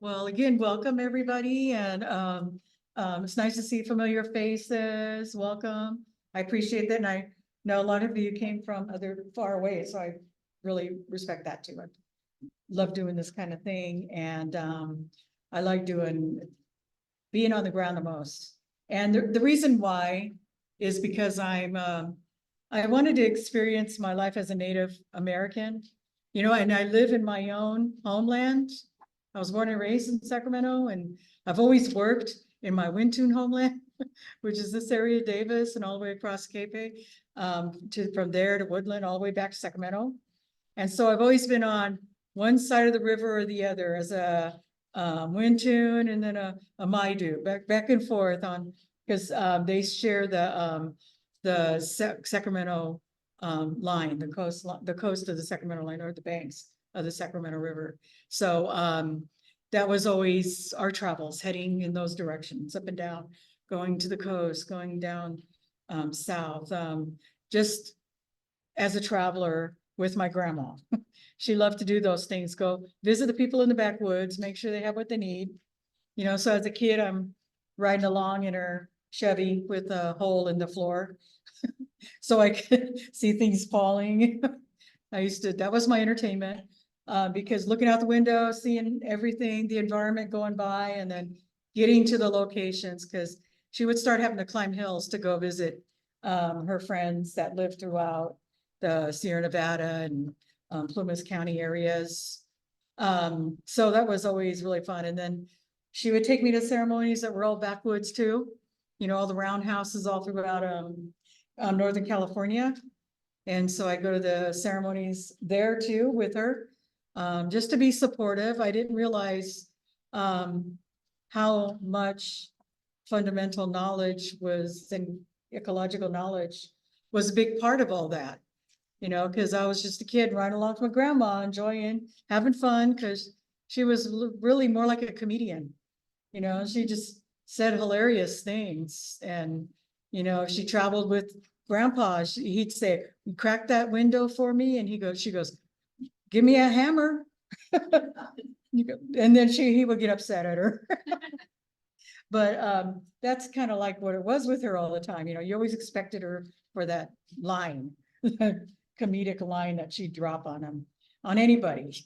Well, again, welcome everybody, and it's nice to see familiar faces. Welcome. I appreciate that, and I know a lot of you came from other far away, so I really respect that too. I love doing this kind of thing, and I like being on the ground the most. And the reason why is because I wanted to experience my life as a Native American, and I live in my own homeland. I was born and raised in Sacramento, and I've always worked in my Wintun homeland, which is this area, Davis, and all the way across Cape, from there to Woodland, all the way back to Sacramento. And so I've always been on one side of the river or the other as a Wintun and then a Maidu, back and forth on, because they share the Sacramento line, the coast of the Sacramento line, or the banks of the Sacramento River. So that was always our travels, heading in those directions, up and down, going to the coast, going down south, just as a traveler with my grandma. She loved to do those things, go visit the people in the backwoods, make sure they have what they need. So as a kid, I'm riding along in her Chevy with a hole in the floor so I could see things falling. That was my entertainment. Because looking out the window, seeing everything, the environment going by, and then getting to the locations, because she would start having to climb hills to go visit her friends that lived throughout the Sierra Nevada and Plumas County areas. So that was always really fun. And then she would take me to ceremonies that were all backwoods too, all the roundhouses all throughout Northern California. And so I go to the ceremonies there too with her. Just to be supportive. I didn't realize how much fundamental knowledge and ecological knowledge was a big part of all that, because I was just a kid riding along with my grandma, enjoying, having fun, because she was really more like a comedian. She just said hilarious things. And, she traveled with grandpa. He'd say, "Crack that window for me." And she goes, "Give me a hammer." And then he would get upset at her. But that's kind of like what it was with her all the time. You always expected her for that line, comedic line that she'd drop on anybody.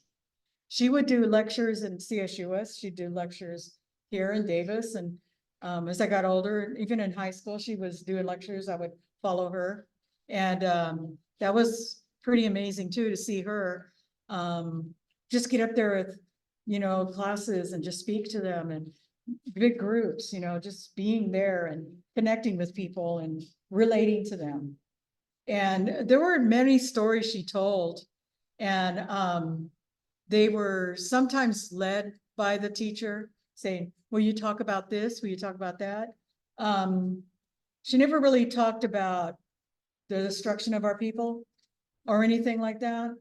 She would do lectures in CSUS. She'd do lectures here in Davis. And as I got older, even in high school, she was doing lectures. I would follow her. And that was pretty amazing too, to see her just get up there with, classes and just speak to them, and big groups, just being there and connecting with people and relating to them. And there were many stories she told, and they were sometimes led by the teacher saying, "Will you talk about this? Will you talk about that?" She never really talked about the destruction of our people or anything like that.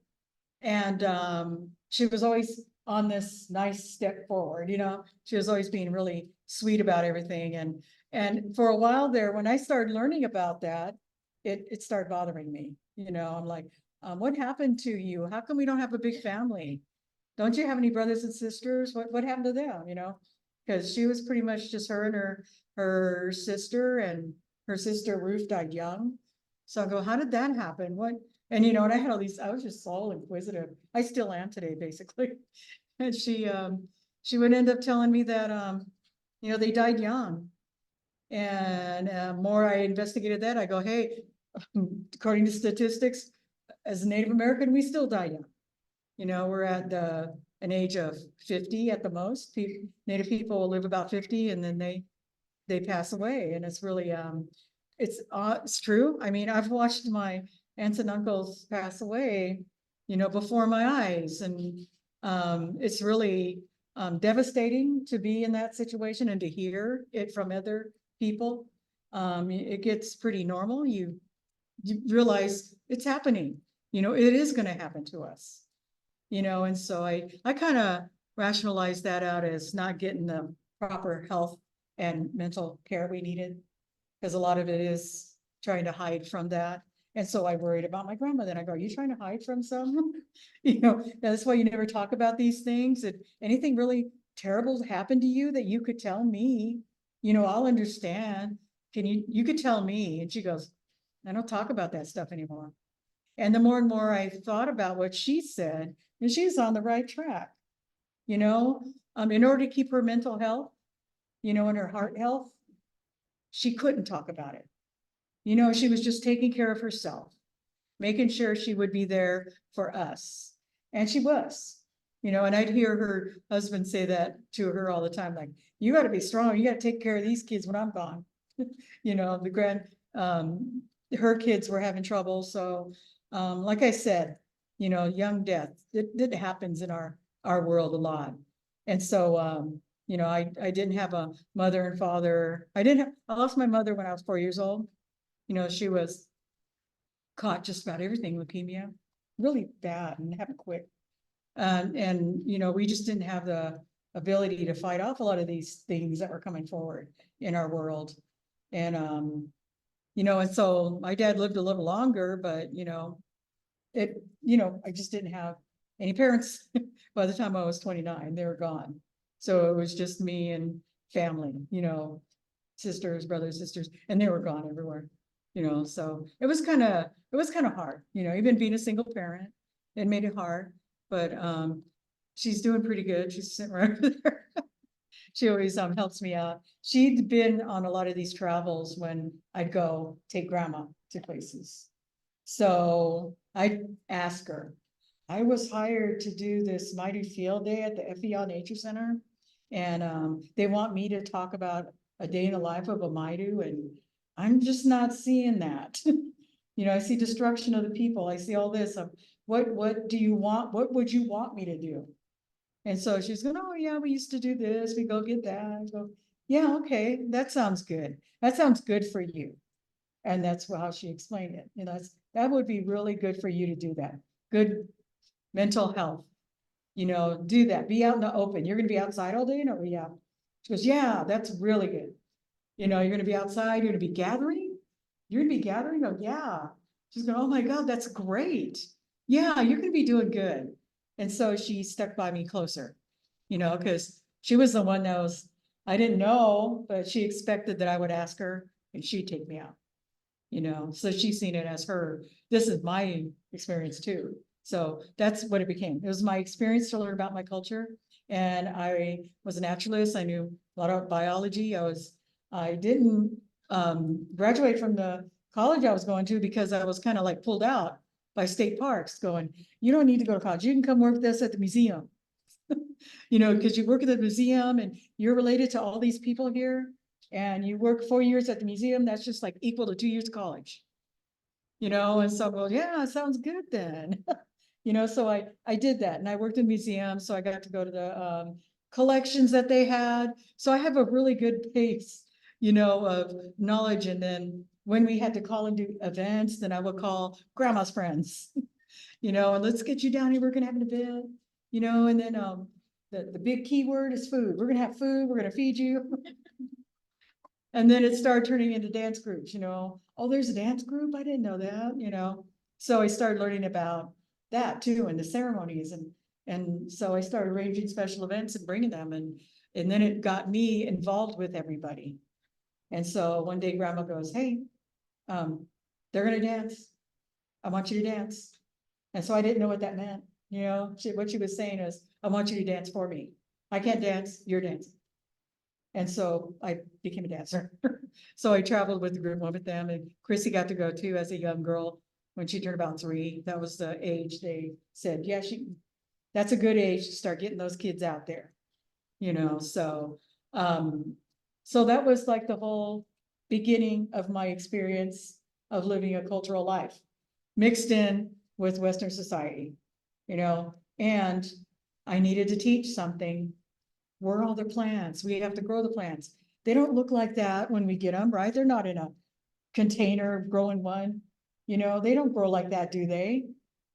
And she was always on this nice step forward, she was always being really sweet about everything. And for a while there, when I started learning about that, it started bothering me. I'm like, what happened to you? How come we don't have a big family? Don't you have any brothers and sisters? What happened to them? Because she was pretty much just her and her sister, and her sister Ruth died young. So I go, how did that happen? And and I had all these, I was just so inquisitive. I still am today, basically. And she would end up telling me that, they died young. And more I investigated that, I go, hey, according to statistics, as a Native American, we still die young. We're at an age of 50 at the most. Native people will live about 50, and then they pass away. And it's really, it's true. I mean, I've watched my aunts and uncles pass away, before my eyes. And it's really devastating to be in that situation and to hear it from other people. It gets pretty normal. You realize it's happening, it is going to happen to us, and so I kind of rationalize that out as not getting the proper health and mental care we needed, because a lot of it is trying to hide from that. And so I worried about my grandma. Then I go, "Are you trying to hide from someone?" That's why you never talk about these things. Anything really terrible happened to you that you could tell me? I'll understand. You could tell me. And she goes, I don't talk about that stuff anymore. And the more and more I thought about what she said, and she's on the right track, in order to keep her mental health, and her heart health, she couldn't talk about it. She was just taking care of herself, making sure she would be there for us. And she was, and I'd hear her husband say that to her all the time, like, you got to be strong. You got to take care of these kids when I'm gone. Her kids were having trouble. So, like I said, young death, it happens in our world a lot. And so, I didn't have a mother and father. I lost my mother when I was 4 years old. She was caught just about everything, leukemia, really bad, and had to quit. And we just didn't have the ability to fight off a lot of these things that were coming forward in our world. And, and so my dad lived a little longer, but, I just didn't have any parents by the time I was 29, they were gone. So it was just me and family, sisters, brothers, sisters, and they were gone everywhere, so it was kind of hard, even being a single parent, it made it hard, but, she's doing pretty good. She's sitting right over there. She always helps me out. She'd been on a lot of these travels when I'd go take grandma to places. So I asked her, I was hired to do this Mighty Field Day at the FEL Nature Center. And they want me to talk about a day in the life of a Maidu, and I'm just not seeing that. I see destruction of the people. I see all this. What do you want? What would you want me to do? And so she's going, oh yeah, we used to do this. We go get that. I go, yeah, okay, that sounds good. That sounds good for you. And that's how she explained it. That would be really good for you to do that. Good mental health. Do that. Be out in the open. You're going to be outside all day? No, yeah. She goes, yeah, that's really good. You're going to be outside. You're going to be gathering. You're going to be gathering? Oh, yeah. She's going, oh my God, that's great. Yeah, you're going to be doing good. And so she stuck by me closer, because she was the one that I didn't know, but she expected that I would ask her and she'd take me out, so she's seen it as this is my experience too. So that's what it became. It was my experience to learn about my culture. And I was a naturalist. I knew a lot about biology. I didn't graduate from the college I was going to because I was kind of like pulled out by state parks going, you don't need to go to college. You can come work with us at the museum, because you work at the museum and you're related to all these people here and you work 4 years at the museum. That's just like equal to 2 years of college, and so, well, yeah, sounds good then. So I did that and I worked in museums. So I got to go to the collections that they had. So I have a really good base, of knowledge. And then when we had to call and do events, then I would call grandma's friends, and let's get you down here. We're going to have an event, and then the big key word is food. We're going to have food. We're going to feed you. And then it started turning into dance groups, oh, there's a dance group. I didn't know that, So I started learning about that too, and the ceremonies. And so I started arranging special events and bringing them. And then it got me involved with everybody. And so one day grandma goes, hey, they're going to dance. I want you to dance. And so I didn't know what that meant. What she was saying is, I want you to dance for me. I can't dance, you're dancing. And so I became a dancer. So I traveled with the group, went with them, and Chrissy got to go too as a young girl when she turned about 3. That was the age they said, yeah, that's a good age to start getting those kids out there. So that was like the whole beginning of my experience of living a cultural life mixed in with Western society, and I needed to teach something. Where are all the plants? We have to grow the plants. They don't look like that when we get them, right? They're not in a container growing one. They don't grow like that, do they?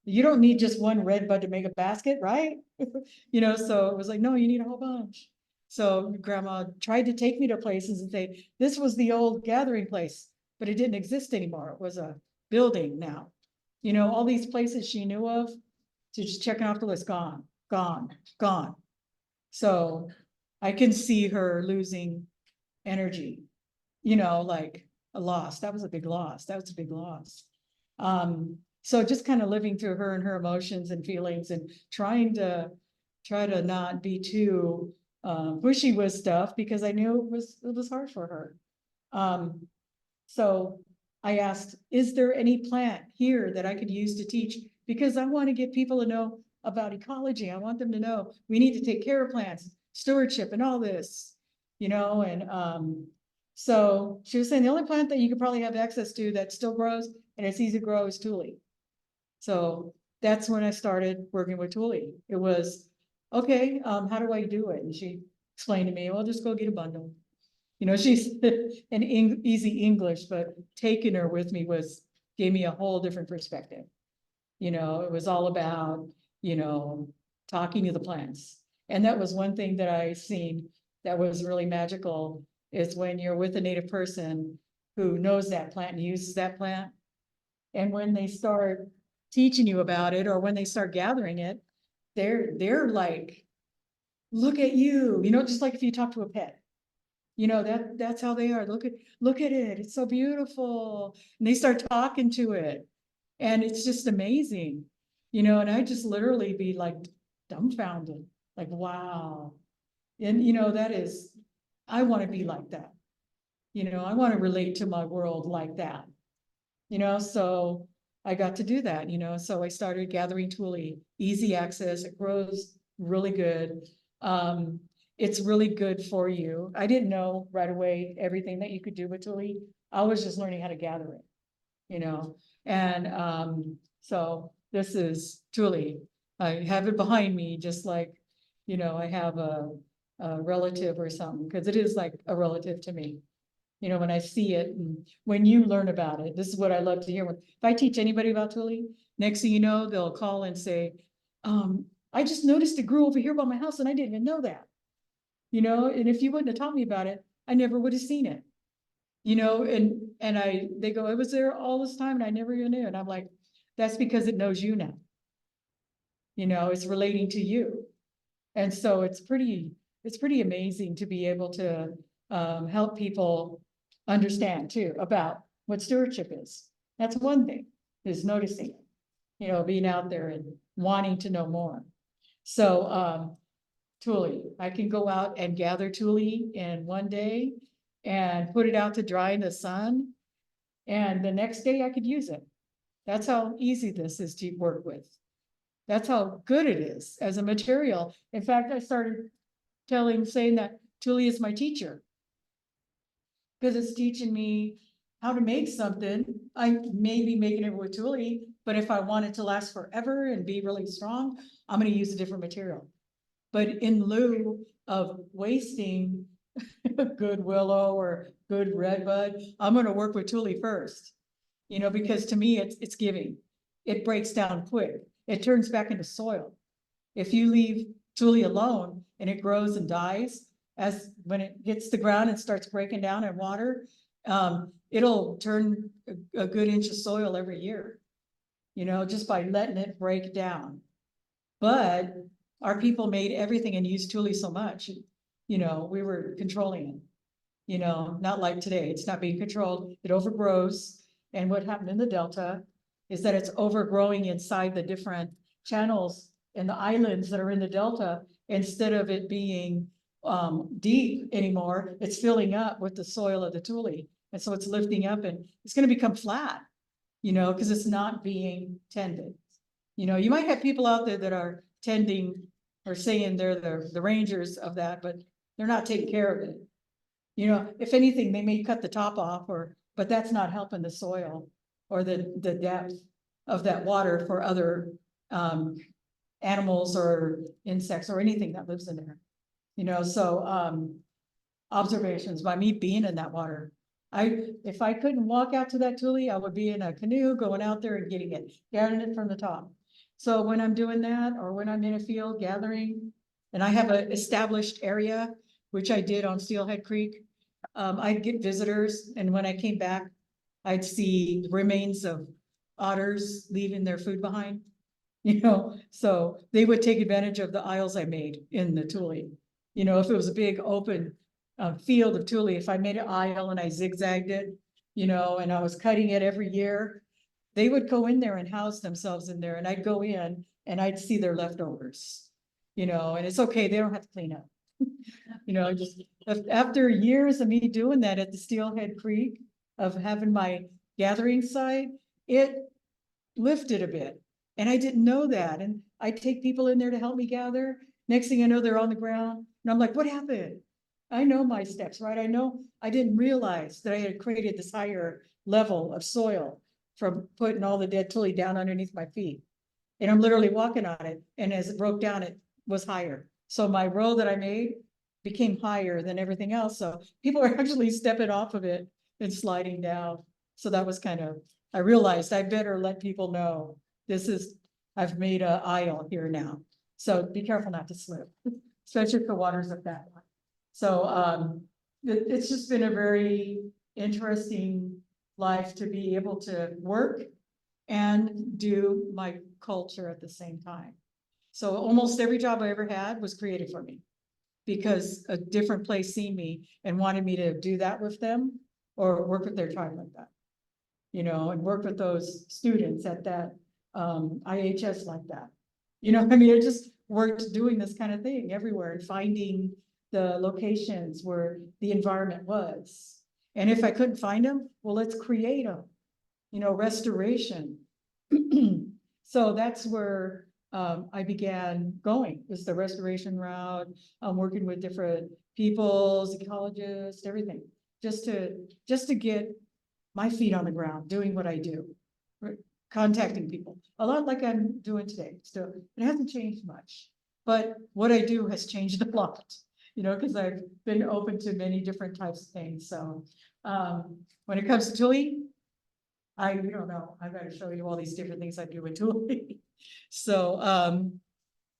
You don't need just one red bud to make a basket, right? So it was like, no, you need a whole bunch. So grandma tried to take me to places and say, this was the old gathering place, but it didn't exist anymore. It was a building now. All these places she knew of, to just checking off the list, gone, gone, gone. So I can see her losing energy, you know, like a loss. That was a big loss. That was a big loss. So just kind of living through her and her emotions and feelings and trying to not be too pushy with stuff because I knew it was hard for her. So I asked, is there any plant here that I could use to teach? Because I want to get people to know about ecology. I want them to know we need to take care of plants, stewardship and all this, you know, and so she was saying the only plant that you could probably have access to that still grows and it's easy to grow is Tule. So that's when I started working with Tule. It was, okay, how do I do it? And she explained to me, well, just go get a bundle. You know, she's an easy English, but taking her with me gave me a whole different perspective. You know, it was all about, you know, talking to the plants. And that was one thing that I seen that was really magical is when you're with a native person who knows that plant and uses that plant. And when they start teaching you about it or when they start gathering it, they're like, look at you know, just like if you talk to a pet. You know, that's how they are. Look at it. It's so beautiful. And they start talking to it. And it's just amazing. You know, and I just literally be like dumbfounded, like, wow. And you know, I want to be like that. You know, I want to relate to my world like that. You know, so I got to do that, you know, so I started gathering Tule, easy access, it grows really good. It's really good for you. I didn't know right away everything that you could do with Tule. I was just learning how to gather it, you know, and so this is Tule. I have it behind me, just like, you know, I have a relative or something, because it is like a relative to me. You know, when I see it and when you learn about it, this is what I love to hear. If I teach anybody about Tule, next thing you know, they'll call and say, I just noticed it grew over here by my house and I didn't even know that. You know, and if you wouldn't have taught me about it, I never would have seen it. You know, and they go, it was there all this time and I never even knew. And I'm like, that's because it knows you now. You know, it's relating to you. And so it's pretty amazing to be able to help people understand too about what stewardship is. That's one thing, is noticing it, you know, being out there and wanting to know more. So Tule, I can go out and gather Tule in one day and put it out to dry in the sun. And the next day I could use it. That's how easy this is to work with. That's how good it is as a material. In fact, I started saying that Tule is my teacher. Because it's teaching me how to make something. I may be making it with Tule, but if I want it to last forever and be really strong, I'm gonna use a different material. But in lieu of wasting good willow or good redbud, I'm gonna work with Tule first. You know, because to me, it's giving. It breaks down quick. It turns back into soil. If you leave Tule alone and it grows and dies, as when it hits the ground and starts breaking down in water, it'll turn a good inch of soil every year, you know, just by letting it break down. But our people made everything and used Tule so much, you know, we were controlling it, you know, not like today. It's not being controlled. It overgrows. And what happened in the Delta is that it's overgrowing inside the different channels and the islands that are in the Delta. Instead of it being deep anymore, it's filling up with the soil of the Tule. And so it's lifting up and it's going to become flat, you know, because it's not being tended. You know, you might have people out there that are tending or saying they're the rangers of that, but they're not taking care of it. You know, if anything, they may cut the top off but that's not helping the soil or the depth of that water for other animals or insects or anything that lives in there. You know, so observations by me being in that water. If I couldn't walk out to that Tule, I would be in a canoe going out there and getting it from the top. So when I'm doing that, or when I'm in a field gathering, and I have an established area, which I did on Steelhead Creek, I'd get visitors, and when I came back, I'd see remains of otters leaving their food behind. You know, so they would take advantage of the aisles I made in the Tule. You know, if it was a big open field of Tule, if I made an aisle and I zigzagged it, you know, and I was cutting it every year, they would go in there and house themselves in there, and I'd go in and I'd see their leftovers. You know, and it's okay, they don't have to clean up. You know, just after years of me doing that at the Steelhead Creek, of having my gathering site, it lifted a bit. And I didn't know that. And I take people in there to help me gather. Next thing I know, they're on the ground. And I'm like, what happened? I know my steps, right? I know I didn't realize that I had created this higher level of soil from putting all the dead Tule down underneath my feet. And I'm literally walking on it. And as it broke down, it was higher. So my row that I made became higher than everything else. So people are actually stepping off of it and sliding down. So that was kind of, I realized I better let people know I've made an aisle here now. So be careful not to slip, especially if the water's at that one. So it's just been a very interesting life to be able to work and do my culture at the same time. So almost every job I ever had was created for me, because a different place seen me and wanted me to do that with them or work with their tribe like that. You know, and work with those students at that IHS like that. You know, I mean, I just worked doing this kind of thing everywhere and finding the locations where the environment was. And if I couldn't find them, well, let's create them, you know, restoration. So that's where I began going, is the restoration route. I'm working with different peoples, ecologists, everything, just to get my feet on the ground, doing what I do, contacting people, a lot like I'm doing today. So it hasn't changed much, but what I do has changed a lot, you know, because I've been open to many different types of things. So when it comes to Tule, you don't know, I've got to show you all these different things I do with Tule. So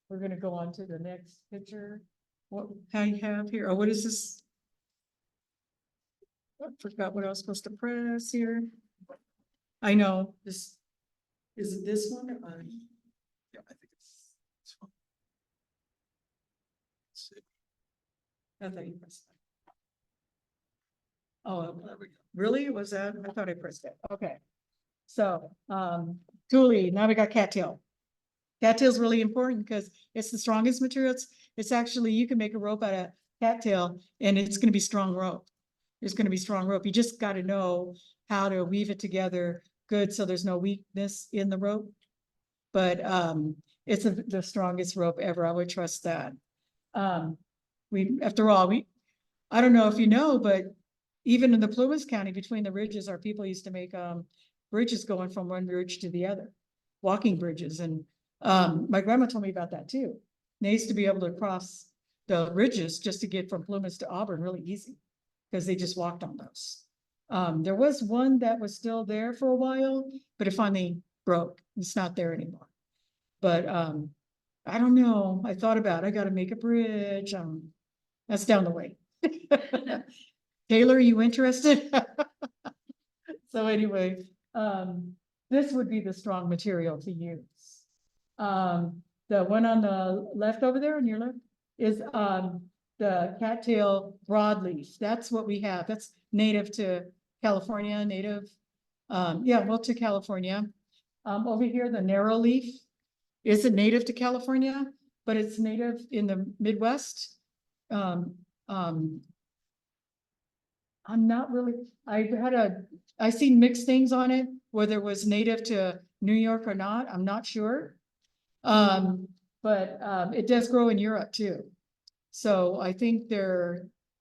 we're gonna go on to the next picture. What I have here, oh, what is this? I forgot what I was supposed to press here. I know, is it this one? Yeah, I think it's this one. Let's see. I thought you pressed that. Oh, There we go. really? Was that? I thought I pressed it. Okay. So, Tule, now we got cattail. Cattail's really important because it's the strongest material. It's actually, you can make a rope out of cattail and it's gonna be strong rope. It's gonna be strong rope. You just gotta know how to weave it together good so there's no weakness in the rope. But it's the strongest rope ever. I would trust that. After all, I don't know if you know, but even in the Plumas County, between the ridges, our people used to make bridges going from one ridge to the other, walking bridges. And my grandma told me about that too. They used to be able to cross the ridges just to get from Plumas to Auburn really easy, because they just walked on those. There was one that was still there for a while, but it finally broke. It's not there anymore. But I don't know. I thought about it. I got to make a bridge. That's down the way. Taylor, are you interested? So anyway, this would be the strong material to use. The one on the left over there on your left is the cattail broadleaf. That's what we have. That's native to California, to California. Over here, the narrow leaf isn't native to California, but it's native in the Midwest. I'm not really, I seen mixed things on it, whether it was native to New York or not, I'm not sure. But it does grow in Europe too. So I think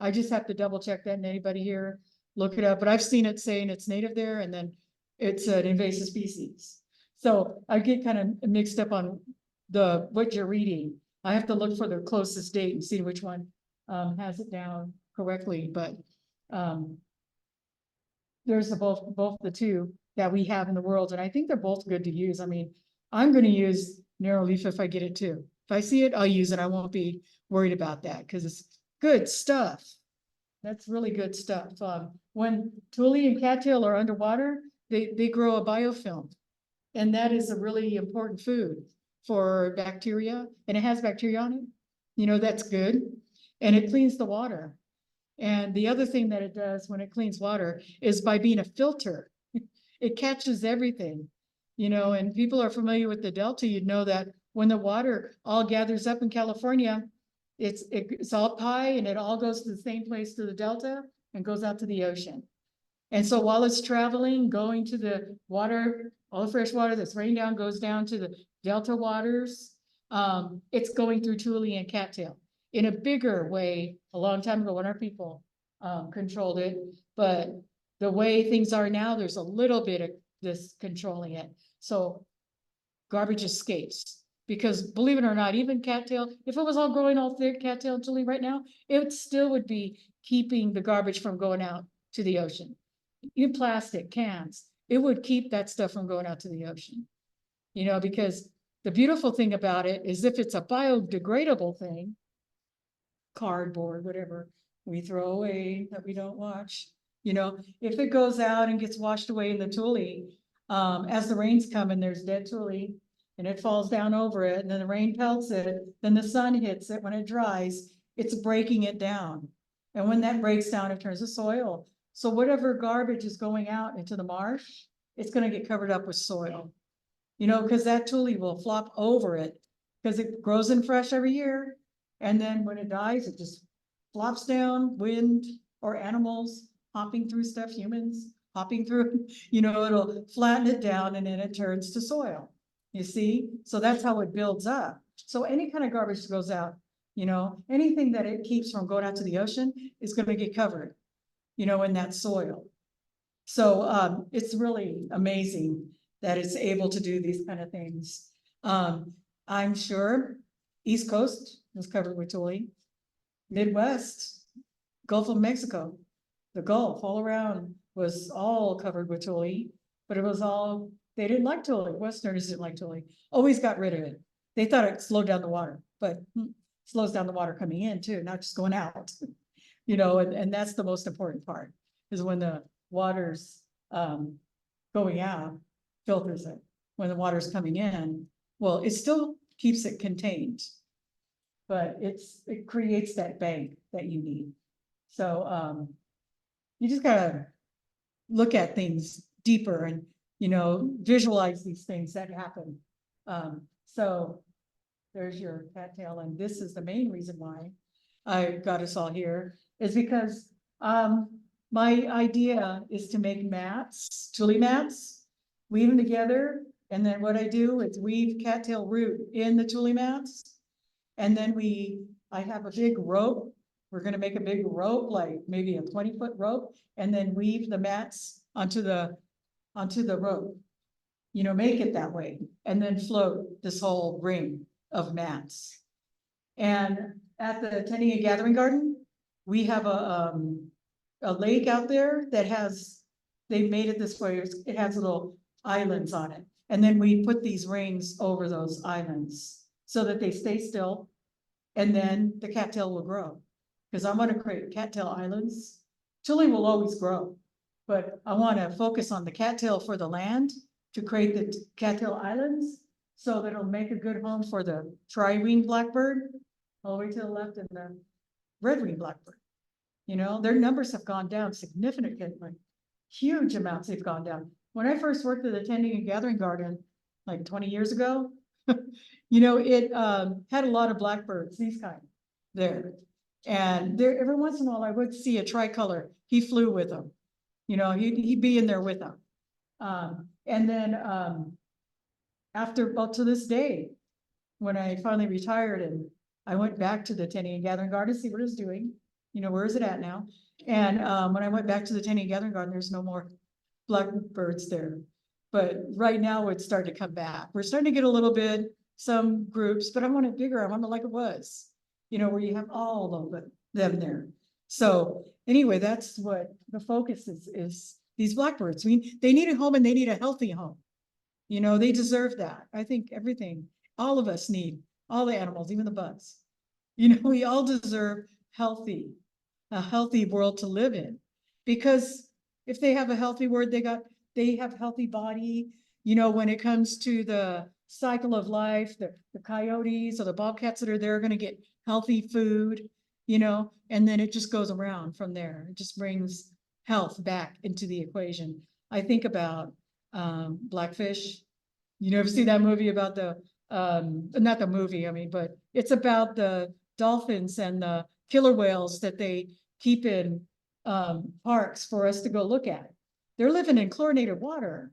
I just have to double check that, and anybody here, look it up, but I've seen it saying it's native there and then it's an invasive species. So I get kind of mixed up on what you're reading. I have to look for the closest date and see which one has it down correctly, but there's both the two that we have in the world, and I think they're both good to use. I mean, I'm going to use narrow leaf if I get it too. If I see it, I'll use it. I won't be worried about that because it's good stuff. That's really good stuff. When Tule and cattail are underwater, they grow a biofilm, and that is a really important food for bacteria, and it has bacteria on it. You know, that's good. and it cleans the water. And the other thing that it does when it cleans water is by being a filter. It catches everything, and people are familiar with the Delta, you'd know that when the water all gathers up in California, it's all high and it all goes to the same place to the Delta and goes out to the ocean. And so while it's traveling, going to the water, all the fresh water that's rained down goes down to the Delta waters. It's going through Tule and Cattail in a bigger way a long time ago when our people controlled it. But the way things are now, there's a little bit of this controlling it. So garbage escapes. Because believe it or not, even cattail, if it was all growing all thick, cattail and Tule right now, it still would be keeping the garbage from going out to the ocean. Even plastic cans, it would keep that stuff from going out to the ocean. Because the beautiful thing about it is if it's a biodegradable thing, cardboard, whatever, we throw away that we don't watch. If it goes out and gets washed away in the Tule, as the rains come and there's dead Tule and it falls down over it and then the rain pelts it, then the sun hits it. When it dries, it's breaking it down. And when that breaks down, it turns to soil. So whatever garbage is going out into the marsh, it's going to get covered up with soil. Because that Tule will flop over it because it grows in fresh every year. And then when it dies, it just flops down, wind or animals hopping through stuff, humans hopping through, it'll flatten it down and then it turns to soil. You see? So that's how it builds up. So any kind of garbage that goes out, anything that it keeps from going out to the ocean is going to get covered, in that soil. So it's really amazing that it's able to do these kind of things. I'm sure East Coast was covered with Tule. Midwest, Gulf of Mexico, the Gulf all around was all covered with Tule, but it was all, they didn't like Tule. Westerners didn't like Tule. Always got rid of it. They thought it slowed down the water, but slows down the water coming in too, not just going out. And that's the most important part, is when the water's going out, filters it. When the water's coming in, well, it still keeps it contained, but it creates that bank that you need. So you just gotta look at things deeper and visualize these things that happen. So there's your cattail, and this is the main reason why I got us all here, is because my idea is to make mats, Tule mats, weave them together, and then what I do is weave cattail root in the Tule mats, and then I have a big rope. We're gonna make a big rope, like maybe a 20-foot rope, and then weave the mats onto the rope. Make it that way, and then float this whole ring of mats. And at the Tending and Gathering Garden, we have a lake out there that they made it this way. It has little islands on it. And then we put these rings over those islands so that they stay still. And then the cattail will grow. Because I want to create cattail islands. Tule will always grow, but I want to focus on the cattail for the land to create the cattail islands so that it'll make a good home for the tri-winged blackbird all the way to the left and the red-winged blackbird. Their numbers have gone down significantly. Huge amounts they've gone down. When I first worked at the Tending and Gathering Garden, like 20 years ago, it had a lot of blackbirds, these kind there. And there, every once in a while, I would see a tricolor. He flew with them. He'd be in there with them. And then to this day, when I finally retired and I went back to the Tending and Gathering Garden to see what it was doing, where is it at now? And when I went back to the Tending and Gathering Garden, there's no more blackbirds there. But right now it's starting to come back. We're starting to get a little bit, some groups, but I want it bigger. I want it like it was, where you have all of them there. So anyway, that's what the focus is these blackbirds. They need a home and they need a healthy home. They deserve that. I think all of us need, all the animals, even the bugs. We all deserve a healthy world to live in. Because if they have a healthy world, they have healthy body. When it comes to the cycle of life, the coyotes or the bobcats that are there are going to get healthy food. you know, and then it just goes around from there. It just brings health back into the equation. I think about Blackfish. You never see that movie about the not the movie, I mean, but it's about the dolphins and the killer whales that they keep in parks for us to go look at. They're living in chlorinated water.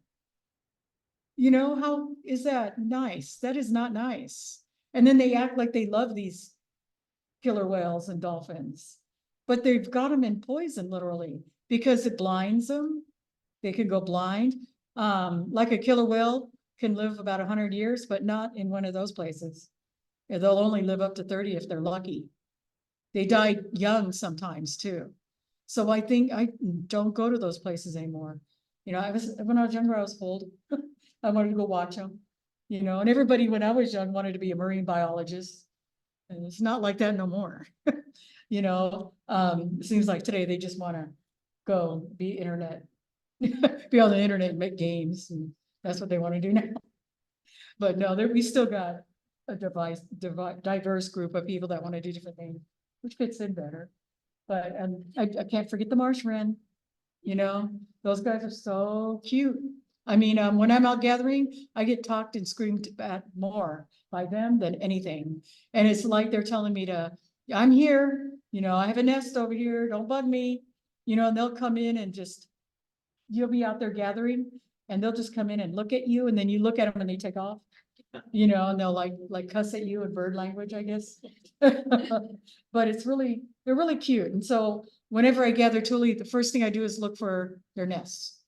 You know, how is that nice? That is not nice. And then they act like they love these killer whales and dolphins, but they've got them in poison literally because it blinds them. They could go blind. Like a killer whale can live about 100 years, but not in one of those places. Yeah, they'll only live up to 30 if they're lucky. They die young sometimes too. So I think I don't go to those places anymore. You know, when I was younger, I was old. I wanted to go watch them, you know, and everybody when I was young wanted to be a marine biologist. And it's not like that no more. You know, it seems like today they just want to go be internet, be on the internet and make games, and that's what they want to do now. But no, we still got a diverse group of people that want to do different things, which fits in better. But I can't forget the marsh wren. You know, those guys are so cute. I mean, when I'm out gathering, I get talked and screamed at more by them than anything. And it's like they're telling me I'm here, you know, I have a nest over here, don't bug me. You know, and they'll come in and just, you'll be out there gathering and they'll just come in and look at you and then you look at them and they take off. You know, and they'll like cuss at you in bird language, I guess. But they're really cute. And so whenever I gather Tule, the first thing I do is look for their nests,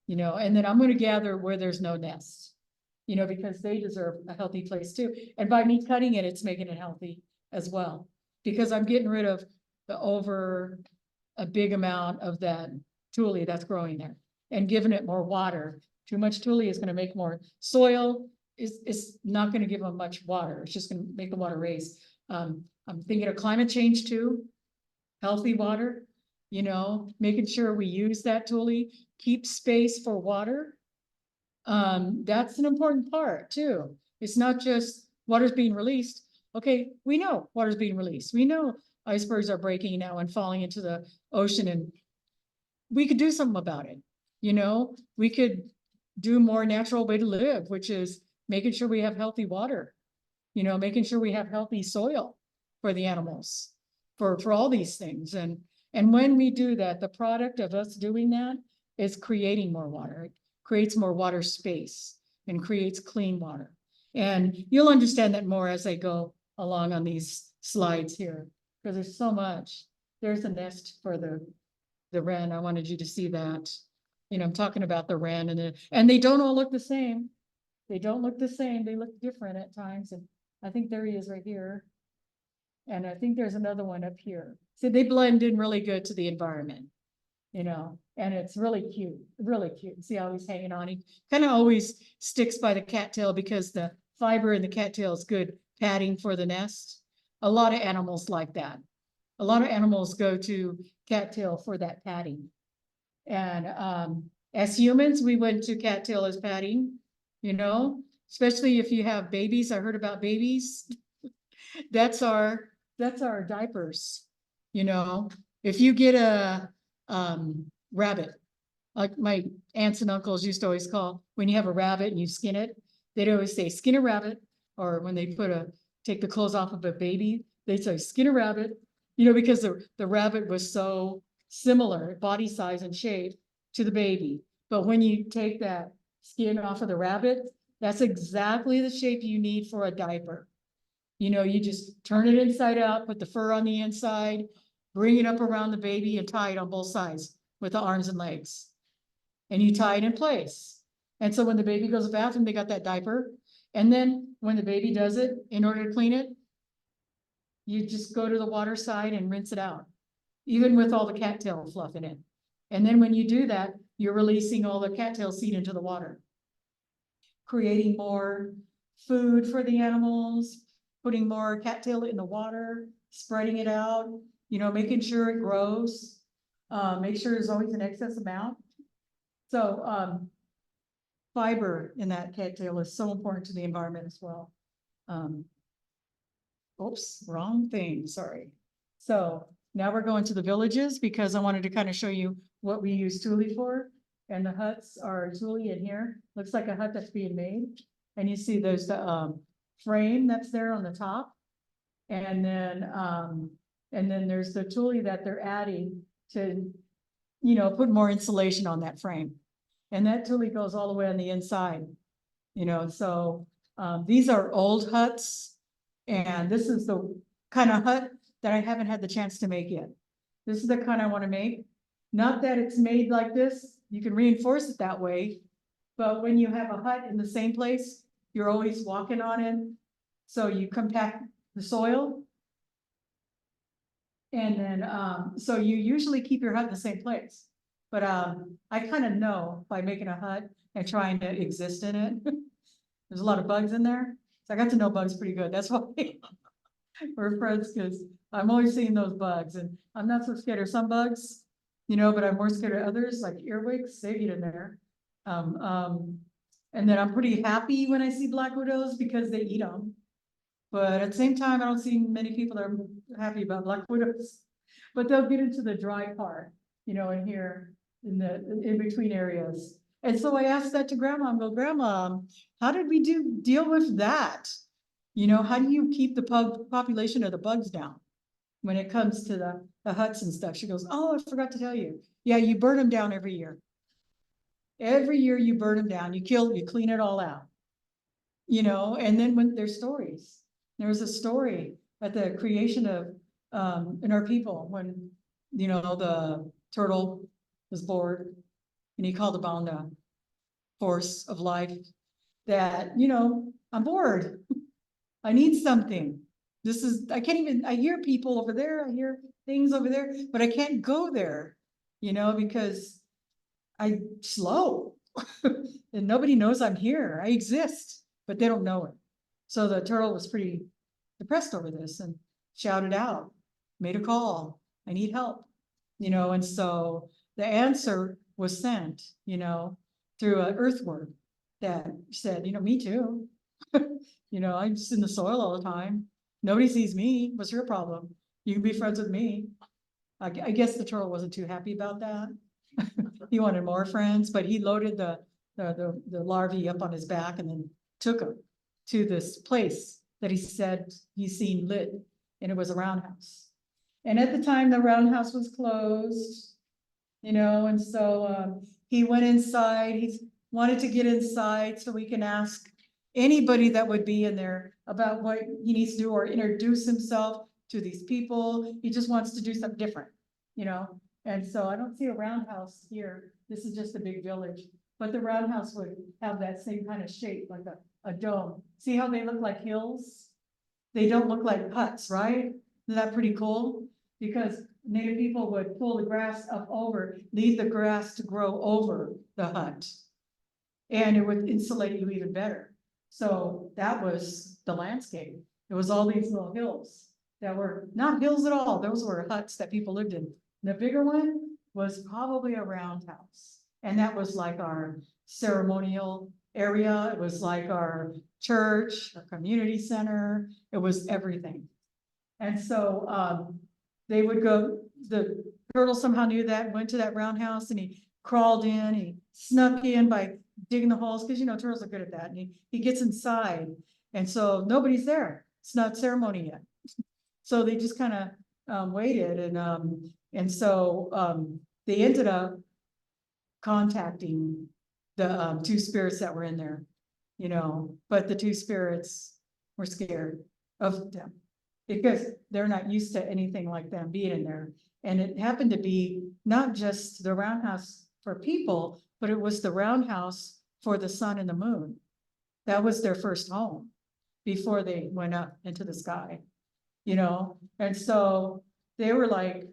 you know, and then I'm going to gather where there's no nests, you know, because they deserve a healthy place too. And by me cutting it, it's making it healthy as well, because I'm getting rid of a big amount of that Tule that's growing there and giving it more water. Too much Tule is going to make more soil. It's not going to give them much water. It's just going to make the water raise. I'm thinking of climate change too. Healthy water, you know, making sure we use that Tule, keep space for water. That's an important part too. It's not just water's being released. Okay, we know water's being released. We know icebergs are breaking now and falling into the ocean, and we could do something about it. You know, we could do more natural way to live, which is making sure we have healthy water, you know, making sure we have healthy soil for the animals, for all these things. And when we do that, the product of us doing that is creating more water. It creates more water space and creates clean water. And you'll understand that more as I go along on these slides here, because there's so much. There's a nest for the wren. I wanted you to see that. You know, I'm talking about the wren and they don't all look the same. They don't look the same. They look different at times. And I think there he is right here. And I think there's another one up here. So they blend in really good to the environment, you know, and it's really cute, really cute. See how he's hanging on. He kind of always sticks by the cattail because the fiber in the cattail is good padding for the nest. A lot of animals like that. A lot of animals go to cattail for that padding. And as humans, we went to cattail as padding, you know, especially if you have babies. I heard about babies. That's our diapers, you know. If you get a rabbit, like my aunts and uncles used to always call, when you have a rabbit and you skin it, they'd always say skin a rabbit. Or when they take the clothes off of a baby, they'd say skin a rabbit, you know, because the rabbit was so similar body size and shape to the baby. But when you take that skin off of the rabbit, that's exactly the shape you need for a diaper. You know, you just turn it inside out, put the fur on the inside, bring it up around the baby and tie it on both sides with the arms and legs. And you tie it in place. And so when the baby goes to the bathroom, they got that diaper. And then when the baby does it, in order to clean it, you just go to the water side and rinse it out, even with all the cattail fluff in it. And then when you do that, you're releasing all the cattail seed into the water, creating more food for the animals, putting more cattail in the water, spreading it out, you know, making sure it grows, make sure there's always an excess amount. So fiber in that cattail is so important to the environment as well. Oops, wrong thing, sorry. So now we're going to the villages because I wanted to kind of show you what we use Tule for. And the huts are Tule in here. Looks like a hut that's being made. And you see there's the frame that's there on the top. And then there's the Tule that they're adding to, you know, put more insulation on that frame. And that Tule goes all the way on the inside, you know, so these are old huts. And this is the kind of hut that I haven't had the chance to make yet. This is the kind I want to make. Not that it's made like this, you can reinforce it that way. But when you have a hut in the same place, you're always walking on it. So you compact the soil. And then, so you usually keep your hut in the same place. But I kind of know by making a hut and trying to exist in it. There's a lot of bugs in there. So I got to know bugs pretty good. That's why we're friends, because I'm always seeing those bugs, and I'm not so scared of some bugs, you know, but I'm more scared of others, like earwigs. They get in there. And then I'm pretty happy when I see black widows because they eat them. But at the same time, I don't see many people that are happy about black widows. But they'll get into the dry part, you know, in here, in the in-between areas. And so I asked that to Grandma. I go, Grandma, how did we deal with that? You know, how do you keep the population of the bugs down when it comes to the huts and stuff? She goes, oh, I forgot to tell you. Yeah, you burn them down every year. Every year you burn them down. You clean it all out. You know, and then when there's stories. There was a story at the creation of in our people when, you know, the turtle was bored and he called upon the force of life that, you know, I'm bored. I need something. I can't even, I hear people over there, I hear things over there, but I can't go there, you know, because I'm slow and nobody knows I'm here. I exist, but they don't know it. So the turtle was pretty depressed over this and shouted out, made a call, I need help, you know, and so the answer was sent, you know, through an earthworm that said, you know, me too. You know, I'm just in the soil all the time. Nobody sees me. What's your problem? You can be friends with me. I guess the turtle wasn't too happy about that. He wanted more friends, but he loaded the larvae up on his back and then took them to this place that he said he's seen lit, and it was a roundhouse. And at the time, the roundhouse was closed, you know, and so he went inside. He wanted to get inside so we can ask anybody that would be in there about what he needs to do or introduce himself to these people. He just wants to do something different, you know. And so I don't see a roundhouse here. This is just a big village, but the roundhouse would have that same kind of shape, like a dome. See how they look like hills? They don't look like huts, right? Isn't that pretty cool? Because Native people would pull the grass up over, leave the grass to grow over the hut. And it would insulate you even better. So that was the landscape. It was all these little hills that were not hills at all. Those were huts that people lived in. The bigger one was probably a roundhouse. And that was like our ceremonial area. It was like our church, our community center. It was everything. And so they would go, the turtle somehow knew that, went to that roundhouse, and he crawled in, he snuck in by digging the holes, because you know turtles are good at that. And he gets inside, and so nobody's there. It's not ceremony yet. So they just kind of waited, and so they ended up contacting the two spirits that were in there, you know, but the two spirits were scared of them because they're not used to anything like them being in there. And it happened to be not just the roundhouse for people, but it was the roundhouse for the sun and the moon. That was their first home before they went up into the sky, you know? And so they were like,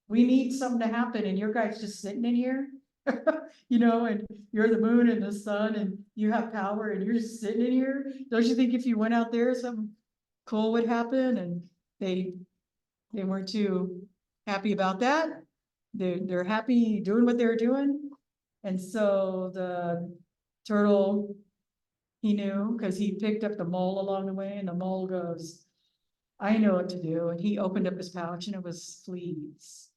we need something to happen, and your guys just sitting in here, you know, and you're the moon and the sun, and you have power, and you're just sitting in here. Don't you think if you went out there, something cool would happen? And they weren't too happy about that. They're happy doing what they're doing. And so the turtle, he knew, because he picked up the mole along the way, and the mole goes, I know what to do. And he opened up his pouch and it was fleas.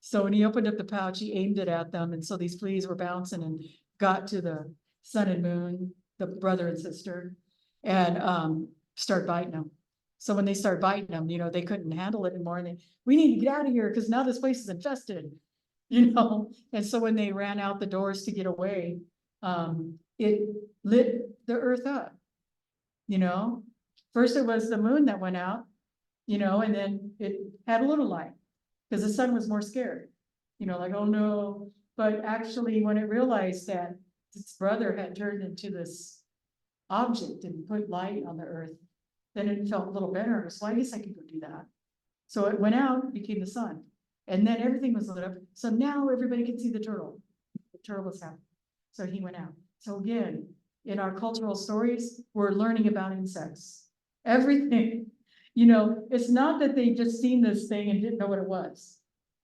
So when he opened up the pouch, he aimed it at them. And so these fleas were bouncing and got to the sun and moon, the brother and sister, and start biting them. So when they started biting them, they couldn't handle it anymore. And we need to get out of here because now this place is infested, And so when they ran out the doors to get away, it lit the earth up, First it was the moon that went out, and then it had a little light because the sun was more scared, like, oh no. But actually, when it realized that its brother had turned into this object and put light on the earth, then it felt a little better. So I guess I could go do that. So it went out, became the sun, and then everything was lit up. So now everybody could see the turtle. The turtle was happy. So he went out. So again, in our cultural stories, we're learning about insects. Everything, it's not that they just seen this thing and didn't know what it was.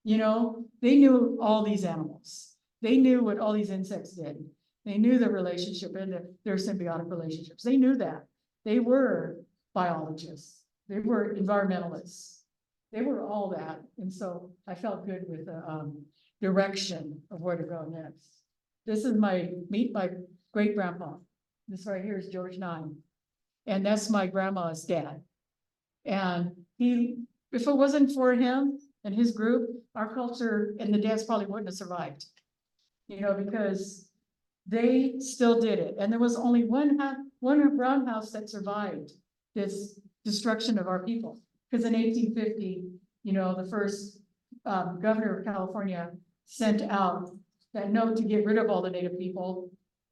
They knew all these animals. They knew what all these insects did. They knew the relationship and their symbiotic relationships. They knew that. They were biologists. They were environmentalists. They were all that. And so I felt good with the direction of where to go next. This is meet my great grandpa. This right here is George IX. And that's my grandma's dad. And if it wasn't for him and his group, our culture and the dads probably wouldn't have survived. Because they still did it. And there was only one brown house that survived this destruction of our people. Because in 1850, the first governor of California sent out that note to get rid of all the native people.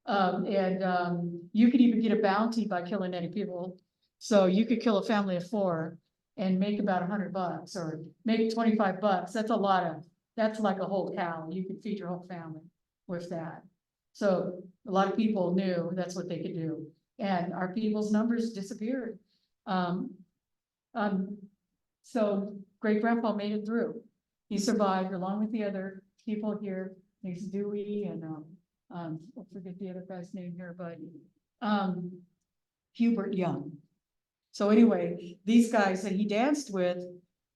You could even get a bounty by killing native people. So you could kill a family of 4 and make about $100 or make $25. That's like a whole cow. You could feed your whole family with that. So a lot of people knew that's what they could do. And our people's numbers disappeared. So great grandpa made it through. He survived along with the other people here. There's Dewey and I forget the other guy's name here, but Hubert Young. So anyway, these guys that he danced with,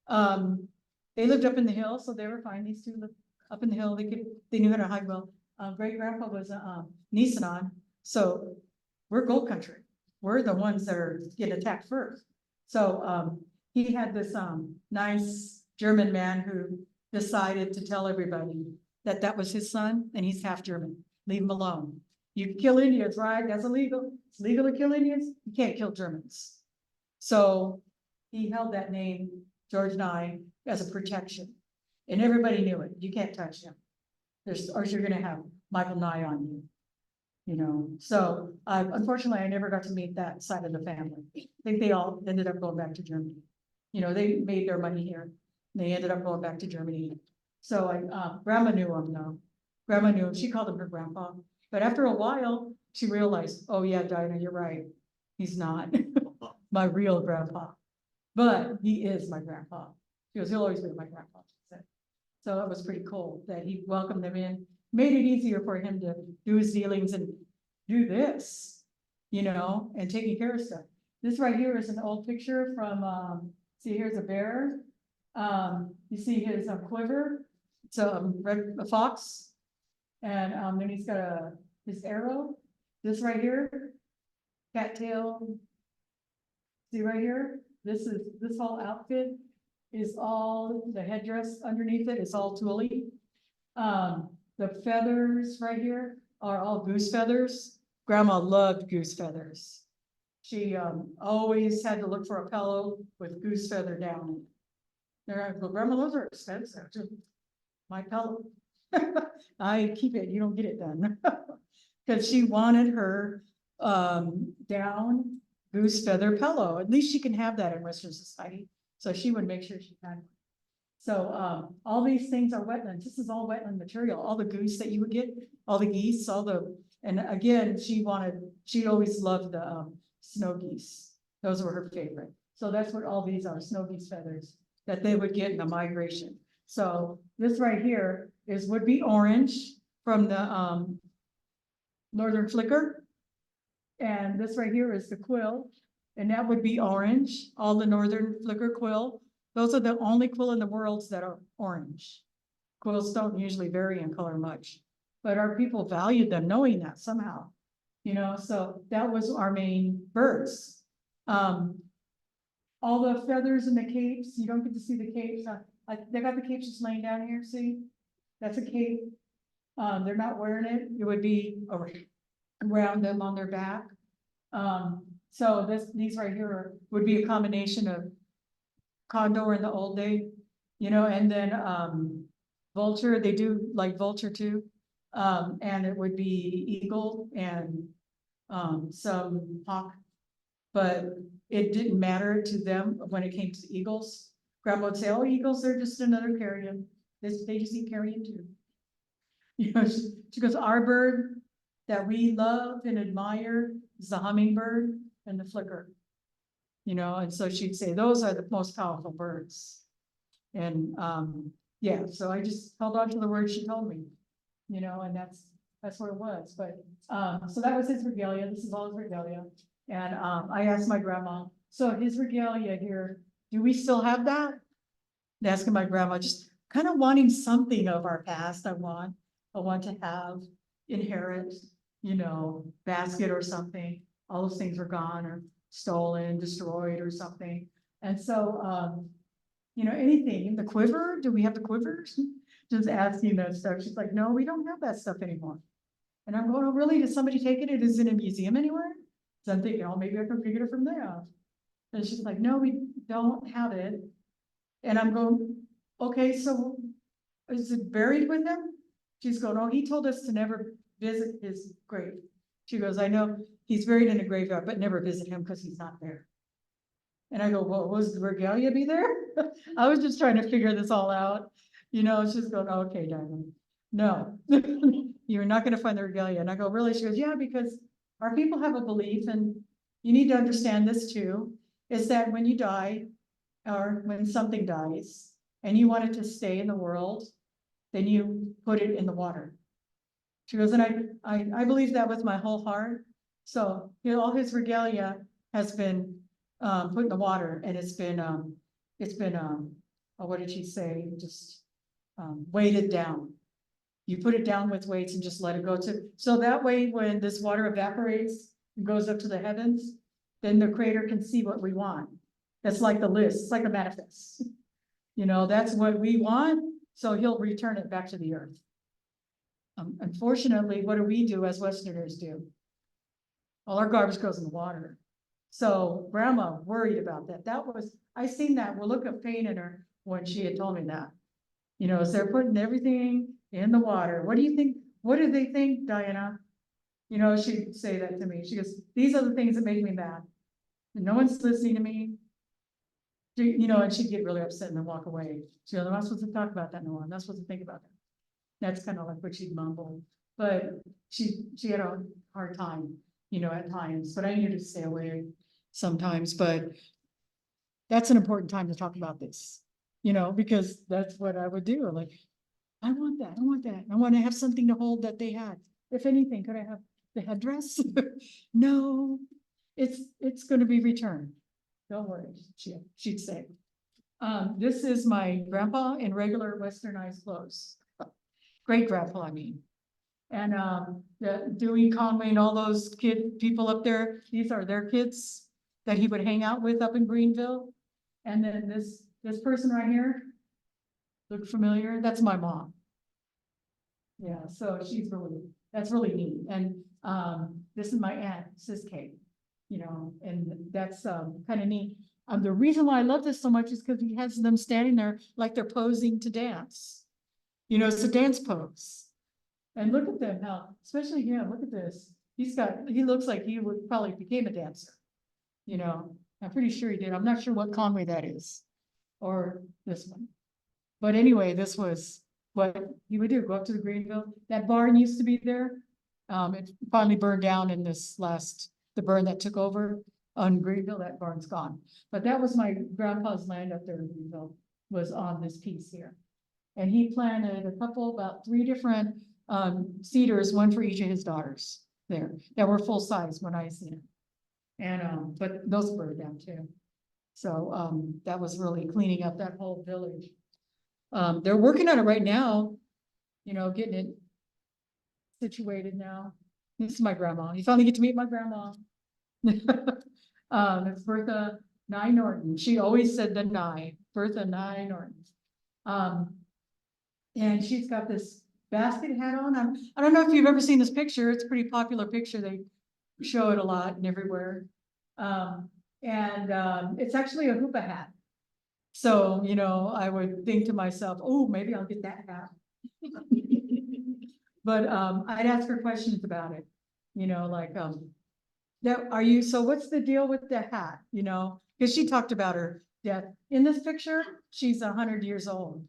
they lived up in the hill, so they were fine. These two lived up in the hill. They knew how to hide well. Great grandpa was Nisenan, so we're gold country. We're the ones that are getting attacked first. So he had this nice German man who decided to tell everybody that that was his son and he's half German. Leave him alone. You can kill Indians, right? That's illegal. It's legal to kill Indians. You can't kill Germans. So he held that name, George IX, as a protection. And everybody knew it. You can't touch him. Or you're going to have Michael Nye on you. So unfortunately, I never got to meet that side of the family. I think they all ended up going back to Germany. They made their money here. They ended up going back to Germany. So grandma knew him though. Grandma knew him. She called him her grandpa. But after a while, she realized, oh yeah, Dinah, you're right. He's not my real grandpa. But he is my grandpa. She goes, he'll always be my grandpa. So that was pretty cool that he welcomed them in, made it easier for him to do his dealings and do this, and taking care of stuff. This right here is an old picture from, see, here's a bear. You see his quiver. It's a fox. And then he's got his arrow. This right here, cattail. See right here, this whole outfit is all the headdress underneath it is all Tule. The feathers right here are all goose feathers. Grandma loved goose feathers. She always had to look for a pillow with goose feather down. They're like, well, Grandma, those are expensive. My pillow. I keep it. You don't get it done because she wanted her down goose feather pillow. At least she can have that in Western society. So she would make sure she had one. So all these things are wetlands. This is all wetland material. All the goose that you would get, all the geese, and again, she always loved the snow geese. Those were her favorite. So that's what all these are, snow geese feathers that they would get in the migration. So this right here would be orange from the northern flicker. And this right here is the quill. And that would be orange, all the northern flicker quill. Those are the only quill in the world that are orange. Quills don't usually vary in color much, but our people valued them knowing that somehow. You know, so that was our main birds. All the feathers and the capes, you don't get to see the capes. They got the capes just laying down here, see? That's a cape. They're not wearing it. It would be around them on their back. So these right here would be a combination of condor in the old day, you know, and then, vulture, they do like vulture too. And it would be eagle and, some hawk. But it didn't matter to them when it came to eagles. Grandma would say, oh, eagles, they're just another carrion. They just eat carrion too. You know, she goes, our bird that we love and admire is the hummingbird and the flicker. You know, and so she'd say, those are the most powerful birds. And, yeah, so I just held on to the words she told me, you know, and that's what it was. But, so that was his regalia. This is all his regalia. And, I asked my grandma, so his regalia here, do we still have that? And asking my grandma, just kind of wanting something of our past. I want to have, inherit, you know, basket or something. All those things are gone or stolen, destroyed or something. And so, you know, anything, the quiver, do we have the quivers? Just asking that stuff. She's like, no, we don't have that stuff anymore. And I'm going, oh, really? Did somebody take it? It is in a museum anywhere? So I'm thinking, oh, maybe I can figure it from there. And she's like, no, we don't have it. And I'm going, okay, so is it buried with him? She's going, oh, he told us to never visit his grave. She goes, I know he's buried in a graveyard, but never visit him because he's not there. And I go, well, was the regalia be there? I was just trying to figure this all out. You know, she's going, okay, darling, no, you're not going to find the regalia. And I go, really? She goes, yeah, because our people have a belief, and you need to understand this too, is that when you die or when something dies and you want it to stay in the world, then you put it in the water. She goes, and I believe that with my whole heart. So, you know, all his regalia has been put in the water, and it's been oh, what did she say? Just weighted down. You put it down with weights and just let it go to, so that way when this water evaporates and goes up to the heavens, then the creator can see what we want. That's like the list, it's like a manifest. You know, that's what we want, so he'll return it back to the earth. Unfortunately, what do we do as Westerners do? All our garbage goes in the water. So grandma worried about that. I seen that look of pain in her when she had told me that. You know, as they're putting everything in the water. What do you think? What do they think, Diana? You know, she'd say that to me. She goes, these are the things that make me mad. And no one's listening to me. You know, and she'd get really upset and then walk away. She goes, I'm not supposed to talk about that no more. I'm not supposed to think about that. That's kind of like what she'd mumble. But she had a hard time, you know, at times. But I needed to stay away sometimes. But that's an important time to talk about this, you know, because that's what I would do. Like, I want that. I want that. I want to have something to hold that they had. If anything, could I have the headdress? No, it's going to be returned. Don't worry, she'd say. This is my grandpa in regular westernized clothes. Great grandpa, I mean. And Dewey Conway and all those people up there, these are their kids that he would hang out with up in Greenville. And then this person right here, look familiar? That's my mom. Yeah, so that's really neat. And this is my aunt, Sis Kate, you know, and that's kind of neat. The reason why I love this so much is because he has them standing there like they're posing to dance. You know, it's a dance pose. And look at them now, especially him, look at this. He looks like he would probably became a dancer. You know, I'm pretty sure he did. I'm not sure what Conway that is, or this one. But anyway, this was what he would do, go up to the Greenville. That barn used to be there. It finally burned down in the burn that took over on Greenville, that barn's gone. But that was my grandpa's land up there in Greenville, was on this piece here. And he planted about 3 different cedars, one for each of his daughters there, that were full size when I seen it. And, but those burned down too. So, that was really cleaning up that whole village. They're working on it right now, you know, getting it situated now. This is my grandma. You finally get to meet my grandma. It's Bertha Nye Norton. She always said the Nye, Bertha Nye Norton. And she's got this basket hat on. I don't know if you've ever seen this picture. It's a pretty popular picture. They show it a lot and everywhere. It's actually a hoopah hat. So, you know, I would think to myself, oh, maybe I'll get that hat. But I'd ask her questions about it, you know, like, so what's the deal with the hat, you know? Because she talked about her death. In this picture, she's 100 years old.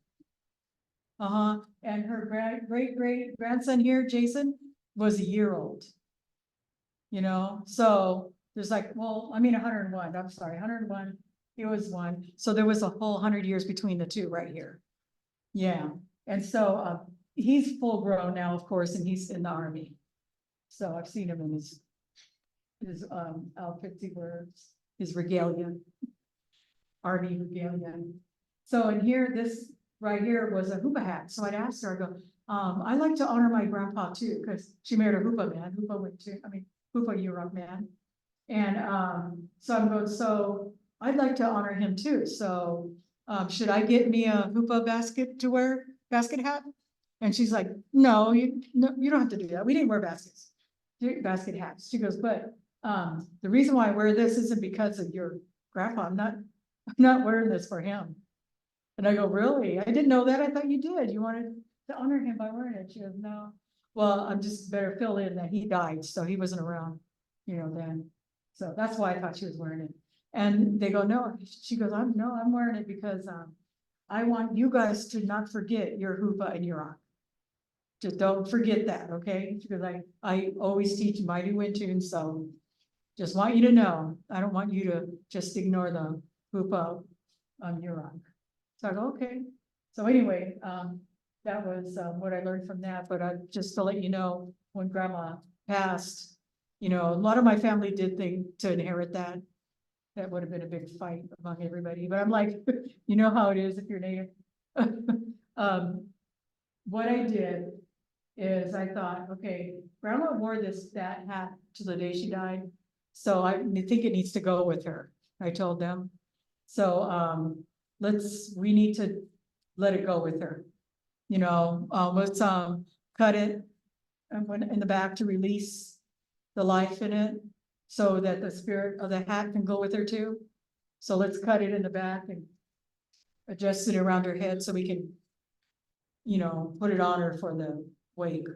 And her great grandson here, Jason, was a year old. You know, so there's like, well, I mean, 101, I'm sorry, 101, he was one. So there was a whole 100 years between the two right here. Yeah, and so he's full grown now, of course, and he's in the army. So I've seen him in his outfits, he wears his regalia, army regalia. So in here, this right here was a hoopah hat. So I'd asked her, I go, I like to honor my grandpa too, because she married a hoopah man. Hoopah Yurok man. And so I'm going, so I'd like to honor him too. So should I get me a hoopah basket hat? And she's like, no, you don't have to do that. We didn't wear basket hats. She goes, but the reason why I wear this isn't because of your grandpa. I'm not wearing this for him. And I go, really? I didn't know that. I thought you did. You wanted to honor him by wearing it. She goes, no. Well, I'm just better fill in that he died, so he wasn't around, you know, then. So that's why I thought she was wearing it. And they go, no. She goes, I'm wearing it because I want you guys to not forget your hoopah and your rock. Just don't forget that, okay? Because I always teach mighty Wintun, so just want you to know. I don't want you to just ignore the hoopah on your rock. So I go, okay. So anyway, that was what I learned from that. But just to let you know, when grandma passed, you know, a lot of my family did think to inherit that. That would have been a big fight among everybody. But I'm like, you know how it is if you're Native. What I did is I thought, okay, grandma wore that hat to the day she died. So I think it needs to go with her. I told them. So we need to let it go with her. You know, let's cut it and put it in the back to release the life in it so that the spirit of the hat can go with her too. So let's cut it in the back and adjust it around her head so we can, you know, put it on her for the wake.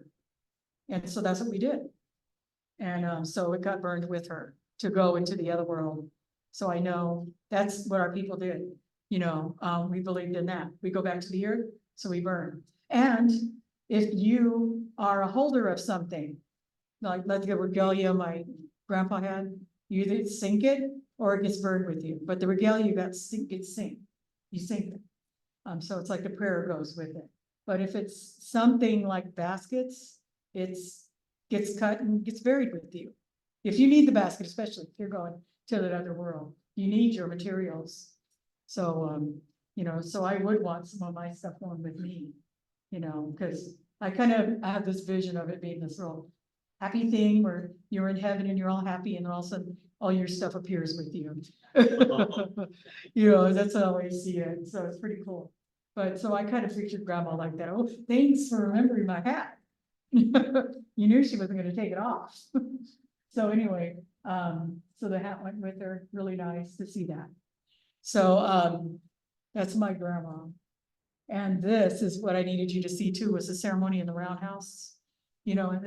And so that's what we did. And so it got burned with her to go into the other world. So I know that's what our people did. You know, we believed in that. We go back to the earth, so we burn. And if you are a holder of something, like let's get regalia my grandpa had, you either sink it or it gets burned with you. But the regalia you got gets sink. You sink it. So it's like the prayer goes with it. But if it's something like baskets, gets cut and gets buried with you. If you need the basket, especially if you're going to the other world, you need your materials. So, you know, so I would want some of my stuff going with me, you know, because I kind of have this vision of it being this real happy thing where you're in heaven and you're all happy and all of a sudden all your stuff appears with you. You know, that's how I see it. So it's pretty cool. But so I kind of pictured grandma like that. Oh, thanks for remembering my hat. You knew she wasn't going to take it off. So anyway, so the hat went with her. Really nice to see that. So that's my grandma. And this is what I needed you to see too, was the ceremony in the roundhouse. You know, and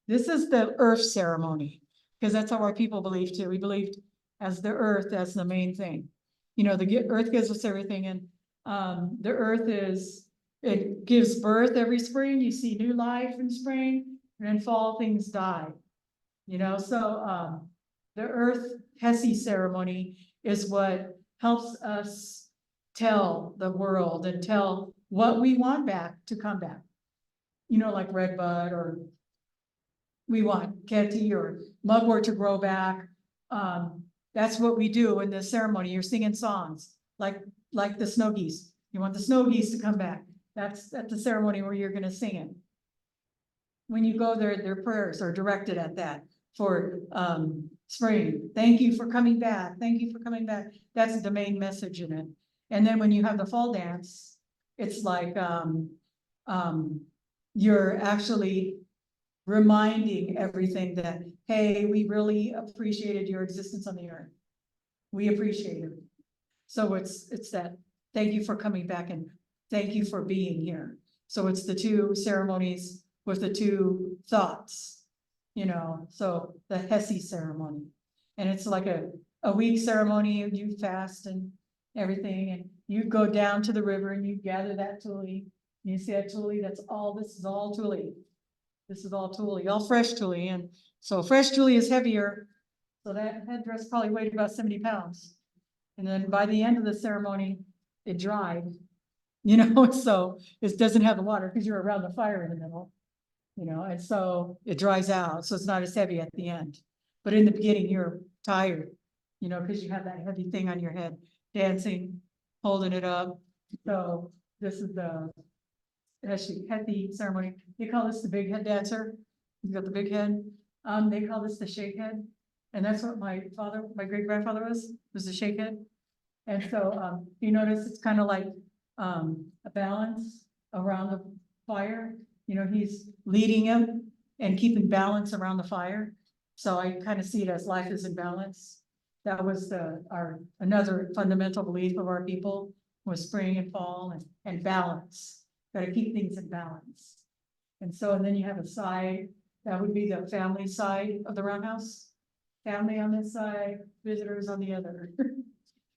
this is the earth ceremony, because that's how our people believe too. We believed as the earth, that's the main thing. You know, the earth gives us everything, and the earth it gives birth every spring. You see new life in spring, and then fall things die. You know, so the earth Hesse ceremony is what helps us tell the world and tell what we want back to come back. You know, like redbud, or we want Ketty or mugwort to grow back. That's what we do in the ceremony. You're singing songs, like the snow geese. You want the snow geese to come back. That's at the ceremony where you're gonna sing it. When you go there, their prayers are directed at that for, spring. Thank you for coming back. Thank you for coming back. That's the main message in it. And then when you have the fall dance, it's like, you're actually reminding everything that, hey, we really appreciated your existence on the earth. We appreciate it. So it's that, thank you for coming back and thank you for being here. So it's the two ceremonies with the two thoughts, you know, so the Hesse ceremony. And it's like a week ceremony, you fast and everything, and you go down to the river and you gather that Tule. You see that Tule, this is all Tule. This is all Tule, all fresh Tule, and so fresh Tule is heavier. So that headdress probably weighed about 70 pounds. And then by the end of the ceremony, it dried, you know, so it doesn't have the water because you're around the fire in the middle, you know, and so it dries out. So it's not as heavy at the end. But in the beginning, you're tired, you know, because you have that heavy thing on your head, dancing, holding it up. So this is the Hesse ceremony. They call this the big head dancer. He's got the big head. They call this the shake head. And that's what my great grandfather was the shake head. And so, you notice it's kind of like, a balance around the fire. You know, he's leading him and keeping balance around the fire. So I kind of see it as life is in balance. That was another fundamental belief of our people was spring and fall and balance. Got to keep things in balance. And so, and then you have a side, that would be the family side of the roundhouse. Family on this side, visitors on the other.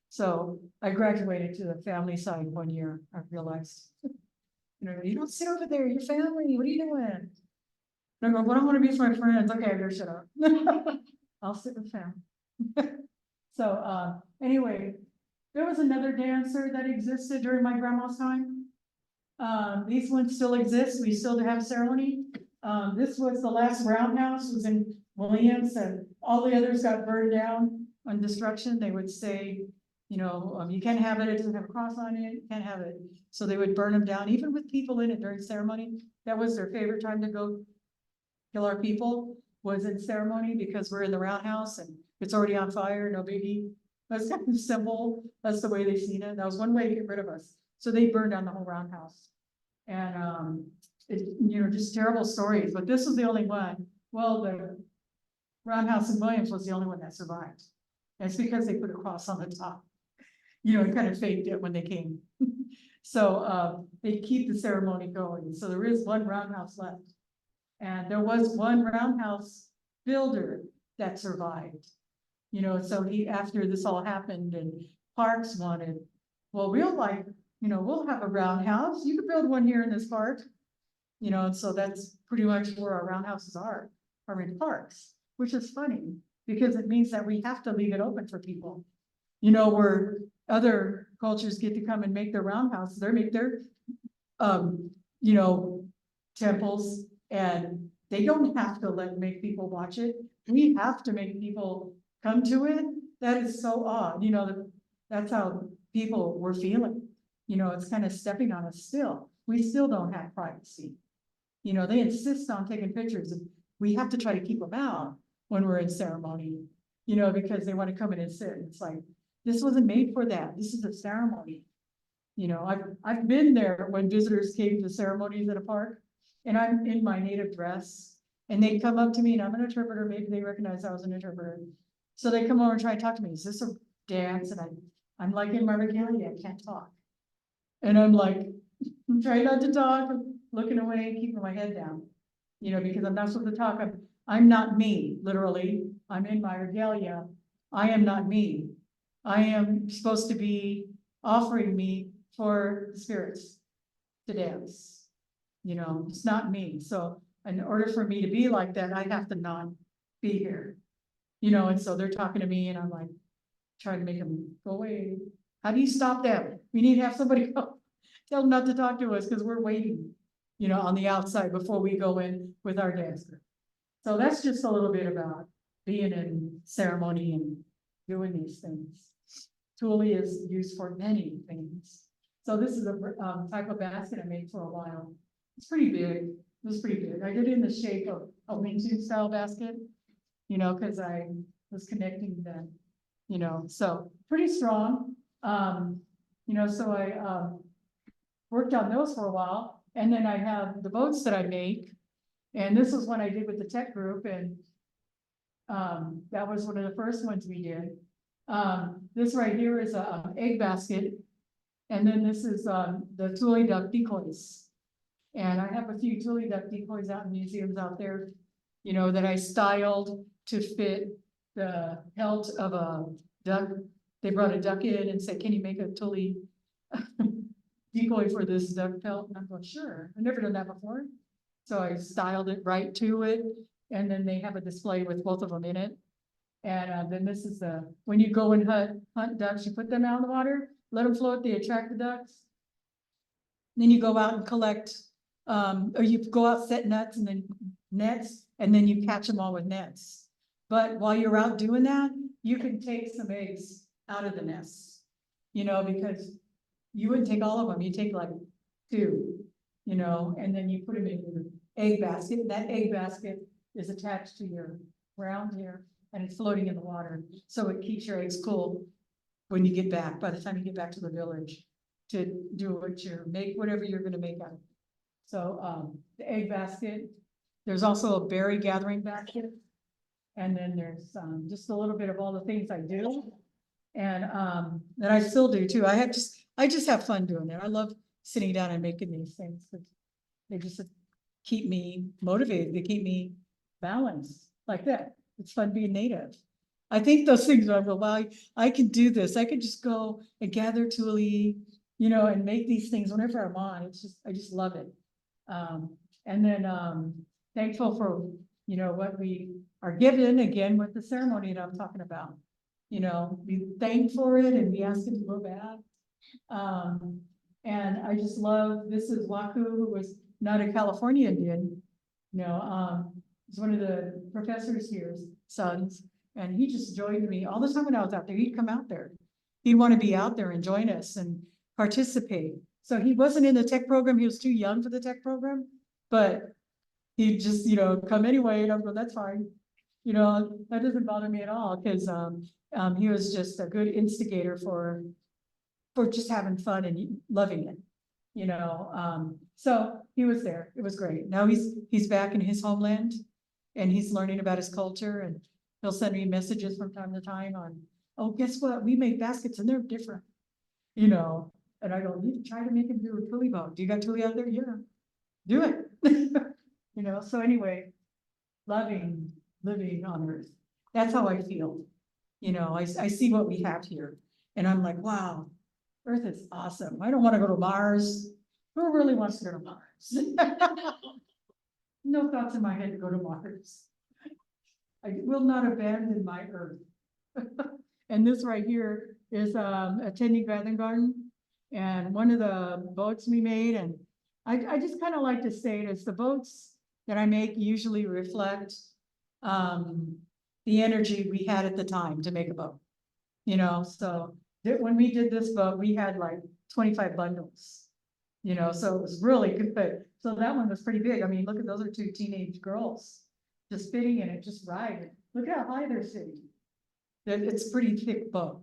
So I graduated to the family side one year, I realized. You know, you don't sit over there, your family, what are you doing? And I go, but I want to be with my friends. Okay, I better shut up. I'll sit with family. So anyway, there was another dancer that existed during my grandma's time. These ones still exist. We still have ceremony. This was the last roundhouse, was in Williams, and all the others got burned down on destruction. They would say, you know, you can't have it. It doesn't have a cross on it. You can't have it. So they would burn them down, even with people in it during ceremony. That was their favorite time to go kill our people, was in ceremony, because we're in the roundhouse and it's already on fire. No biggie. That's kind of simple. That's the way they seen it. That was one way to get rid of us. So they burned down the whole roundhouse. And you know, just terrible stories. But this was the only one. Well, the roundhouse in Williams was the only one that survived. And it's because they put a cross on the top. You know, it kind of faked it when they came. So they keep the ceremony going. So there is one roundhouse left. And there was one roundhouse builder that survived. You know, so after this all happened and Parks wanted, well, we'll have a roundhouse. You could build one here in this park. You know, and so that's pretty much where our roundhouses are in parks, which is funny because it means that we have to leave it open for people. You know, where other cultures get to come and make their roundhouses, they make their, you know, temples, and they don't have to make people watch it. We have to make people come to it. That is so odd. You know, that's how people were feeling. You know, it's kind of stepping on us still. We still don't have privacy. You know, they insist on taking pictures, and we have to try to keep them out when we're in ceremony, you know, because they want to come in and sit. It's like, this wasn't made for that. This is a ceremony. You know, I've been there when visitors came to ceremonies at a park, and I'm in my native dress, and they come up to me, and I'm an interpreter. Maybe they recognize I was an interpreter. So they come over and try to talk to me. Is this a dance? And I'm like in my regalia, I can't talk. And I'm like, I'm trying not to talk, I'm looking away, keeping my head down, you know, because I'm not supposed to talk. I'm not me, literally. I'm in my regalia. I am not me. I am supposed to be offering me for the spirits to dance. You know, it's not me. So in order for me to be like that, I have to not be here. You know, and so they're talking to me and I'm like, trying to make them go away. How do you stop them? We need to have somebody go. Tell them not to talk to us because we're waiting, you know, on the outside before we go in with our dancer. So that's just a little bit about being in ceremony and doing these things. Tule is used for many things. So this is a type of basket I made for a while. It's pretty big. It was pretty big. I did it in the shape of a Wintun style basket, you know, because I was connecting them, you know, so pretty strong. You know, so I worked on those for a while, and then I have the boats that I make, and this was one I did with the tech group, and that was one of the first ones we did. This right here is a egg basket, and then this is the Tule duck decoys. And I have a few Tule duck decoys out in museums out there, you know, that I styled to fit the pelt of a duck. They brought a duck in and said, can you make a Tule decoy for this duck pelt? And I'm going, sure, I've never done that before. So I styled it right to it, and then they have a display with both of them in it. And then this is when you go and hunt ducks, you put them out in the water, let them float, they attract the ducks. Then you go out and collect, or you go out, set nets, and then you catch them all with nets. But while you're out doing that, you can take some eggs out of the nests, you know, because you wouldn't take all of them, you take like 2, you know, and then you put them in your egg basket. That egg basket is attached to your ground here, and it's floating in the water, so it keeps your eggs cool when you get back, by the time you get back to the village, to do whatever you're gonna make out of it. So, the egg basket, there's also a berry gathering basket. And then there's, just a little bit of all the things I do. And, that I still do too. I just have fun doing it. I love sitting down and making these things, but they just keep me motivated. They keep me balanced like that. It's fun being native. I think those things are, well, I can do this. I could just go and gather Tule, you know, and make these things whenever I'm on. I just love it. And then, thankful for, you know, what we are given again with the ceremony that I'm talking about. You know, we thank for it and we ask it to go back. And I just love, this is Waku, who was not a California Indian, you know, he's one of the professors here's sons, and he just joined me all the time when I was out there. He'd come out there. He'd want to be out there and join us and participate. So he wasn't in the tech program. He was too young for the tech program, but he'd just, you know, come anyway. And I'm going, that's fine. You know, that doesn't bother me at all, because he was just a good instigator for just having fun and loving it, you know. So he was there. It was great. Now he's back in his homeland, and he's learning about his culture, and he'll send me messages from time to time on, oh, guess what? We make baskets and they're different, you know. And I go, you try to make him do a Tule boat. Do you got Tule out there? Yeah, do it. You know, so anyway, living on Earth. That's how I feel. You know, I see what we have here, and I'm like, wow, Earth is awesome. I don't want to go to Mars. Who really wants to go to Mars? No thoughts in my head to go to Mars. I will not abandon my Earth. And this right here is a tiny gathering garden, and one of the boats we made, and I just kind of like to say it as the boats that I make usually reflect the energy we had at the time to make a boat. You know, so when we did this boat, we had like 25 bundles, you know, so it was really good. But so that one was pretty big. I mean, look at those are 2 teenage girls just fitting in it, just riding. Look how high they're sitting. It's a pretty thick boat,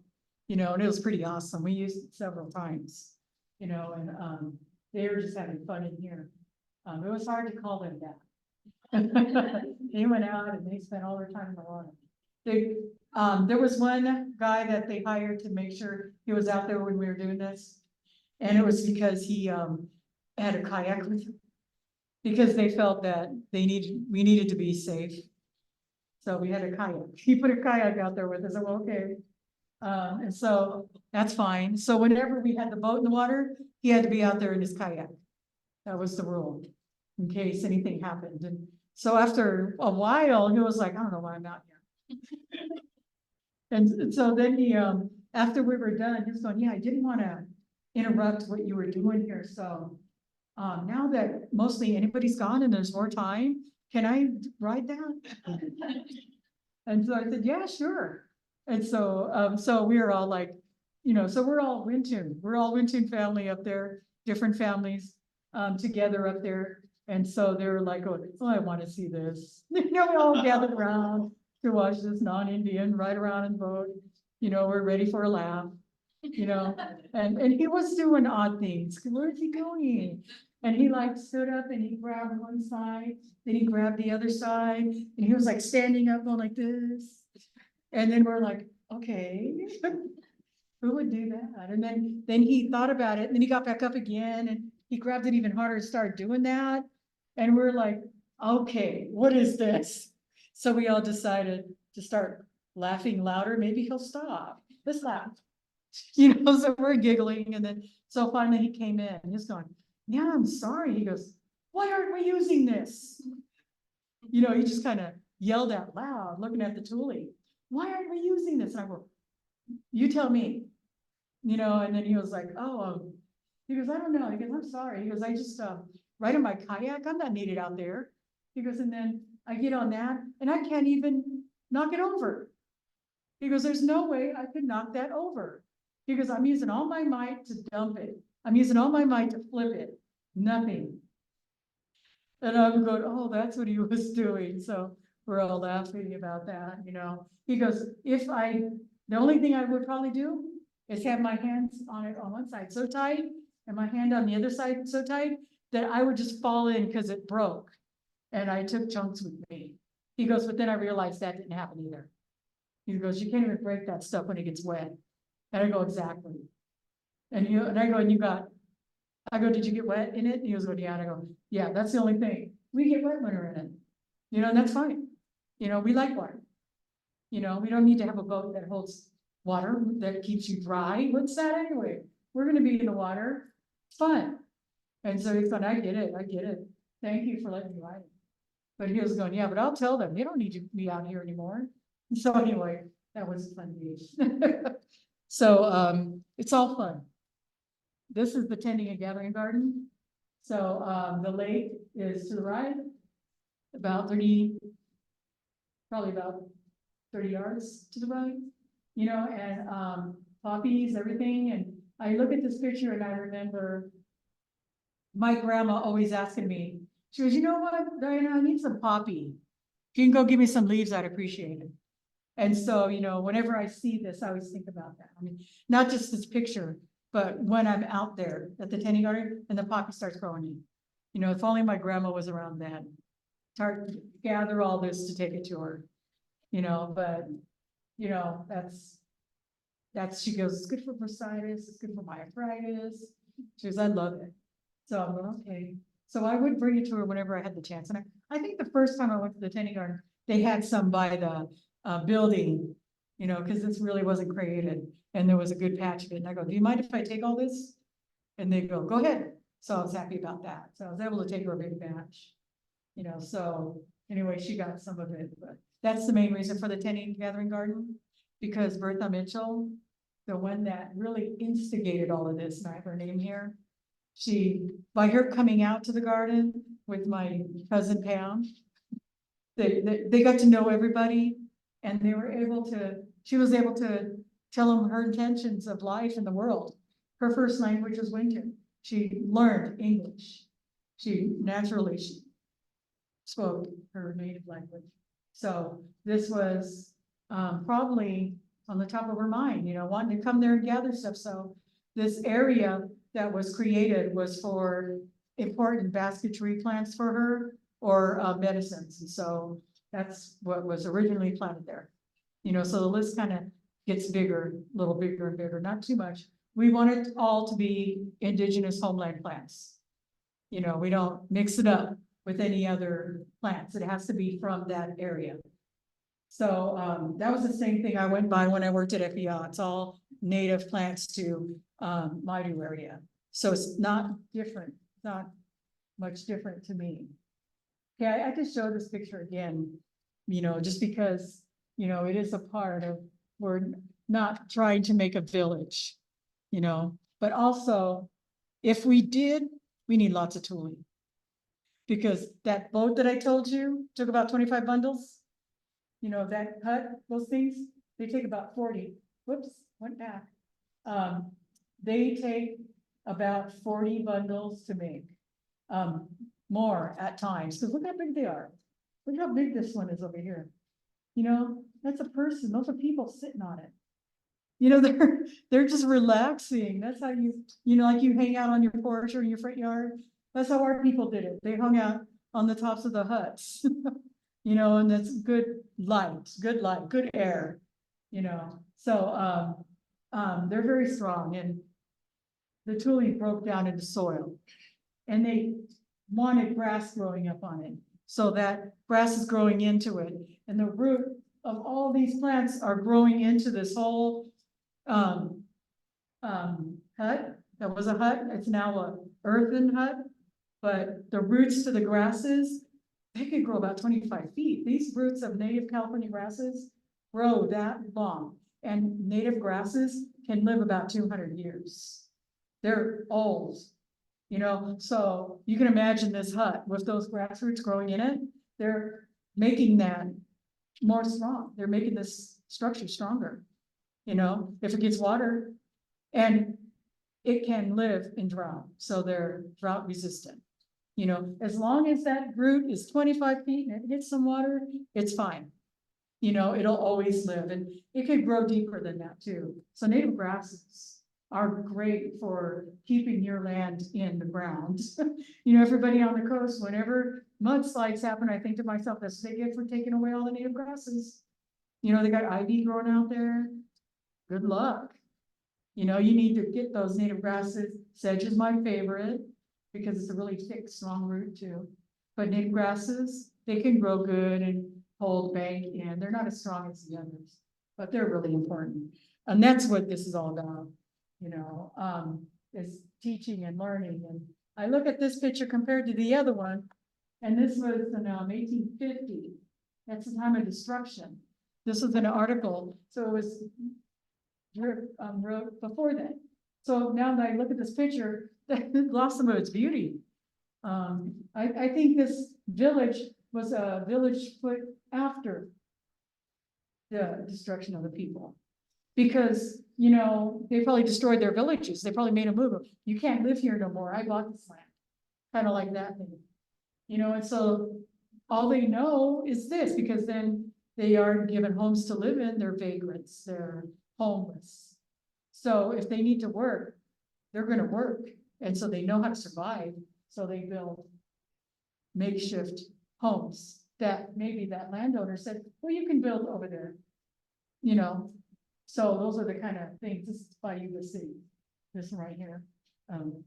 you know, and it was pretty awesome. We used it several times, you know, and they were just having fun in here. It was hard to call them that. They went out and they spent all their time in the water. There was one guy that they hired to make sure he was out there when we were doing this. And it was because he had a kayak with him, because they felt that we needed to be safe. So we had a kayak. He put a kayak out there with us. I'm okay. And so that's fine. So whenever we had the boat in the water, he had to be out there in his kayak. That was the rule, in case anything happened. And so after a while, he was like, I don't know why I'm out here. And so then he, after we were done, he was going, yeah, I didn't want to interrupt what you were doing here. So now that mostly anybody's gone and there's more time, can I ride that? And so I said, yeah, sure. And so we were all like, so we're all Wintun family up there, different families, together up there. And so they were like, oh, I want to see this. We all gathered around to watch this non-Indian ride around and vote. We're ready for a laugh, and he was doing odd things. Where's he going? And he like stood up and he grabbed one side, then he grabbed the other side, and he was like standing up going like this. And then we're like, okay, who would do that? And then he thought about it, and then he got back up again and he grabbed it even harder and started doing that. And we're like, okay, what is this? So we all decided to start laughing louder. Maybe he'll stop. Let's laugh. So we're giggling. And then, so finally he came in and he's going, yeah, I'm sorry. He goes, why aren't we using this? He just kind of yelled out loud, looking at the Tule. Why aren't we using this? And I go, you tell me, and then he was like, oh, he goes, I don't know. He goes, I'm sorry. He goes, I just, ride in my kayak. I'm not needed out there. He goes, and then I get on that and I can't even knock it over. He goes, there's no way I could knock that over. He goes, I'm using all my might to dump it. I'm using all my might to flip it. Nothing. And I'm going, oh, that's what he was doing. So we're all laughing about that, He goes, the only thing I would probably do is have my hands on it on one side so tight and my hand on the other side so tight that I would just fall in because it broke. And I took chunks with me. He goes, but then I realized that didn't happen either. He goes, you can't even break that stuff when it gets wet. And I go, exactly. And I go, did you get wet in it? And he goes, yeah. And I go, yeah, that's the only thing. We get wet when we're in it. And that's fine. We like water. We don't need to have a boat that holds water that keeps you dry. What's that anyway? We're gonna be in the water. It's fun. And so he's going, I get it. Thank you for letting me ride it. But he was going, yeah, but I'll tell them, they don't need to be out here anymore. And so anyway, that was a fun day. So it's all fun. This is the tending and gathering garden. So the lake is to the right, probably about 30 yards to the right, and poppies, everything. And I look at this picture and I remember my grandma always asking me, she goes, you know what, Diana, I need some poppy. If you can go give me some leaves, I'd appreciate it. And so, whenever I see this, I always think about that. I mean, not just this picture, but when I'm out there at the tending garden and the poppy starts growing in. If only my grandma was around then. To gather all this to take it to her. But that's she goes, it's good for bursitis, it's good for my arthritis. She goes, I love it. So I'm going, okay. So I would bring it to her whenever I had the chance. And I think the first time I went to the tending garden, they had some by the building, because this really wasn't created. And there was a good patch of it. And I go, do you mind if I take all this? And they go ahead. So I was happy about that. So I was able to take her a big batch, so anyway, she got some of it. But that's the main reason for the tending and gathering garden, because Bertha Mitchell, the one that really instigated all of this, and I have her name here. By her coming out to the garden with my cousin Pam, they got to know everybody, and she was able to tell them her intentions of life in the world. Her first language was Wintun. She learned English. She spoke her native language. So this was probably on the top of her mind, wanting to come there and gather stuff. So this area that was created was for important basketry plants for her, or medicines. And so that's what was originally planted there. So the list kind of gets bigger, a little bigger and bigger, not too much. We want it all to be indigenous homeland plants. We don't mix it up with any other plants. It has to be from that area. So that was the same thing I went by when I worked at FEA. It's all native plants to Maidu area. So it's not different, not much different to me. Yeah, I could show this picture again, just because, it is a part of, we're not trying to make a village, but also if we did, we need lots of tooling. Because that boat that I told you took about 25 bundles. you know, that hut, those things, they take about 40, whoops, went back. They take about 40 bundles to make. More at times, because look how big they are. Look how big this one is over here. You know, that's a person, those are people sitting on it. You know, they're just relaxing. That's how you know, like you hang out on your porch or in your front yard. That's how our people did it. They hung out on the tops of the huts. You know, and that's good light, good air, you know. So they're very strong, and the Tule broke down into soil. And they wanted grass growing up on it. So that grass is growing into it. And the root of all these plants are growing into this whole hut. That was a hut. It's now a earthen hut. But the roots to the grasses, they could grow about 25 feet. These roots of native California grasses grow that long. And native grasses can live about 200 years. They're old. You know, so you can imagine this hut with those grass roots growing in it. They're making that more strong. They're making this structure stronger. You know, if it gets water, and it can live in drought, so they're drought resistant. You know, as long as that root is 25 feet and it hits some water, it's fine. You know, it'll always live, and it could grow deeper than that too. So native grasses are great for keeping your land in the ground. You know, everybody on the coast, whenever mudslides happen, I think to myself, that's what they get for taking away all the native grasses. You know, they got ivy growing out there. Good luck. You know, you need to get those native grasses. Sedge is my favorite because it's a really thick, strong root too. But native grasses, they can grow good and hold bank in. They're not as strong as the others, but they're really important. And that's what this is all about. You know, is teaching and learning. And I look at this picture compared to the other one, and this was in 1850. That's the time of destruction. This was an article, so it was wrote before that. So now that I look at this picture, it lost some of its beauty. I think this village was a village put after the destruction of the people. Because, you know, they probably destroyed their villages. They probably made a move. You can't live here no more. I bought this land. Kind of like that thing. You know, and so all they know is this, because then they are given homes to live in. They're vagrants. They're homeless. So if they need to work, they're going to work. And so they know how to survive. So they build makeshift homes that maybe that landowner said, well, you can build over there. You know, so those are the kind of things. This is by you to see this one right here.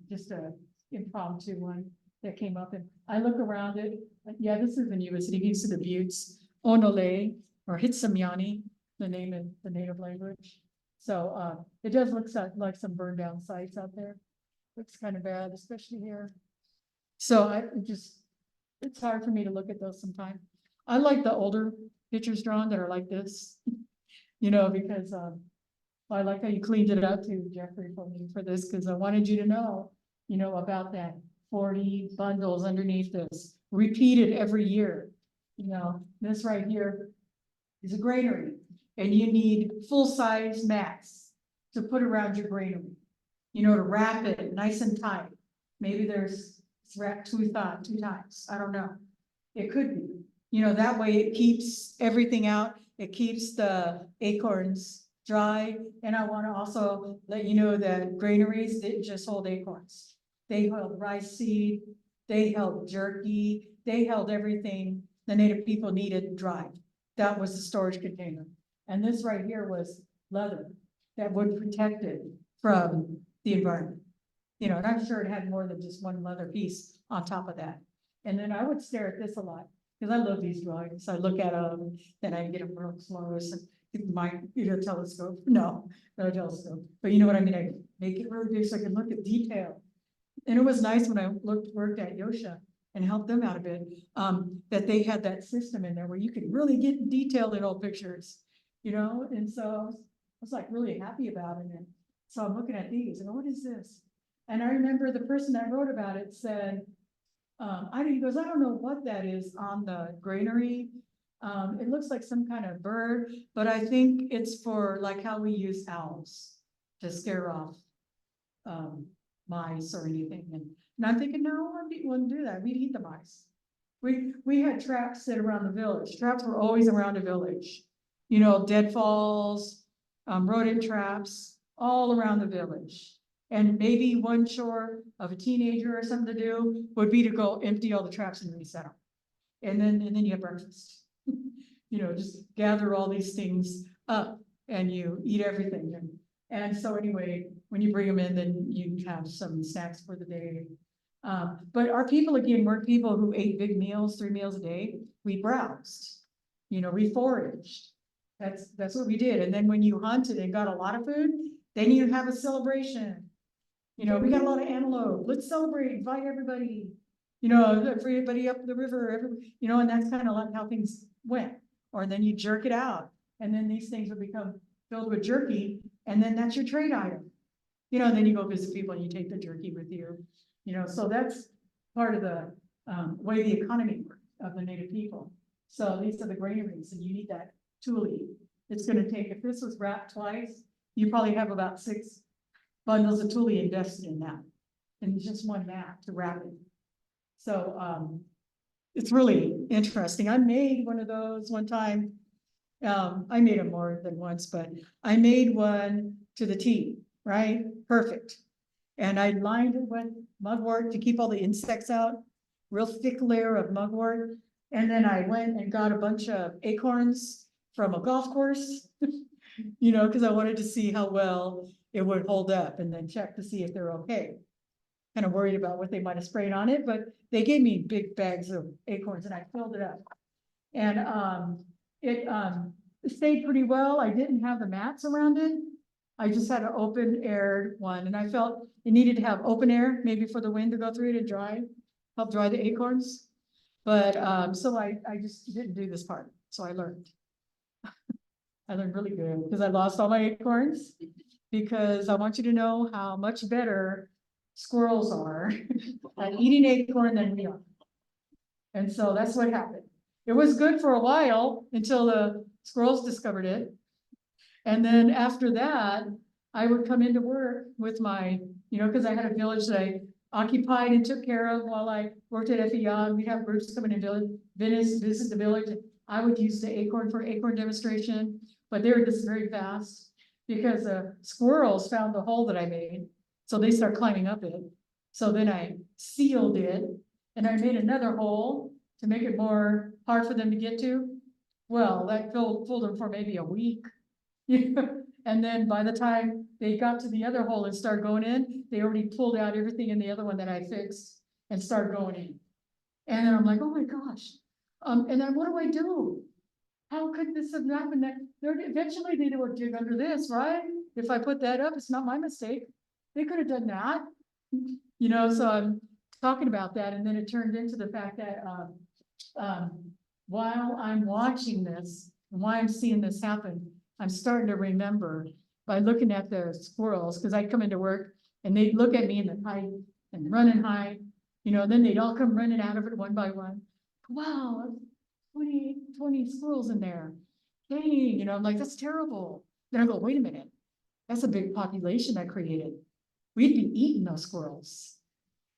Just a impromptu one that came up, and I look around it. Yeah, this is in University East of the Buttes, Onole or Hitsamyani, the name in the native language. So it does look like some burned down sites out there. Looks kind of bad, especially here. So it's hard for me to look at those sometimes. I like the older pictures drawn that are like this. You know, because I like how you cleaned it up too, Jeffrey, for me for this, because I wanted you to know, you know, about that 40 bundles underneath this, repeated every year. You know, this right here is a granary, and you need full-size mats to put around your granary, you know, to wrap it nice and tight. Maybe it's wrapped two times. I don't know. It could be, you know, that way it keeps everything out. It keeps the acorns dry. And I want to also let you know that granaries didn't just hold acorns. They held rice seed, they held jerky, they held everything the native people needed dried. That was the storage container. And this right here was leather that would protect it from the environment. You know, and I'm sure it had more than just one leather piece on top of that. And then I would stare at this a lot, because I love these drawings. I look at them, then I get them real close and my, telescope. No telescope. But you know what I mean? I make it really big so I can look at detail. And it was nice when I worked at Yosha and helped them out a bit, that they had that system in there where you could really get detailed in old pictures, you know? And so I was like really happy about it. And so I'm looking at these and what is this? And I remember the person that wrote about it said, he goes, I don't know what that is on the granary. It looks like some kind of bird, but I think it's for like how we use owls to scare off mice or anything. And I'm thinking, no, we wouldn't do that. We'd eat the mice. We had traps set around the village. Traps were always around the village. You know, deadfalls, rodent traps, all around the village. And maybe one chore of a teenager or something to do would be to go empty all the traps and reset them. And then you have breakfast. You know, just gather all these things up and you eat everything. And so anyway, when you bring them in, then you have some snacks for the day. But our people, again, weren't people who ate big meals, 3 meals a day. We browsed, you know, we foraged. That's what we did. And then when you hunted and got a lot of food, then you have a celebration. You know, we got a lot of antelope. Let's celebrate, invite everybody. You know, everybody up the river, you know, and that's kind of like how things went. Or then you jerk it out, and then these things would become filled with jerky, and then that's your trade item. You know, and then you go visit people and you take the jerky with you. You know, so that's part of the way the economy works of the native people. So these are the granaries, and you need that Tule. It's going to take, if this was wrapped twice, you probably have about 6 bundles of Tule invested in that, and just one mat to wrap it. So it's really interesting. I made one of those one time. I made them more than once, but I made one to the T, right? Perfect. And I lined it with mugwort to keep all the insects out, real thick layer of mugwort. And then I went and got a bunch of acorns from a golf course, you know, because I wanted to see how well it would hold up and then check to see if they're okay. Kind of worried about what they might have sprayed on it, but they gave me big bags of acorns and I filled it up. And it stayed pretty well. I didn't have the mats around it. I just had an open air one, and I felt it needed to have open air, maybe for the wind to go through it and help dry the acorns. But so I just didn't do this part. So I learned. I learned really good because I lost all my acorns, because I want you to know how much better squirrels are at eating acorn than we are. And so that's what happened. It was good for a while until the squirrels discovered it. And then after that, I would come into work with my, you know, because I had a village that I occupied and took care of while I worked at FEI. We'd have groups coming in visit the village. I would use the acorn for acorn demonstration, but they were just very fast because squirrels found the hole that I made. So they start climbing up it. So then I sealed it and I made another hole to make it more hard for them to get to. Well, that fooled them for maybe a week. And then by the time they got to the other hole and started going in, they already pulled out everything in the other one that I fixed and started going in. And then I'm like, oh my gosh. And then what do I do? How could this have happened? Eventually they would dig under this, right? If I put that up, it's not my mistake. They could have done that. You know, so I'm talking about that. And then it turned into the fact that while I'm watching this, and why I'm seeing this happen, I'm starting to remember by looking at the squirrels, because I'd come into work and they'd look at me and they'd hide and run and hide, you know, then they'd all come running out of it one by one. Wow, 20 squirrels in there. Dang, you know, I'm like, that's terrible. Then I go, wait a minute, that's a big population I created. We'd be eating those squirrels.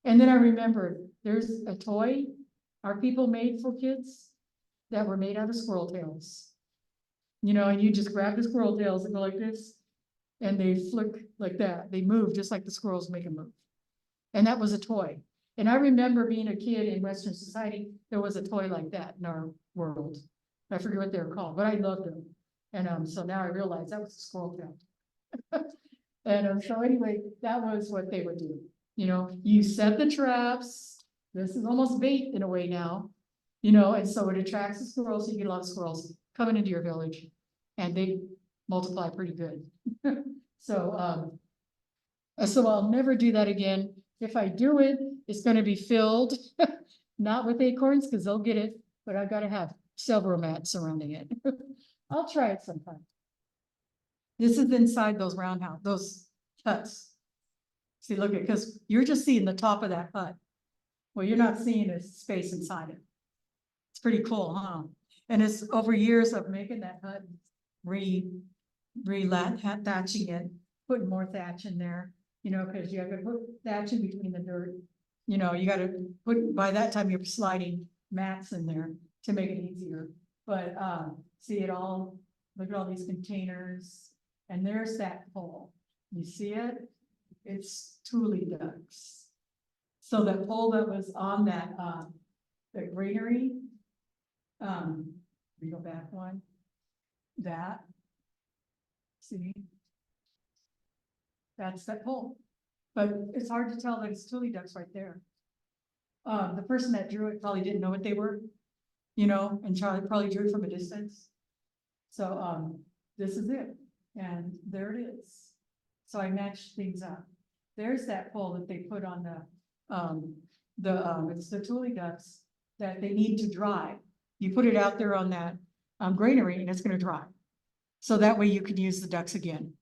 And then I remembered there's a toy our people made for kids that were made out of squirrel tails. You know, and you just grab the squirrel tails and go like this, and they flick like that. They move just like the squirrels make them move. And that was a toy. And I remember being a kid in Western society, there was a toy like that in our world. I forget what they were called, but I loved them. And so now I realize that was a squirrel tail. And so anyway, that was what they would do. You know, you set the traps. This is almost bait in a way now, you know, and so it attracts the squirrels. So you get a lot of squirrels coming into your village, and they multiply pretty good. So I'll never do that again. If I do it, it's going to be filled, not with acorns, because they'll get it, but I've got to have several mats surrounding it. I'll try it sometime. This is inside those roundhouse, those huts. See, look at, because you're just seeing the top of that hut. Well, you're not seeing the space inside it. It's pretty cool, huh? And it's over years of making that hut, thatching it, putting more thatch in there, you know, cause you have to put thatch in between the dirt. You know, you gotta put, by that time you're sliding mats in there to make it easier. But, see it all, look at all these containers, and there's that pole. You see it? It's Tule ducks. So the pole that was on that, the greenery, we go back one, that, see? That's that pole, but it's hard to tell that it's Tule ducks right there. The person that drew it probably didn't know what they were, you know, and Charlie probably drew it from a distance. So, this is it, and there it is. So I matched things up. There's that pole that they put on it's the Tule ducks that they need to dry. You put it out there on that, granary and it's gonna dry. So that way you can use the ducks again.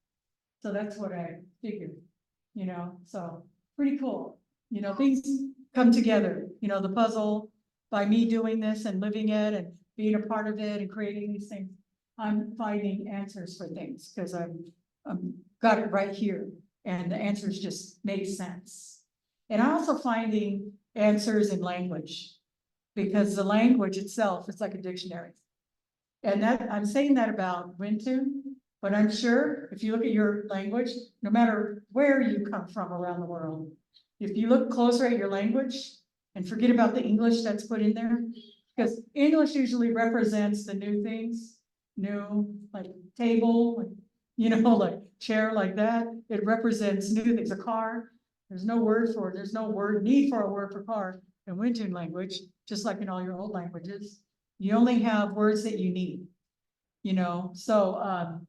So that's what I figured, you know, so pretty cool. You know, things come together, you know, the puzzle by me doing this and living it and being a part of it and creating these things. I'm finding answers for things because I'm got it right here and the answers just make sense. And I'm also finding answers in language because the language itself is like a dictionary. And that I'm saying that about Wintun, but I'm sure if you look at your language, no matter where you come from around the world, if you look closer at your language and forget about the English that's put in there, because English usually represents the new things, new, like table, like, you know, like chair like that. It represents new things, a car. There's no word for it. There's no need for a word for car in Wintun language, just like in all your old languages. You only have words that you need, you know, so,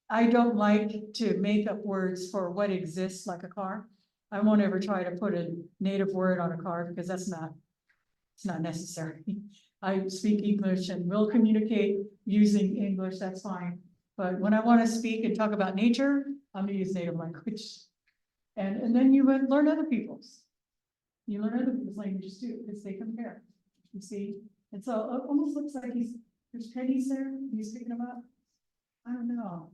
I don't like to make up words for what exists like a car. I won't ever try to put a native word on a car because it's not necessary. I speak English and will communicate using English, that's fine. But when I want to speak and talk about nature, I'm gonna use native language. And then you would learn other people's. You learn other people's languages too, because they compare, you see? And so it almost looks like there's pennies there, he's picking them up. I don't know.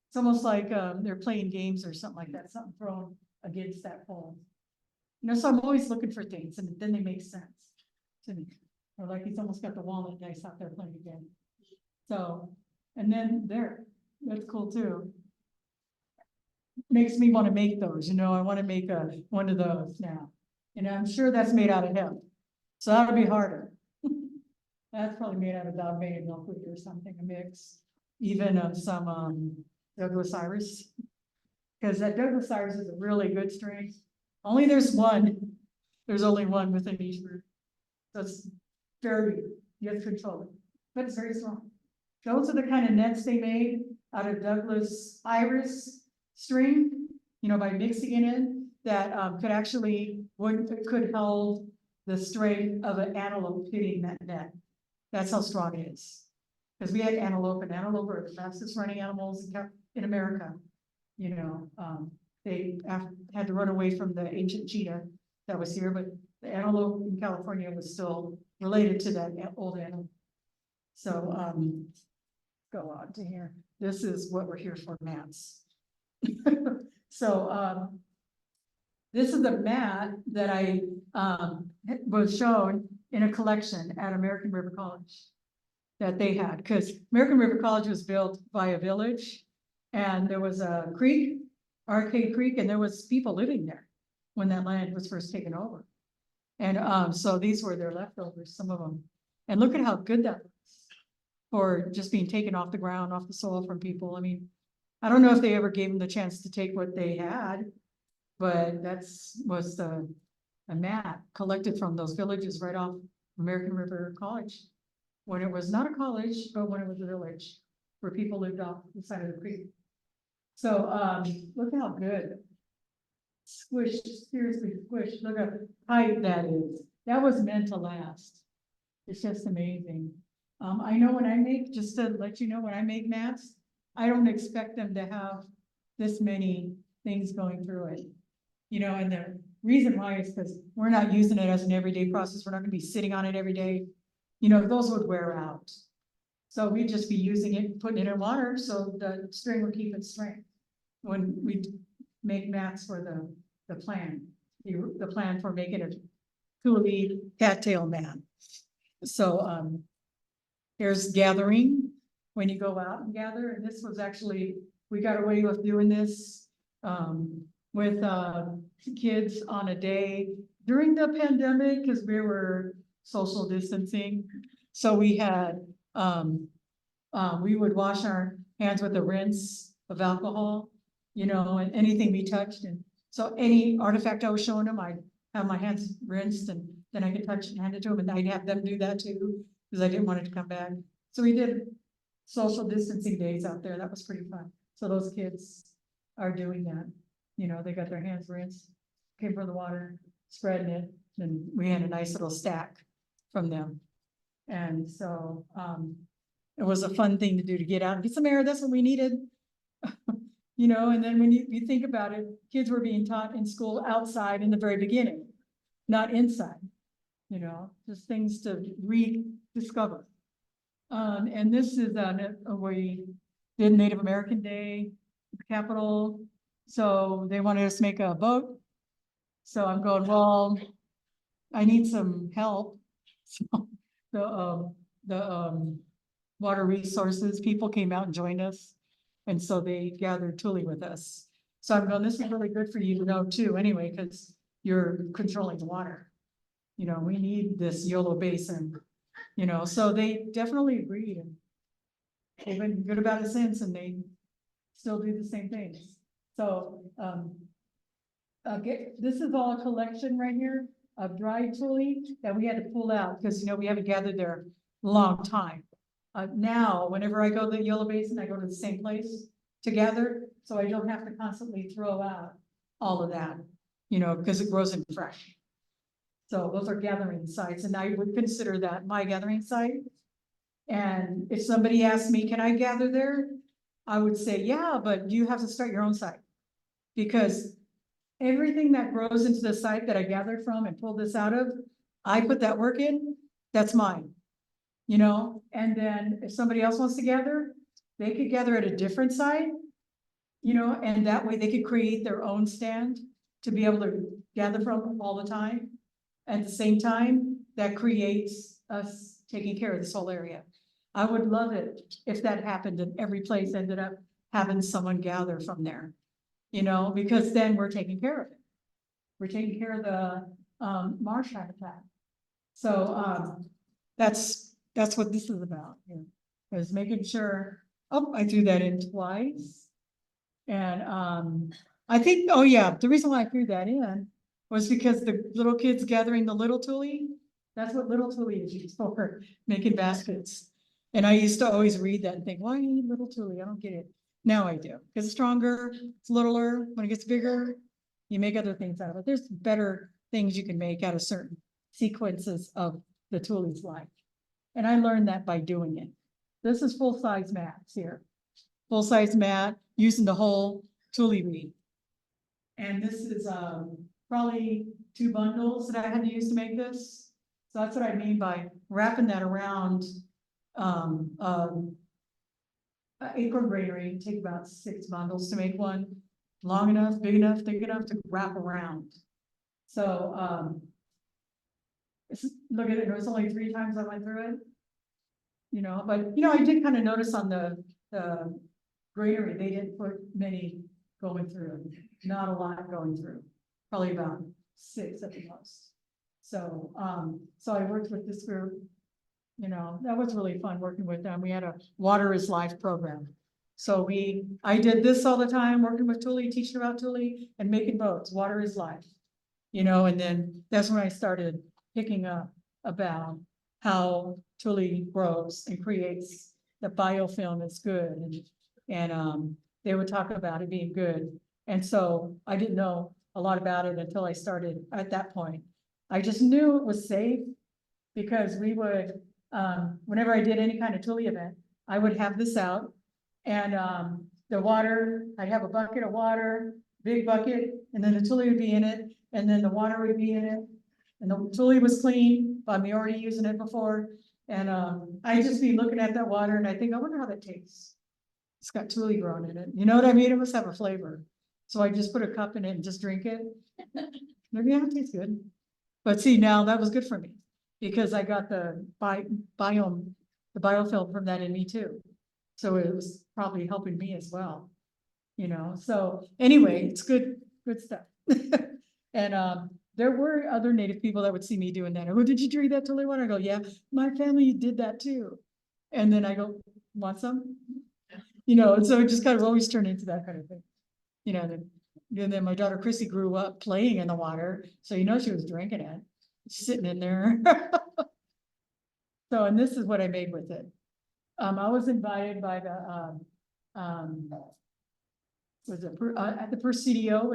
It's almost like they're playing games or something like that, something thrown against that pole. You know, so I'm always looking for things and then they make sense to me. Or like he's almost got the walnut dice out there playing again. So, and then there, that's cool too. Makes me want to make those, you know, I want to make one of those now. And I'm sure that's made out of hemp. So that'll be harder. That's probably made out of dog mated milkweed or something, a mix. Even of some Douglas Iris. Because that Douglas Iris is a really good strain. Only there's only one within each group. That's very, you have to control it, but it's very strong. Those are the kind of nets they made out of Douglas Iris string, you know, by mixing it in, that could hold the strength of an antelope hitting that net. That's how strong it is. Because we had antelope, and antelope are the fastest running animals in America. You know, they had to run away from the ancient cheetah that was here, but the antelope in California was still related to that old animal. So, go on to here. This is what we're here for, mats. So, this is a mat that I was shown in a collection at American River College that they had, because American River College was built by a village and there was a creek, Arcade Creek, and there was people living there when that land was first taken over. And so these were their leftovers, some of them. And look at how good that was for just being taken off the ground, off the soil from people. I mean, I don't know if they ever gave them the chance to take what they had, but was a mat collected from those villages right off American River College. When it was not a college, but when it was a village where people lived off the side of the creek. So, look how good. Squish, seriously squish, look how tight that is. That was meant to last. It's just amazing. I know when I make, just to let you know, when I make mats, I don't expect them to have this many things going through it. You know, and the reason why is because we're not using it as an everyday process. We're not gonna be sitting on it every day. you know, those would wear out. So we'd just be using it, putting it in water, so the string would keep its strength. When we make mats for the plan, the plan for making a Tule cattail mat. So, here's gathering, when you go out and gather, and this was actually, we got away with doing this, with, kids on a day during the pandemic, because we were social distancing. So we had, we would wash our hands with a rinse of alcohol, you know, and anything we touched. And so any artifact I was showing them, I'd have my hands rinsed and then I could touch and hand it to them, and I'd have them do that too, because I didn't want it to come back. So we did social distancing days out there. That was pretty fun. So those kids are doing that. You know, they got their hands rinsed, came from the water, spreading it, and we had a nice little stack from them. And so, it was a fun thing to do, to get out and get some air. That's what we needed. You know, and then when you think about it, kids were being taught in school outside in the very beginning, not inside, you know, just things to rediscover. And this is we did Native American Day, the Capitol. So they wanted us to make a boat. So I'm going, well, I need some help. So the water resources people came out and joined us. And so they gathered Tule with us. So I'm going, this is really good for you to know too, anyway, because you're controlling the water. You know, we need this YOLO basin, you know, so they definitely agreed, and they've been good about it since, and they still do the same things. So, this is all a collection right here of dried Tule that we had to pull out because, you know, we haven't gathered there a long time. Now, whenever I go to the Yellow Basin, I go to the same place to gather, so I don't have to constantly throw out all of that, you know, because it grows in fresh. So those are gathering sites, and I would consider that my gathering site. And if somebody asked me, can I gather there? I would say, yeah, but you have to start your own site. Because everything that grows into the site that I gathered from and pulled this out of, I put that work in, that's mine. You know, and then if somebody else wants to gather, they could gather at a different site, you know, and that way they could create their own stand to be able to gather from all the time. At the same time, that creates us taking care of this whole area. I would love it if that happened and every place ended up having someone gather from there, you know, because then we're taking care of it. We're taking care of the marsh habitat. So that's what this is about, is making sure, oh, I threw that in twice. And I think, oh yeah, the reason why I threw that in was because the little kids gathering the little Tule, that's what little Tule is used for, making baskets. And I used to always read that and think, why do you need little Tule? I don't get it. Now I do, because it's stronger, it's littler. When it gets bigger, you make other things out of it. There's better things you can make out of certain sequences of the Tule's life. And I learned that by doing it. This is full-size mats here. Full-size mat using the whole Tule reed. And this is probably 2 bundles that I had to use to make this. So that's what I mean by wrapping that around acorn granary. Take about 6 bundles to make one long enough, big enough, thick enough to wrap around. So look at it, it was only 3 times I went through it. You know, but you know, I did kind of notice on the granary, they didn't put many going through, not a lot going through, probably about 6 at the most. So, so I worked with this group, you know, that was really fun working with them. We had a Water is Life program. So I did this all the time, working with Tule, teaching about Tule and making boats. Water is life, you know, and then that's when I started picking up about how Tule grows and creates the biofilm is good. And they would talk about it being good. And so I didn't know a lot about it until I started at that point. I just knew it was safe because we would, whenever I did any kind of Tule event, I would have this out and the water, I'd have a bucket of water, big bucket, and then the Tule would be in it, and then the water would be in it. And the Tule was clean, by me already using it before. And, I just be looking at that water and I think, I wonder how that tastes. It's got Tule grown in it, you know what I mean? It must have a flavor. So I just put a cup in it and just drink it. Maybe yeah, it tastes good. But see, now that was good for me, because I got the biome, the biofilm from that in me too. So it was probably helping me as well. You know, so anyway, it's good stuff. And, there were other native people that would see me doing that. Oh, did you drink that Tule water? I go, yeah, my family did that too. And then I go, want some? You know, and so it just kind of always turned into that kind of thing. You know, and then my daughter Chrissy grew up playing in the water, so you know she was drinking it, sitting in there. So, and this is what I made with it. I was invited by the, was it, at the Presidio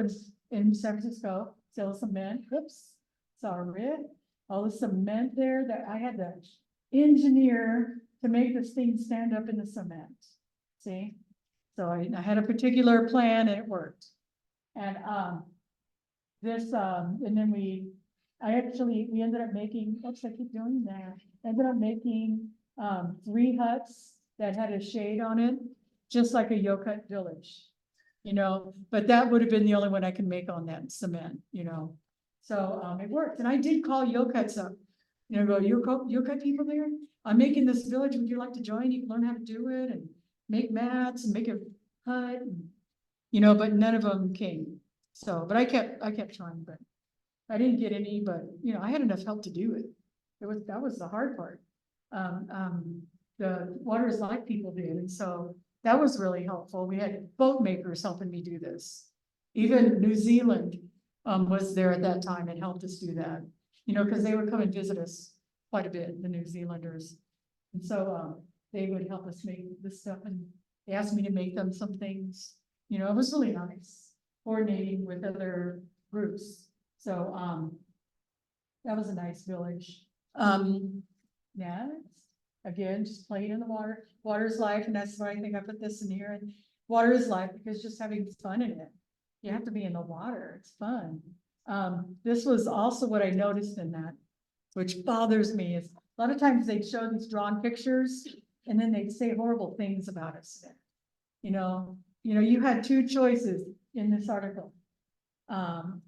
in San Francisco, sell cement, whoops, sorry. All the cement there that I had to engineer to make this thing stand up in the cement, see? So I had a particular plan and it worked. And, and then we ended up making, oops, I keep doing that. Ended up making, 3 huts that had a shade on it, just like a Yocut village, you know, but that would have been the only one I can make on that cement, you know. So, it worked. And I did call Yokuts up, you know, go, Yocut people there? I'm making this village. Would you like to join? You can learn how to do it and make mats and make a hut, and, you know, but none of them came. So, but I kept trying, but I didn't get any, but, you know, I had enough help to do it. That was the hard part. The Water is Life people did, and so that was really helpful. We had boat makers helping me do this. Even New Zealand, was there at that time and helped us do that, you know, because they would come and visit us quite a bit, the New Zealanders. And so, they would help us make this stuff, and they asked me to make them some things, you know, it was really nice, coordinating with other groups. So, that was a nice village. Yeah, again, just playing in the water. Water is life, and that's why I think I put this in here. And water is life because just having fun in it. You have to be in the water. It's fun. This was also what I noticed in that, which bothers me, is a lot of times they'd show these drawn pictures and then they'd say horrible things about us. You know, you had 2 choices in this article.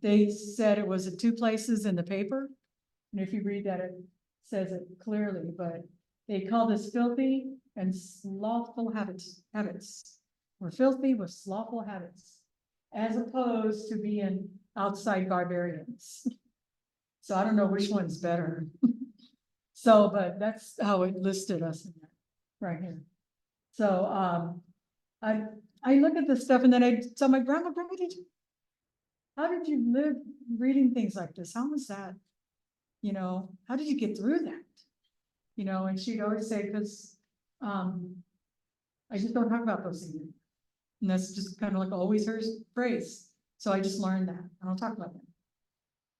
They said it was in 2 places in the paper. And if you read that, it says it clearly, but they call this filthy and slothful habits. We're filthy with slothful habits, as opposed to being outside barbarians. So I don't know which one's better. So, but that's how it listed us in there, right here. So, I look at this stuff and then I tell my grandma, how did you live reading things like this? How was that? You know, how did you get through that? You know, and she'd always say, because, I just don't talk about those things. And that's just kind of like always her phrase. So I just learned that. I don't talk about them.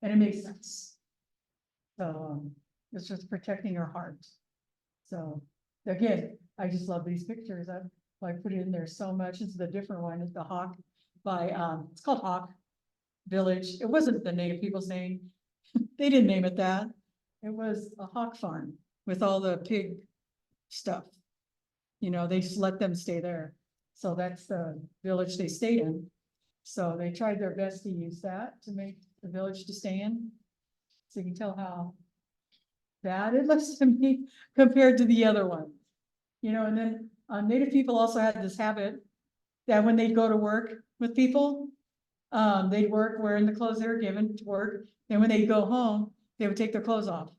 And it makes sense. So, it's just protecting her heart. So, again, I just love these pictures. I put it in there so much. It's the different one. It's the Hawk by, it's called Hawk Village. It wasn't the native people's name. They didn't name it that. It was a hawk farm with all the pig stuff. You know, they just let them stay there. So that's the village they stayed in. So they tried their best to use that to make the village to stay in. So you can tell how bad it looks to me compared to the other one. You know, and then native people also had this habit that when they'd go to work with people, they'd work wearing the clothes they were given to work. And when they go home, they would take their clothes off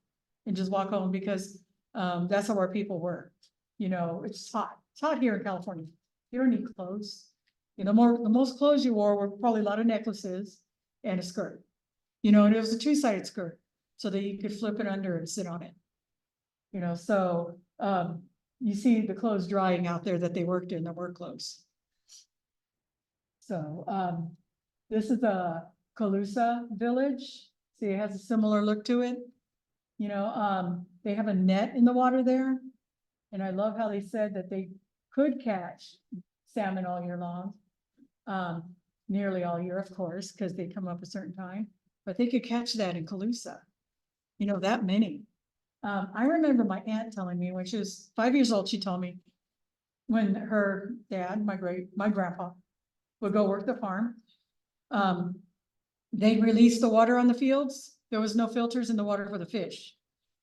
and just walk home, because that's how our people were. You know, it's hot. It's hot here in California. You don't need clothes. You know, the most clothes you wore were probably a lot of necklaces and a skirt. You know, and it was a 2-sided skirt so that you could flip it under and sit on it. You know, so you see the clothes drying out there that they worked in, the work clothes. So this is a Calusa village. See, it has a similar look to it. You know, they have a net in the water there. And I love how they said that they could catch salmon all year long. Nearly all year, of course, because they come up a certain time. But they could catch that in Calusa. You know, that many. I remember my aunt telling me when she was 5 years old, she told me when her dad, my grandpa, would go work the farm. They'd release the water on the fields. There was no filters in the water for the fish.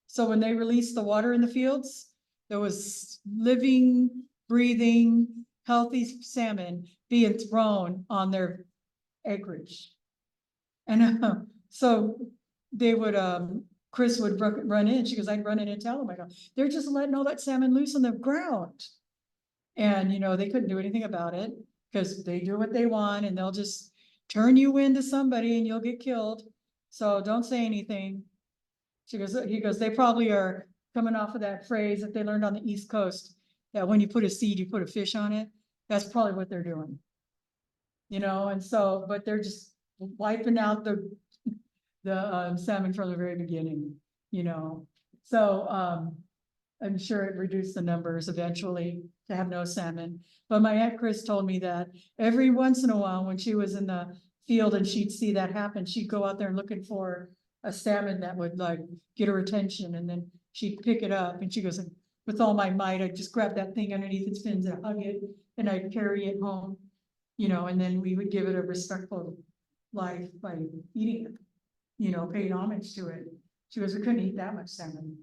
So when they released the water in the fields, there was living, breathing, healthy salmon being thrown on their acreage. And so they would, Chris would run in, she goes, I'd run in and tell them, I go, they're just letting all that salmon loose on the ground. And, they couldn't do anything about it, because they do what they want, and they'll just turn you into somebody and you'll get killed. So don't say anything. He goes, they probably are coming off of that phrase that they learned on the East Coast, that when you put a seed, you put a fish on it. That's probably what they're doing. And so, but they're just wiping out the salmon from the very beginning, So, I'm sure it reduced the numbers eventually to have no salmon. But my Aunt Chris told me that every once in a while, when she was in the field and she'd see that happen, she'd go out there looking for a salmon that would like get her attention, and then she'd pick it up and she goes, with all my might, I'd just grab that thing underneath its fins and hug it, and I'd carry it home, and then we would give it a respectful life by eating it, paying homage to it. She goes, we couldn't eat that much salmon.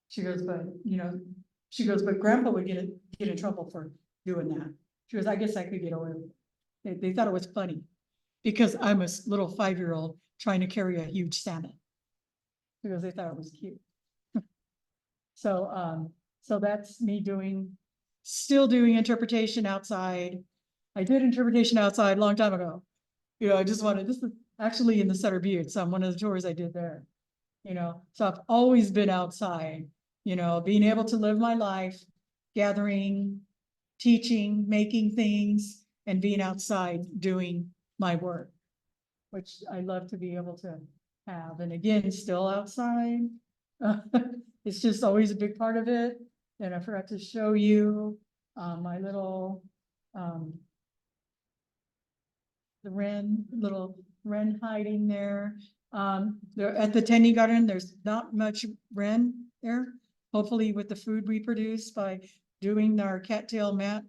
She goes, but grandpa would get in trouble for doing that. She goes, I guess I could get away with it. They thought it was funny because I'm a little 5-year-old trying to carry a huge salmon. Because they thought it was cute. So that's me still doing interpretation outside. I did interpretation outside a long time ago. This is actually in the Sutter Buttes on one of the tours I did there. So I've always been outside, being able to live my life, gathering, teaching, making things, and being outside doing my work, which I love to be able to have. And again, still outside. It's just always a big part of it. And I forgot to show you my little little wren hiding there. At the tending garden, there's not much wren there. Hopefully with the food we produce by doing our cattail mat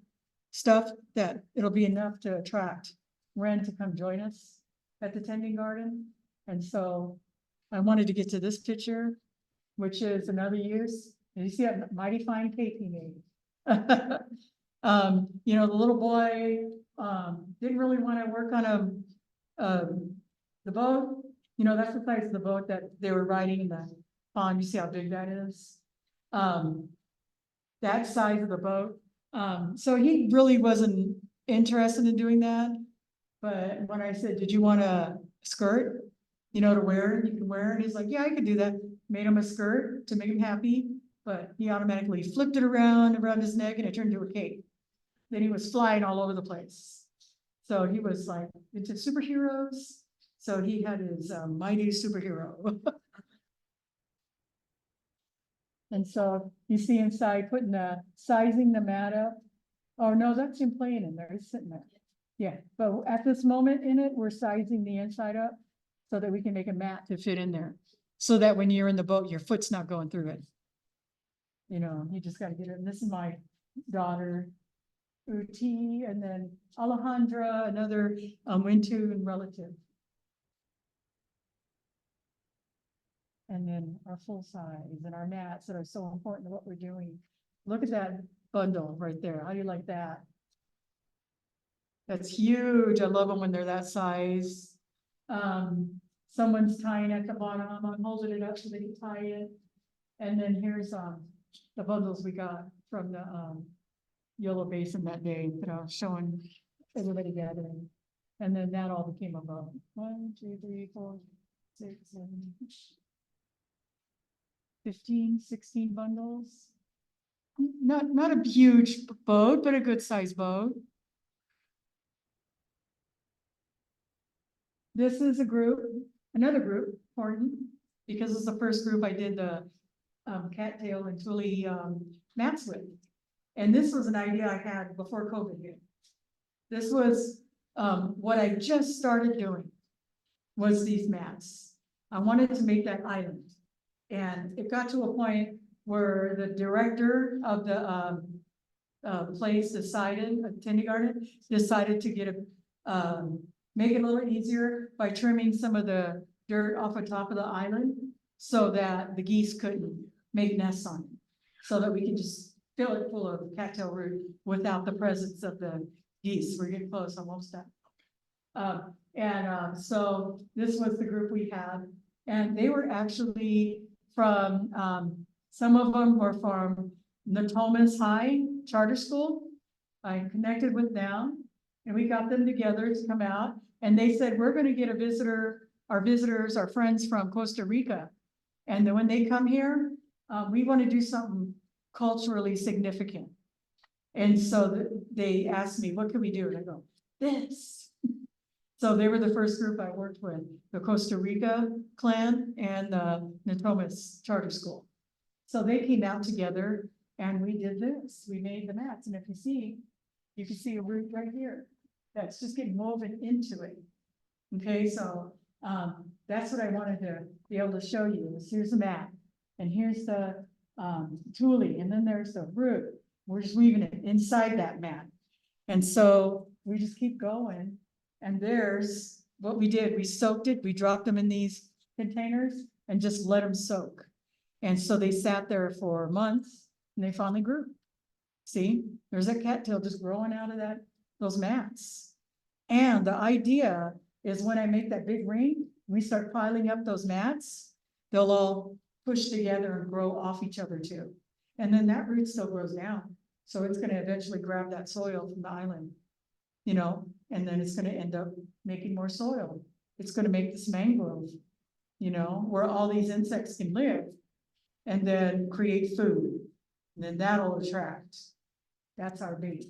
stuff, that it'll be enough to attract wren to come join us at the tending garden. And so I wanted to get to this picture, which is another use. You see a mighty fine cake he made. The little boy didn't really want to work on the boat. That's the size of the boat that they were riding in the pond. You see how big that is? That size of the boat. So he really wasn't interested in doing that. But when I said, did you want a skirt, to wear, you can wear it. He's like, yeah, I could do that. Made him a skirt to make him happy, but he automatically flipped it around his neck and it turned into a cape. Then he was flying all over the place. So he was like into superheroes. So he had his mighty superhero. And so you see inside sizing the mat up. Oh no, that's him playing in there. He's sitting there. Yeah, but at this moment in it, we're sizing the inside up so that we can make a mat to fit in there. So that when you're in the boat, your foot's not going through it. You just got to get it. And this is my daughter, Uti, and then Alejandra, another Wintun relative. And then our full size and our mats that are so important to what we're doing. Look at that bundle right there. How do you like that? That's huge. I love them when they're that size. Someone's tying at the bottom. I'm holding it up so they can tie it. And then here's the bundles we got from the Yellow Basin that day that I was showing everybody gathering. And then that all became about 1, 2, 3, 4, 6, 7, 15, 16 bundles. Not a huge boat, but a good sized boat. This is another group, important, because it's the first group I did the Cattail and Tule mats with. And this was an idea I had before COVID hit. This was what I just started doing, was these mats. I wanted to make that island. And it got to a point where the director of the, place decided, kindergarten, decided to get a, make it a little easier by trimming some of the dirt off the top of the island so that the geese couldn't make nests on it. So that we can just fill it full of cattail root without the presence of the geese. We're getting close, almost done. So this was the group we had, and they were actually from, some of them were from Natomas High Charter School. I connected with them, and we got them together to come out, and they said, we're gonna get a visitor, our visitors, our friends from Costa Rica. And then when they come here, we wanna do something culturally significant. And so they asked me, what can we do? And I go, this. So they were the first group I worked with, the Costa Rica clan and the Natomas Charter School. So they came out together and we did this. We made the mats. And if you see, you can see a root right here. That's just getting woven into it. Okay, so that's what I wanted to be able to show you. Here's the mat. And here's the Tule. And then there's the root. We're just weaving it inside that mat. And so we just keep going. And there's what we did. We soaked it. We dropped them in these containers and just let them soak. And so they sat there for months and they finally grew. See, there's a cattail just growing out of those mats. And the idea is when I make that big ring, we start piling up those mats, they'll all push together and grow off each other too. And then that root still grows down. So it's gonna eventually grab that soil from the island, you know, and then it's gonna end up making more soil. It's gonna make this mangrove, you know, where all these insects can live and then create food. And then that'll attract. That's our bait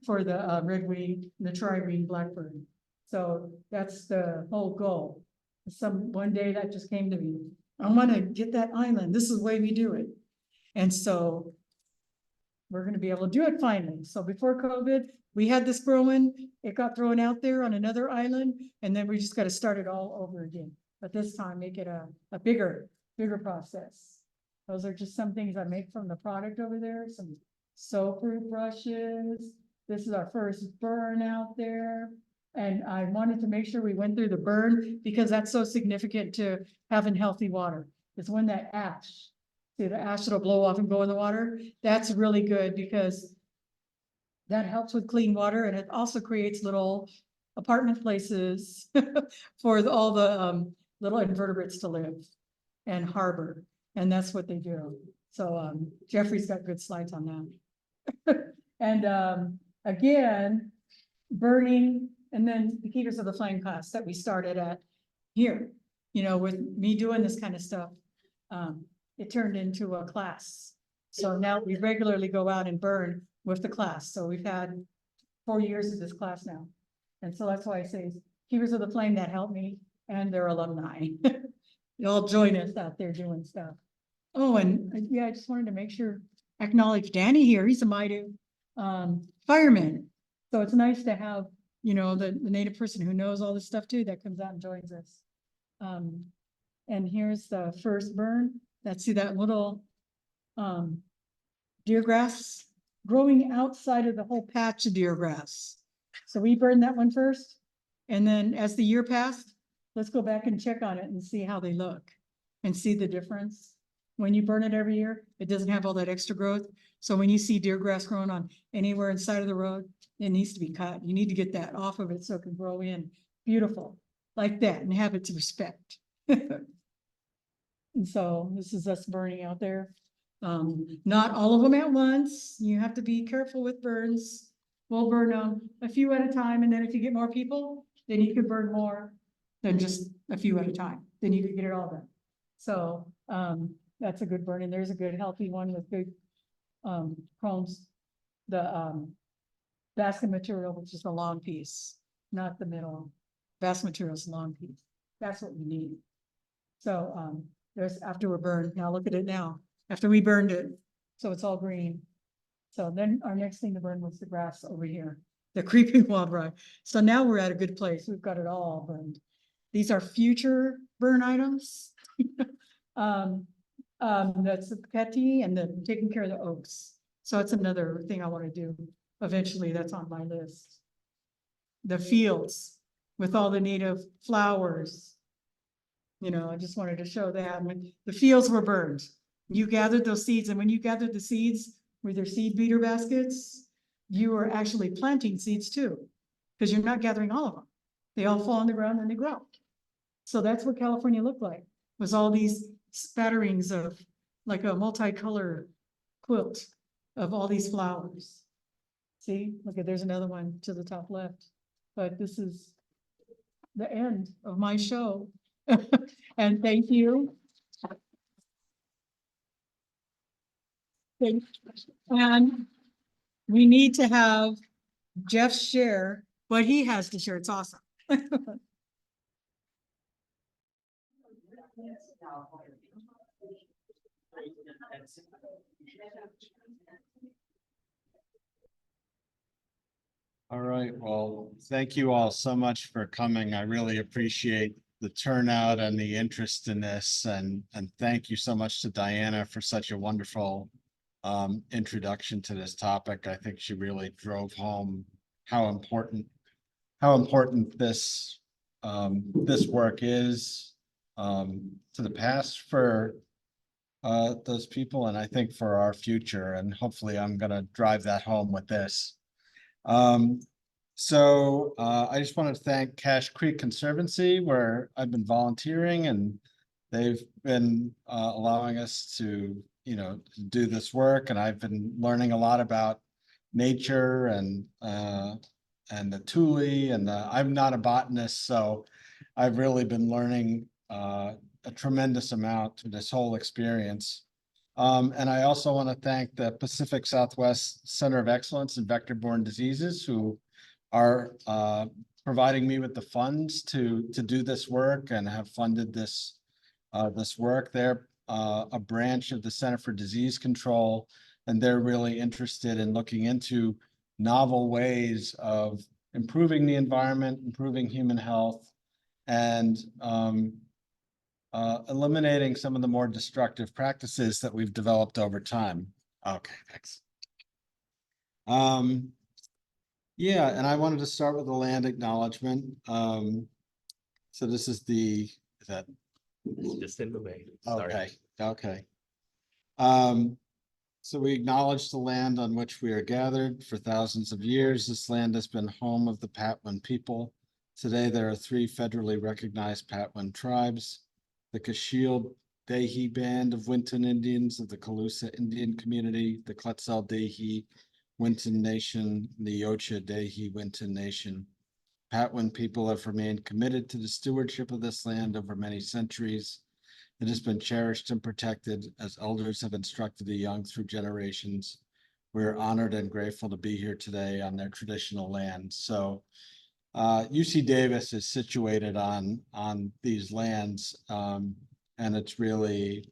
for the redweed, the tri-green blackbird. So that's the whole goal. One day that just came to me. I want to get that island. This is the way we do it. And so we're going to be able to do it finally. So before COVID, we had this growing. It got thrown out there on another island, and then we just got to start it all over again. But this time, make it a bigger process. Those are just some things I make from the product over there. Some soap root brushes. This is our first burn out there. And I wanted to make sure we went through the burn because that's so significant to having healthy water. It's when that ash, see the ash that'll blow off and go in the water. That's really good because that helps with clean water, and it also creates little apartment places for all the little invertebrates to live and harbor. And that's what they do. So Jeffrey's got good slides on that. And again, burning, and then the Keepers of the Flame class that we started at here, you know, with me doing this kind of stuff, it turned into a class. So now we regularly go out and burn with the class. So we've had 4 years of this class now. And so that's why I say Keepers of the Flame that helped me and their alumni. They all join us out there doing stuff. Oh, and yeah, I just wanted to make sure, acknowledge Danny here. He's a Maidu fireman. So it's nice to have, you know, the native person who knows all this stuff too, that comes out and joins us. And here's the first burn. See that little deer grass growing outside of the whole patch of deer grass. So we burned that one first. And then as the year passed, let's go back and check on it and see how they look and see the difference. When you burn it every year, it doesn't have all that extra growth. So when you see deer grass growing on anywhere inside of the road, it needs to be cut. You need to get that off of it so it can grow in beautiful like that and have its respect. And so this is us burning out there. Not all of them at once. You have to be careful with burns. We'll burn them a few at a time. And then if you get more people, then you can burn more than just a few at a time. Then you can get it all done. So that's a good burn. And there's a good healthy one with good chromes. The basket material, which is the long piece, not the middle. Basket material is long piece. That's what we need. So there's after we're burned. Now look at it now. After we burned it, so it's all green. So then our next thing to burn was the grass over here, the creeping wildfire. So now we're at a good place. We've got it all burned. These are future burn items. That's the Cattail and the taking care of the oaks. So that's another thing I want to do. Eventually, that's on my list. The fields with all the native flowers. You know, I just wanted to show that when the fields were burned, you gathered those seeds, and when you gathered the seeds with your seed beater baskets, you were actually planting seeds too, because you're not gathering all of them. They all fall on the ground and they grow. So that's what California looked like, was all these spatterings of like a multicolor quilt of all these flowers. See, look at, there's another one to the top left, but this is the end of my show. And thank you. And we need to have Geoff share what he has to share. It's awesome. All right, well, thank you all so much for coming. I really appreciate the turnout and the interest in this, and thank you so much to Diana for such a wonderful introduction to this topic. I think she really drove home how important this this work is to the past for those people, and I think for our future, and hopefully I'm gonna drive that home with this. I just wanted to thank Cache Creek Conservancy, where I've been volunteering, and they've been allowing us to, you know, do this work, and I've been learning a lot about nature and the Tule, and I'm not a botanist, so I've really been learning a tremendous amount through this whole experience. And I also want to thank the Pacific Southwest Center of Excellence in Vector-borne Diseases, who are providing me with the funds to do this work and have funded this work. They're a branch of the Center for Disease Control, and they're really interested in looking into novel ways of improving the environment, improving human health, and eliminating some of the more destructive practices that we've developed over time. Okay, thanks. Yeah, and I wanted to start with the land acknowledgement. So this is is that? It's just in the way. Sorry. Okay, okay. So we acknowledge the land on which we are gathered. For thousands of years, this land has been home of the Patwin people. Today, there are 3 federally recognized Patwin tribes: the Cattail Dehi Band of Wintun Indians of the Calusa Indian Community, the Cattail Dehi Wintun Nation, the Yocha Dehi Wintun Nation. Patwin people have remained committed to the stewardship of this land over many centuries. It has been cherished and protected as elders have instructed the young through generations. We are honored and grateful to be here today on their traditional land. So UC Davis is situated on these lands, and it's really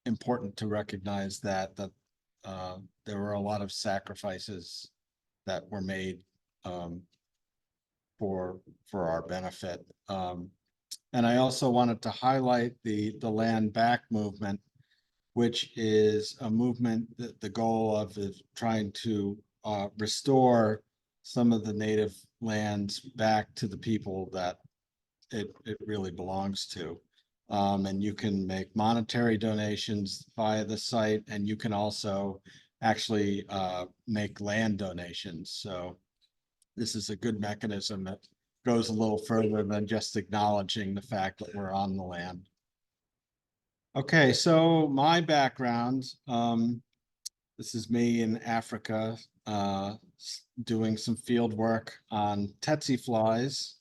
important to recognize that there were a lot of sacrifices that were made for our benefit. And I also wanted to highlight the land back movement, which is a movement that the goal of is trying to restore some of the native lands back to the people that it really belongs to. And you can make monetary donations via the site, and you can also actually make land donations. So this is a good mechanism that goes a little further than just acknowledging the fact that we're on the land. Okay, so my background, this is me in Africa, doing some field work on tsetse flies.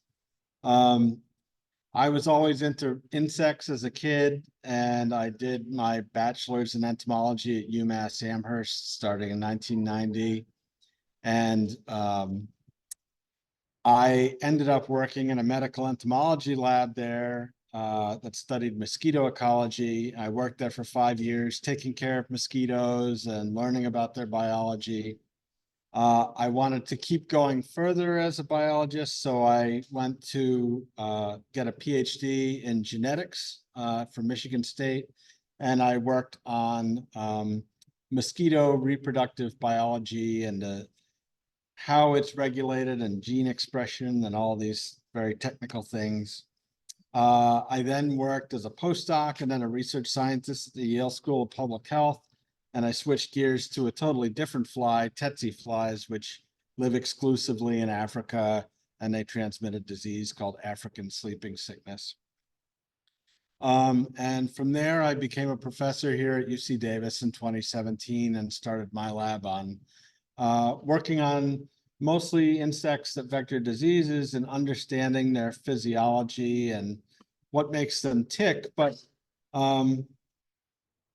I was always into insects as a kid, and I did my bachelor's in entomology at UMass Amherst starting in 1990. And I ended up working in a medical entomology lab there that studied mosquito ecology. I worked there for 5 years, taking care of mosquitoes and learning about their biology. I wanted to keep going further as a biologist, so I went to get a PhD in genetics from Michigan State, and I worked on mosquito reproductive biology and how it's regulated and gene expression and all these very technical things. I then worked as a postdoc and then a research scientist at the Yale School of Public Health. And I switched gears to a totally different fly, tsetse flies, which live exclusively in Africa, and they transmit a disease called African sleeping sickness. And from there, I became a professor here at UC Davis in 2017 and started my lab on working on mostly insects that vector diseases and understanding their physiology and what makes them tick. But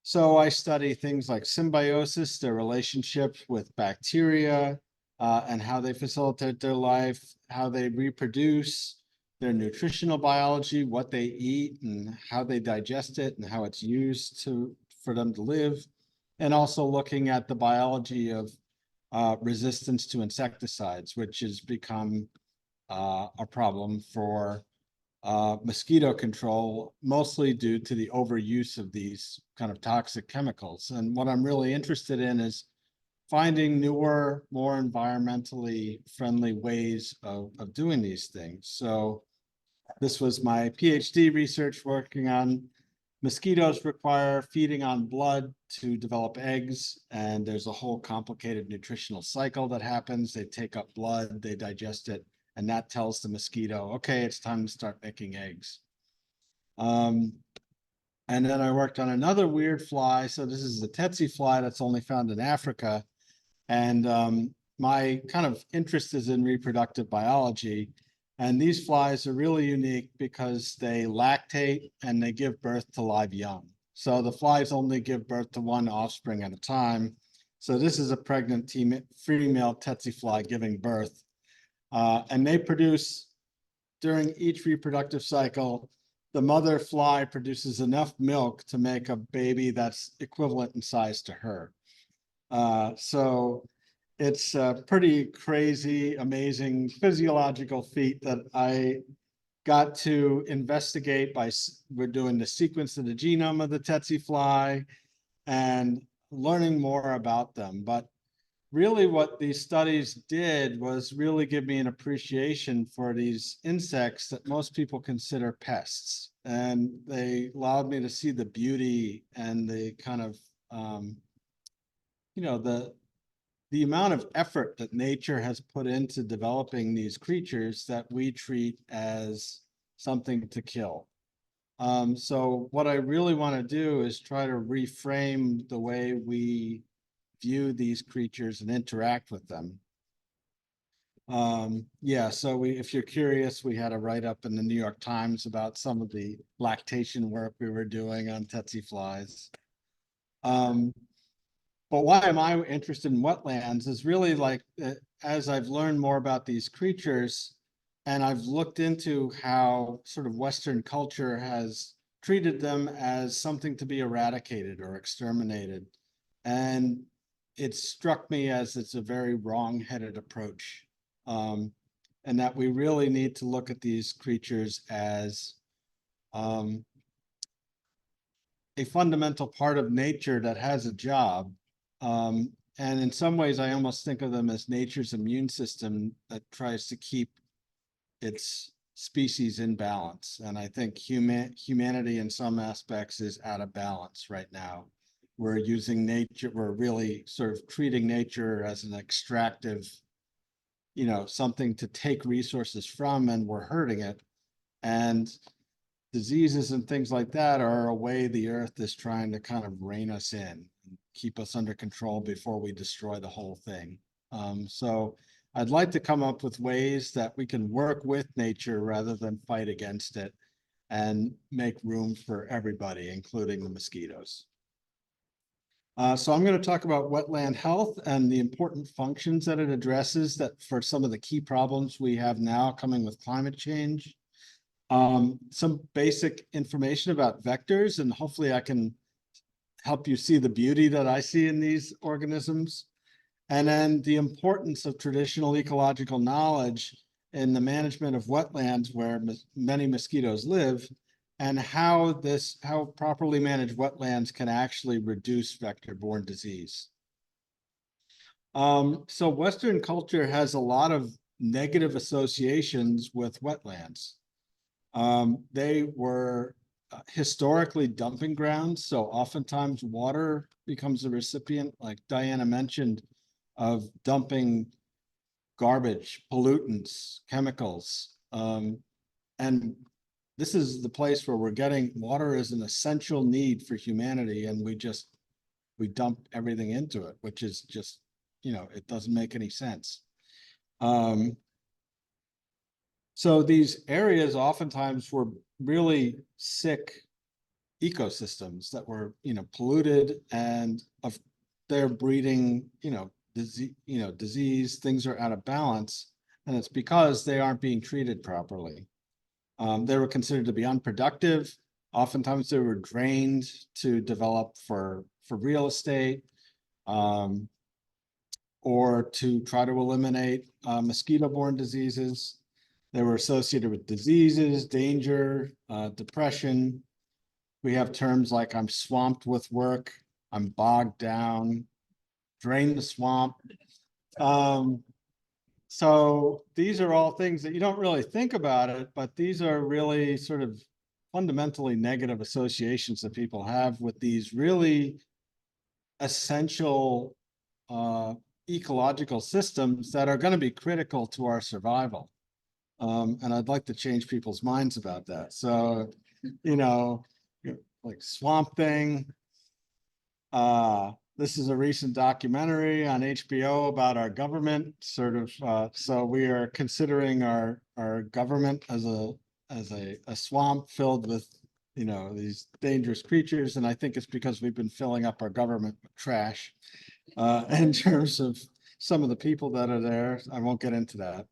so I study things like symbiosis, their relationship with bacteria, and how they facilitate their life, how they reproduce, their nutritional biology, what they eat and how they digest it and how it's used for them to live. And also looking at the biology of resistance to insecticides, which has become a problem for mosquito control, mostly due to the overuse of these kind of toxic chemicals. And what I'm really interested in is finding newer, more environmentally friendly ways of doing these things. So this was my PhD research working on mosquitoes require feeding on blood to develop eggs, and there's a whole complicated nutritional cycle that happens. They take up blood, they digest it, and that tells the mosquito, okay, it's time to start making eggs. And then I worked on another weird fly. So this is the tsetse fly that's only found in Africa. And my kind of interest is in reproductive biology. And these flies are really unique because they lactate and they give birth to live young. So the flies only give birth to one offspring at a time. So this is a pregnant female tsetse fly giving birth. And they produce, during each reproductive cycle, the mother fly produces enough milk to make a baby that's equivalent in size to her. So it's a pretty crazy, amazing physiological feat that I got to investigate we're doing the sequence of the genome of the tsetse fly and learning more about them. But really what these studies did was really give me an appreciation for these insects that most people consider pests. And they allowed me to see the beauty and the kind of, the amount of effort that nature has put into developing these creatures that we treat as something to kill. So what I really want to do is try to reframe the way we view these creatures and interact with them. Yeah, so if you're curious, we had a write-up in the New York Times about some of the lactation work we were doing on tsetse flies. But why am I interested in wetlands is really like, as I've learned more about these creatures, and I've looked into how sort of Western culture has treated them as something to be eradicated or exterminated. And it struck me as it's a very wrong-headed approach. And that we really need to look at these creatures as a fundamental part of nature that has a job. And in some ways, I almost think of them as nature's immune system that tries to keep its species in balance. And I think humanity in some aspects is out of balance right now. We're using nature, we're really sort of treating nature as an extractive, something to take resources from, and we're hurting it. And diseases and things like that are a way the earth is trying to kind of rein us in, keep us under control before we destroy the whole thing. So I'd like to come up with ways that we can work with nature rather than fight against it and make room for everybody, including the mosquitoes. So I'm going to talk about wetland health and the important functions that it addresses that for some of the key problems we have now coming with climate change. Some basic information about vectors, and hopefully I can help you see the beauty that I see in these organisms. And then the importance of traditional ecological knowledge in the management of wetlands where many mosquitoes live, and how properly managed wetlands can actually reduce vector-borne disease. So Western culture has a lot of negative associations with wetlands. They were historically dumping grounds, so oftentimes water becomes a recipient, like Diana mentioned, of dumping garbage, pollutants, chemicals. And this is the place where we're getting water is an essential need for humanity, and we dump everything into it, which is just, it doesn't make any sense. So these areas oftentimes were really sick ecosystems that were, polluted, and they're breeding, disease, things are out of balance, and it's because they aren't being treated properly. They were considered to be unproductive. Oftentimes they were drained to develop for real estate, or to try to eliminate mosquito-borne diseases. They were associated with diseases, danger, depression. We have terms like I'm swamped with work, I'm bogged down, drain the swamp. So these are all things that you don't really think about it, but these are really sort of fundamentally negative associations that people have with these really essential ecological systems that are going to be critical to our survival. And I'd like to change people's minds about that. So, like Swamp Thing. This is a recent documentary on HBO about our government, sort of. So we are considering our government as a swamp filled with, these dangerous creatures, and I think it's because we've been filling up our government with trash. In terms of some of the people that are there, I won't get into that.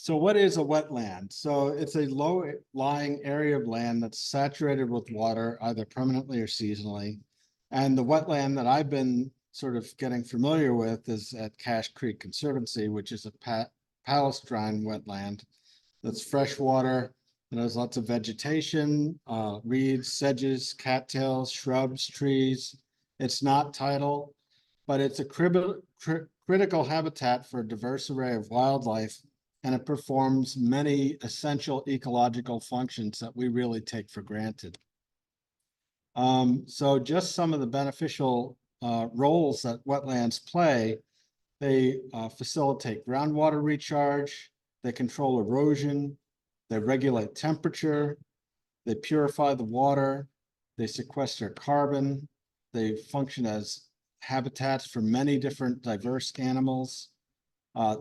So what is a wetland? So it's a low-lying area of land that's saturated with water, either permanently or seasonally. And the wetland that I've been sort of getting familiar with is at Cache Creek Conservancy, which is a palustrine wetland that's freshwater. It has lots of vegetation, reeds, sedges, cattails, shrubs, trees. It's not tidal, but it's a critical habitat for a diverse array of wildlife, and it performs many essential ecological functions that we really take for granted. So just some of the beneficial roles that wetlands play: they facilitate groundwater recharge, they control erosion, they regulate temperature, they purify the water, they sequester carbon, they function as habitats for many different diverse animals.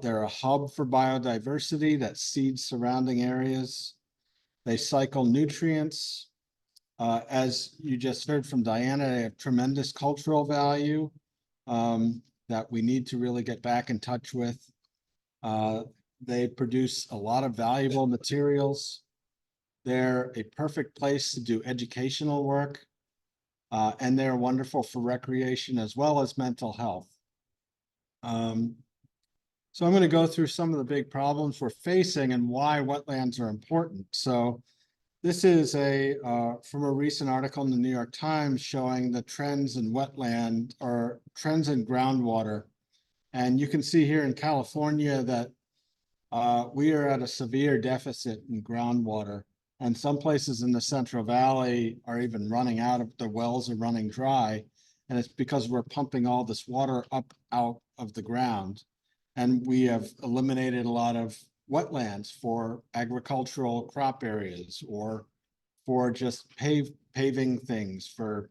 They're a hub for biodiversity that seeds surrounding areas. They cycle nutrients. As you just heard from Diana, they have tremendous cultural value that we need to really get back in touch with. They produce a lot of valuable materials. They're a perfect place to do educational work, and they're wonderful for recreation as well as mental health. So I'm going to go through some of the big problems we're facing and why wetlands are important. So this is from a recent article in the New York Times showing the trends in wetland, or trends in groundwater. And you can see here in California that we are at a severe deficit in groundwater. And some places in the Central Valley are even running out of, the wells are running dry. And it's because we're pumping all this water up out of the ground. And we have eliminated a lot of wetlands for agricultural crop areas, or for just paving things for,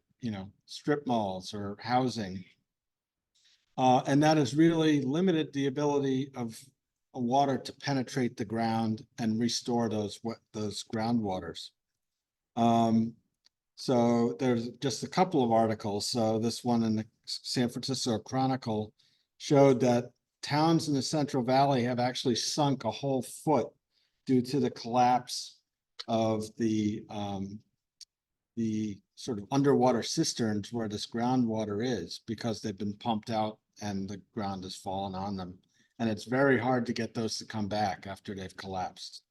strip malls or housing. And that has really limited the ability of water to penetrate the ground and restore those groundwaters. So there's just a couple of articles. So this one in the San Francisco Chronicle showed that towns in the Central Valley have actually sunk a whole foot due to the collapse of the the sort of underwater cisterns where this groundwater is, because they've been pumped out and the ground has fallen on them. And it's very hard to get those to come back after they've collapsed.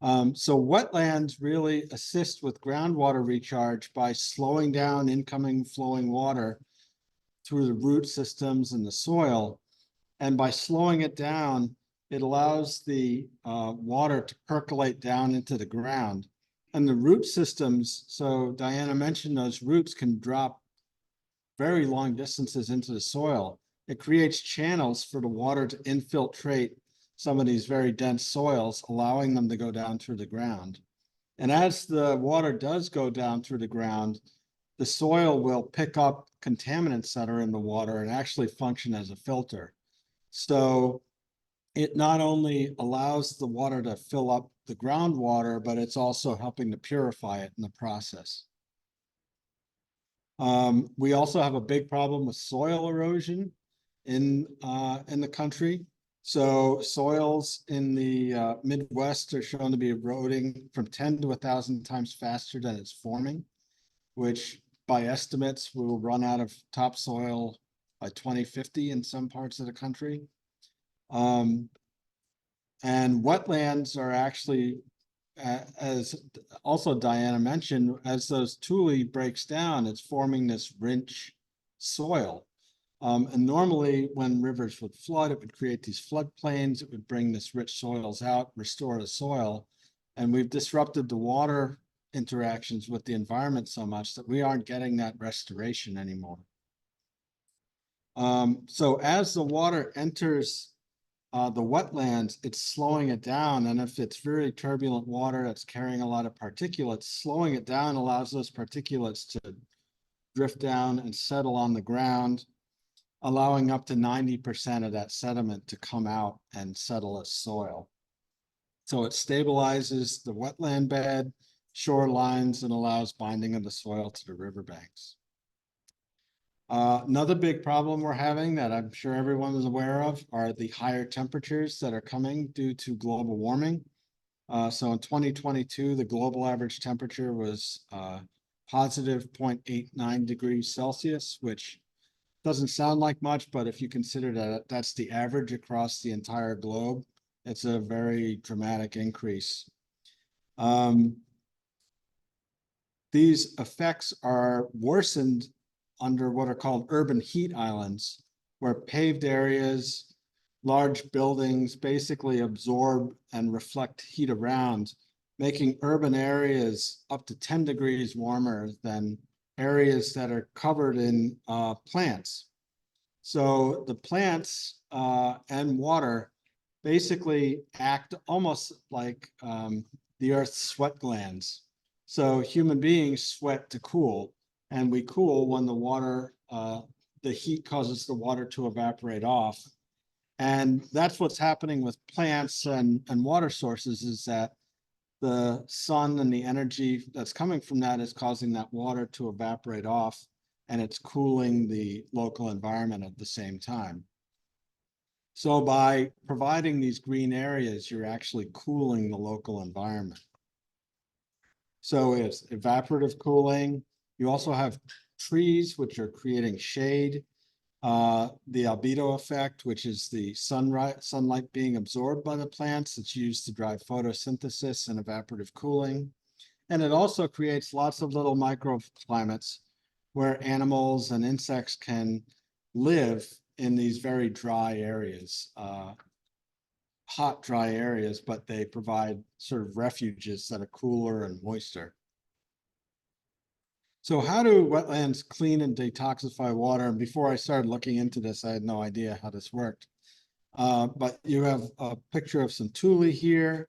So wetlands really assist with groundwater recharge by slowing down incoming flowing water through the root systems in the soil. And by slowing it down, it allows the water to percolate down into the ground. And the root systems, so Diana mentioned those roots can drop very long distances into the soil. It creates channels for the water to infiltrate some of these very dense soils, allowing them to go down through the ground. And as the water does go down through the ground, the soil will pick up contaminants that are in the water and actually function as a filter. So it not only allows the water to fill up the groundwater, but it's also helping to purify it in the process. We also have a big problem with soil erosion in the country. So soils in the Midwest are shown to be eroding from 10 to 1,000 times faster than it's forming, which by estimates will run out of topsoil by 2050 in some parts of the country. And wetlands are actually, as also Diana mentioned, as those Tule breaks down, it's forming this rich soil. And normally when rivers would flood, it would create these floodplains. It would bring this rich soils out, restore the soil. And we've disrupted the water interactions with the environment so much that we aren't getting that restoration anymore. So as the water enters the wetlands, it's slowing it down. And if it's very turbulent water that's carrying a lot of particulates, slowing it down allows those particulates to drift down and settle on the ground, allowing up to 90% of that sediment to come out and settle as soil. So it stabilizes the wetland bed, shorelines, and allows binding of the soil to the riverbanks. Another big problem we're having that I'm sure everyone is aware of are the higher temperatures that are coming due to global warming. So in 2022, the global average temperature was positive 0.89 degrees Celsius, which doesn't sound like much, but if you consider that that's the average across the entire globe, it's a very dramatic increase. These effects are worsened under what are called urban heat islands, where paved areas, large buildings basically absorb and reflect heat around, making urban areas up to 10 degrees warmer than areas that are covered in plants. So the plants and water basically act almost like the Earth's sweat glands. So human beings sweat to cool, and we cool when the water, the heat causes the water to evaporate off. And that's what's happening with plants and water sources, is that the sun and the energy that's coming from that is causing that water to evaporate off, and it's cooling the local environment at the same time. So by providing these green areas, you're actually cooling the local environment. So it's evaporative cooling. You also have trees, which are creating shade. The albedo effect, which is the sunlight being absorbed by the plants. It's used to drive photosynthesis and evaporative cooling. And it also creates lots of little microclimates where animals and insects can live in these very dry areas, hot, dry areas, but they provide sort of refuges that are cooler and moister. So how do wetlands clean and detoxify water? And before I started looking into this, I had no idea how this worked. But you have a picture of some Tule here.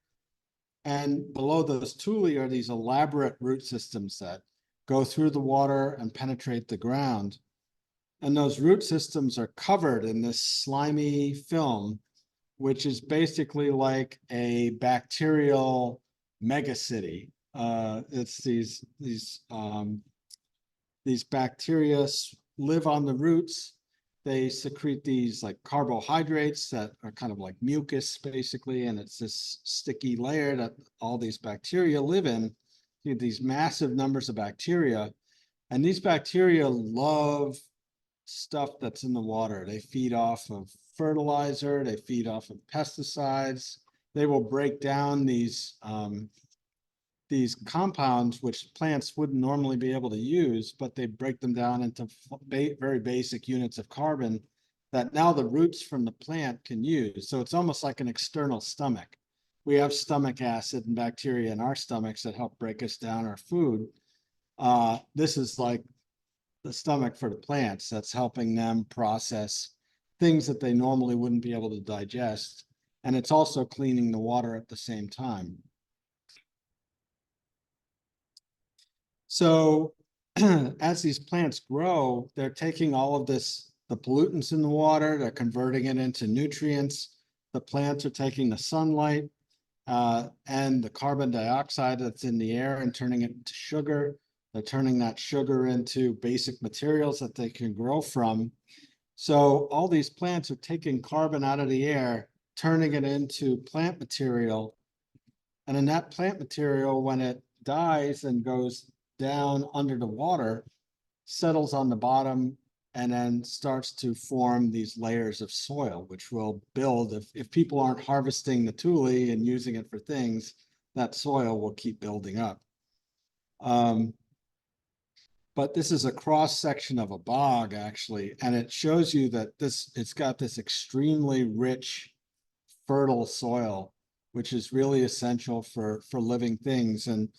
And below those Tule are these elaborate root systems that go through the water and penetrate the ground. And those root systems are covered in this slimy film, which is basically like a bacterial megacity. It's these bacteria live on the roots. They secrete these like carbohydrates that are kind of like mucus basically, and it's this sticky layer that all these bacteria live in. You get these massive numbers of bacteria, and these bacteria love stuff that's in the water. They feed off of fertilizer, they feed off of pesticides. They will break down these compounds which plants wouldn't normally be able to use, but they break them down into very basic units of carbon that now the roots from the plant can use. So it's almost like an external stomach. We have stomach acid and bacteria in our stomachs that help break us down our food. This is like the stomach for the plants that's helping them process things that they normally wouldn't be able to digest. And it's also cleaning the water at the same time. So as these plants grow, they're taking all of this, the pollutants in the water, they're converting it into nutrients. The plants are taking the sunlight and the carbon dioxide that's in the air and turning it into sugar. They're turning that sugar into basic materials that they can grow from. So all these plants are taking carbon out of the air, turning it into plant material. And in that plant material, when it dies and goes down under the water, settles on the bottom, and then starts to form these layers of soil, which will build, if people aren't harvesting the Tule and using it for things, that soil will keep building up. But this is a cross section of a bog, actually, and it shows you that it's got this extremely rich, fertile soil, which is really essential for living things. And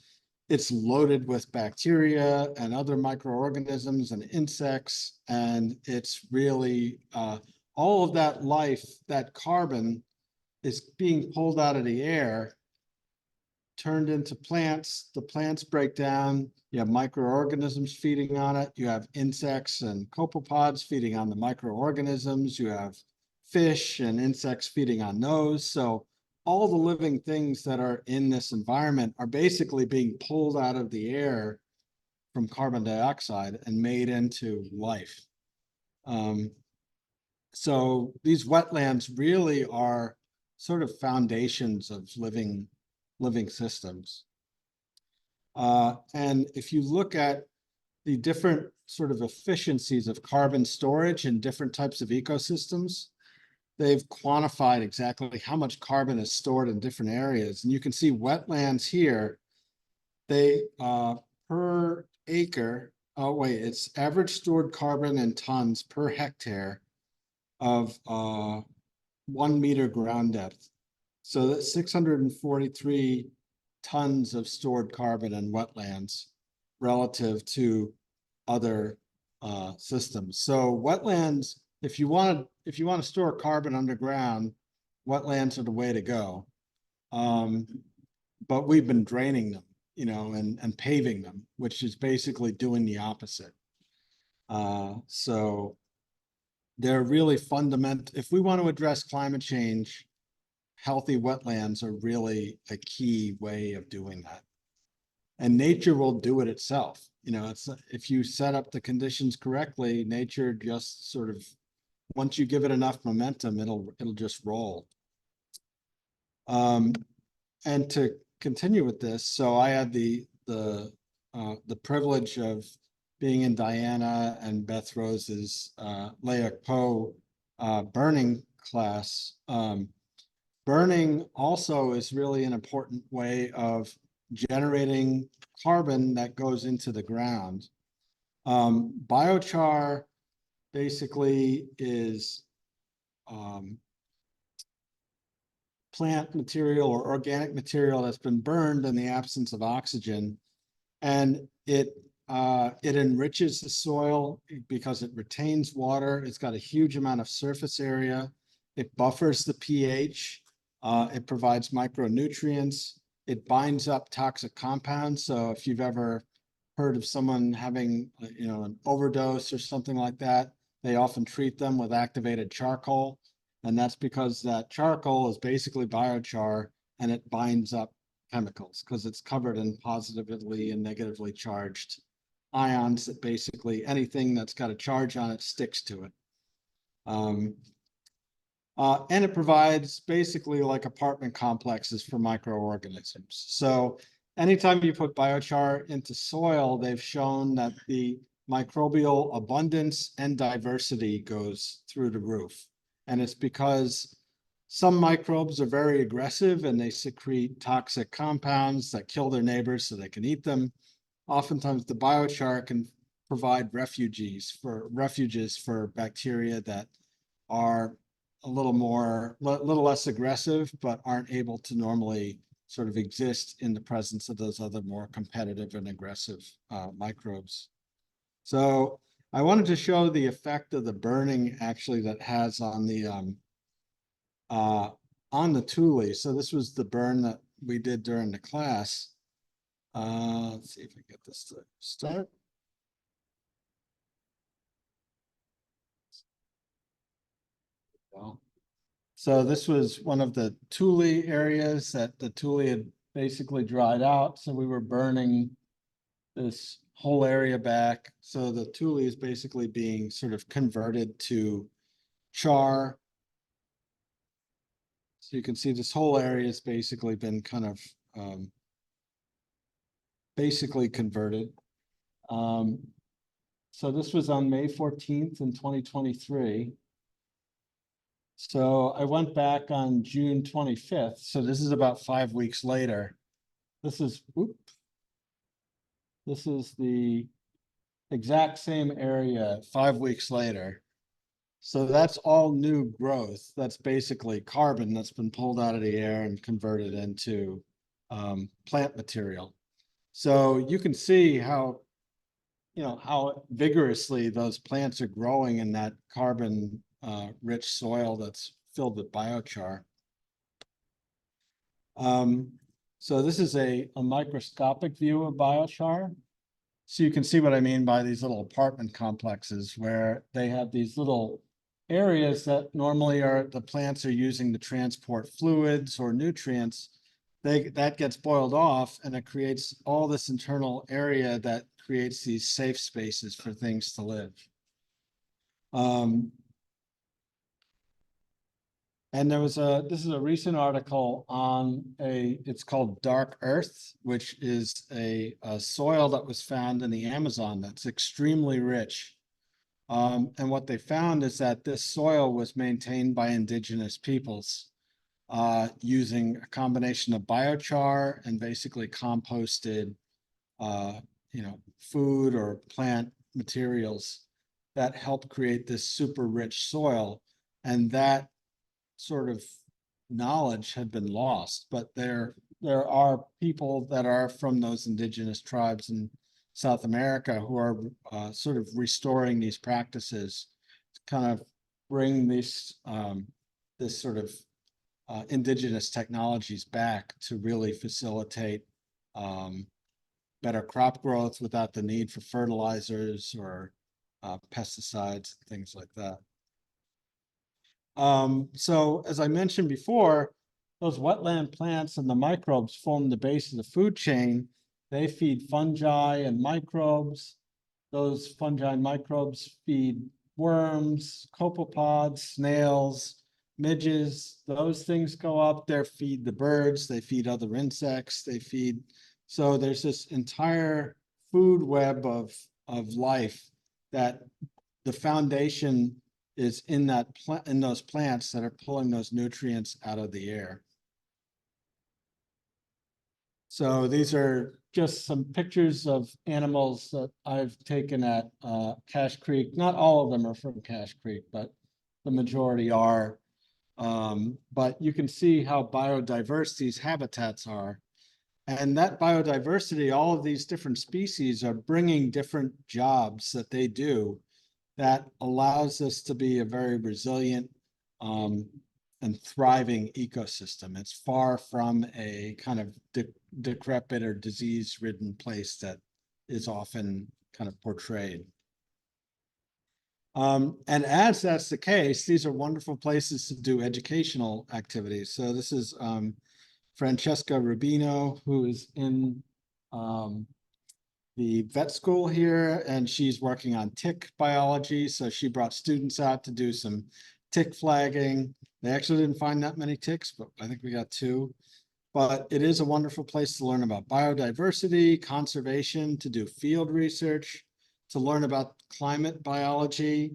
it's loaded with bacteria and other microorganisms and insects. And it's really, all of that life, that carbon is being pulled out of the air, turned into plants. The plants break down. You have microorganisms feeding on it. You have insects and copepods feeding on the microorganisms. You have fish and insects feeding on those. So all the living things that are in this environment are basically being pulled out of the air from carbon dioxide and made into life. So these wetlands really are sort of foundations of living systems. And if you look at the different sort of efficiencies of carbon storage in different types of ecosystems, they've quantified exactly how much carbon is stored in different areas. And you can see wetlands here, they per acre, it's average stored carbon in tons per hectare of 1 meter ground depth. So that's 643 tons of stored carbon in wetlands relative to other systems. So wetlands, if you want to store carbon underground, wetlands are the way to go. But we've been draining them, and paving them, which is basically doing the opposite. So they're really fundamental. If we want to address climate change, healthy wetlands are really a key way of doing that. And nature will do it itself. It's, if you set up the conditions correctly, nature just sort of, once you give it enough momentum, it'll just roll. And to continue with this, so I had the privilege of being in Diana and Beth Rose's Layak Po burning class. Burning also is really an important way of generating carbon that goes into the ground. Biochar basically is plant material or organic material that's been burned in the absence of oxygen, and it enriches the soil because it retains water. It's got a huge amount of surface area. It buffers the pH. It provides micronutrients. It binds up toxic compounds. So if you've ever heard of someone having, an overdose or something like that, they often treat them with activated charcoal. And that's because that charcoal is basically biochar, and it binds up chemicals because it's covered in positively and negatively charged ions that basically anything that's got a charge on it sticks to it. And it provides basically like apartment complexes for microorganisms. So anytime you put biochar into soil, they've shown that the microbial abundance and diversity goes through the roof. And it's because some microbes are very aggressive and they secrete toxic compounds that kill their neighbors so they can eat them. Oftentimes the biochar can provide refuges for bacteria that are a little less aggressive, but aren't able to normally sort of exist in the presence of those other more competitive and aggressive microbes. So I wanted to show the effect of the burning actually that has on the Tule. So this was the burn that we did during the class. Let's see if I get this to start. So this was one of the Tule areas that the Tule had basically dried out. So we were burning this whole area back. So the Tule is basically being sort of converted to char. So you can see this whole area has basically been kind of basically converted. So this was on May 14th in 2023. So I went back on June 25th. So this is about 5 weeks later. This is the exact same area 5 weeks later. So that's all new growth. That's basically carbon that's been pulled out of the air and converted into plant material. So you can see how, how vigorously those plants are growing in that carbon rich soil that's filled with biochar. So this is a microscopic view of biochar. So you can see what I mean by these little apartment complexes where they have these little areas that normally the plants are using to transport fluids or nutrients. That gets boiled off and it creates all this internal area that creates these safe spaces for things to live. And this is a recent article on it's called Dark Earth, which is a soil that was found in the Amazon that's extremely rich. And what they found is that this soil was maintained by indigenous peoples using a combination of biochar and basically composted, food or plant materials that help create this super rich soil. And that sort of knowledge had been lost, but there are people that are from those indigenous tribes in South America who are sort of restoring these practices to kind of bring this sort of indigenous technologies back to really facilitate better crop growth without the need for fertilizers or pesticides, things like that. So as I mentioned before, those wetland plants and the microbes form the base of the food chain. They feed fungi and microbes. Those fungi and microbes feed worms, copepods, snails, midges. Those things go up there, feed the birds, they feed other insects, so there's this entire food web of life that the foundation is in those plants that are pulling those nutrients out of the air. So these are just some pictures of animals that I've taken at Cache Creek. Not all of them are from Cache Creek, but the majority are. But you can see how biodiverse these habitats are. And that biodiversity, all of these different species are bringing different jobs that they do that allows us to be a very resilient and thriving ecosystem. It's far from a kind of decrepit or disease-ridden place that is often kind of portrayed. And as that's the case, these are wonderful places to do educational activities. So this is Francesca Rubino, who is in the vet school here, and she's working on tick biology. So she brought students out to do some tick flagging. They actually didn't find that many ticks, but I think we got 2. but it is a wonderful place to learn about biodiversity, conservation, to do field research, to learn about climate biology,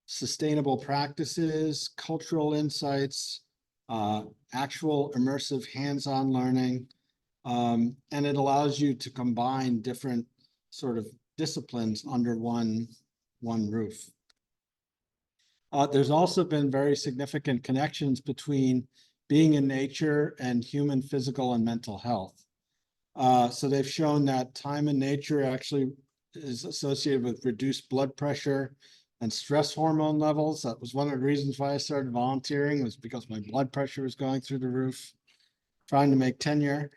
sustainable practices, cultural insights, actual immersive hands-on learning. And it allows you to combine different sort of disciplines under one roof. There's also been very significant connections between being in nature and human physical and mental health. So they've shown that time in nature actually is associated with reduced blood pressure and stress hormone levels. That was one of the reasons why I started volunteering, was because my blood pressure was going through the roof, trying to make tenure.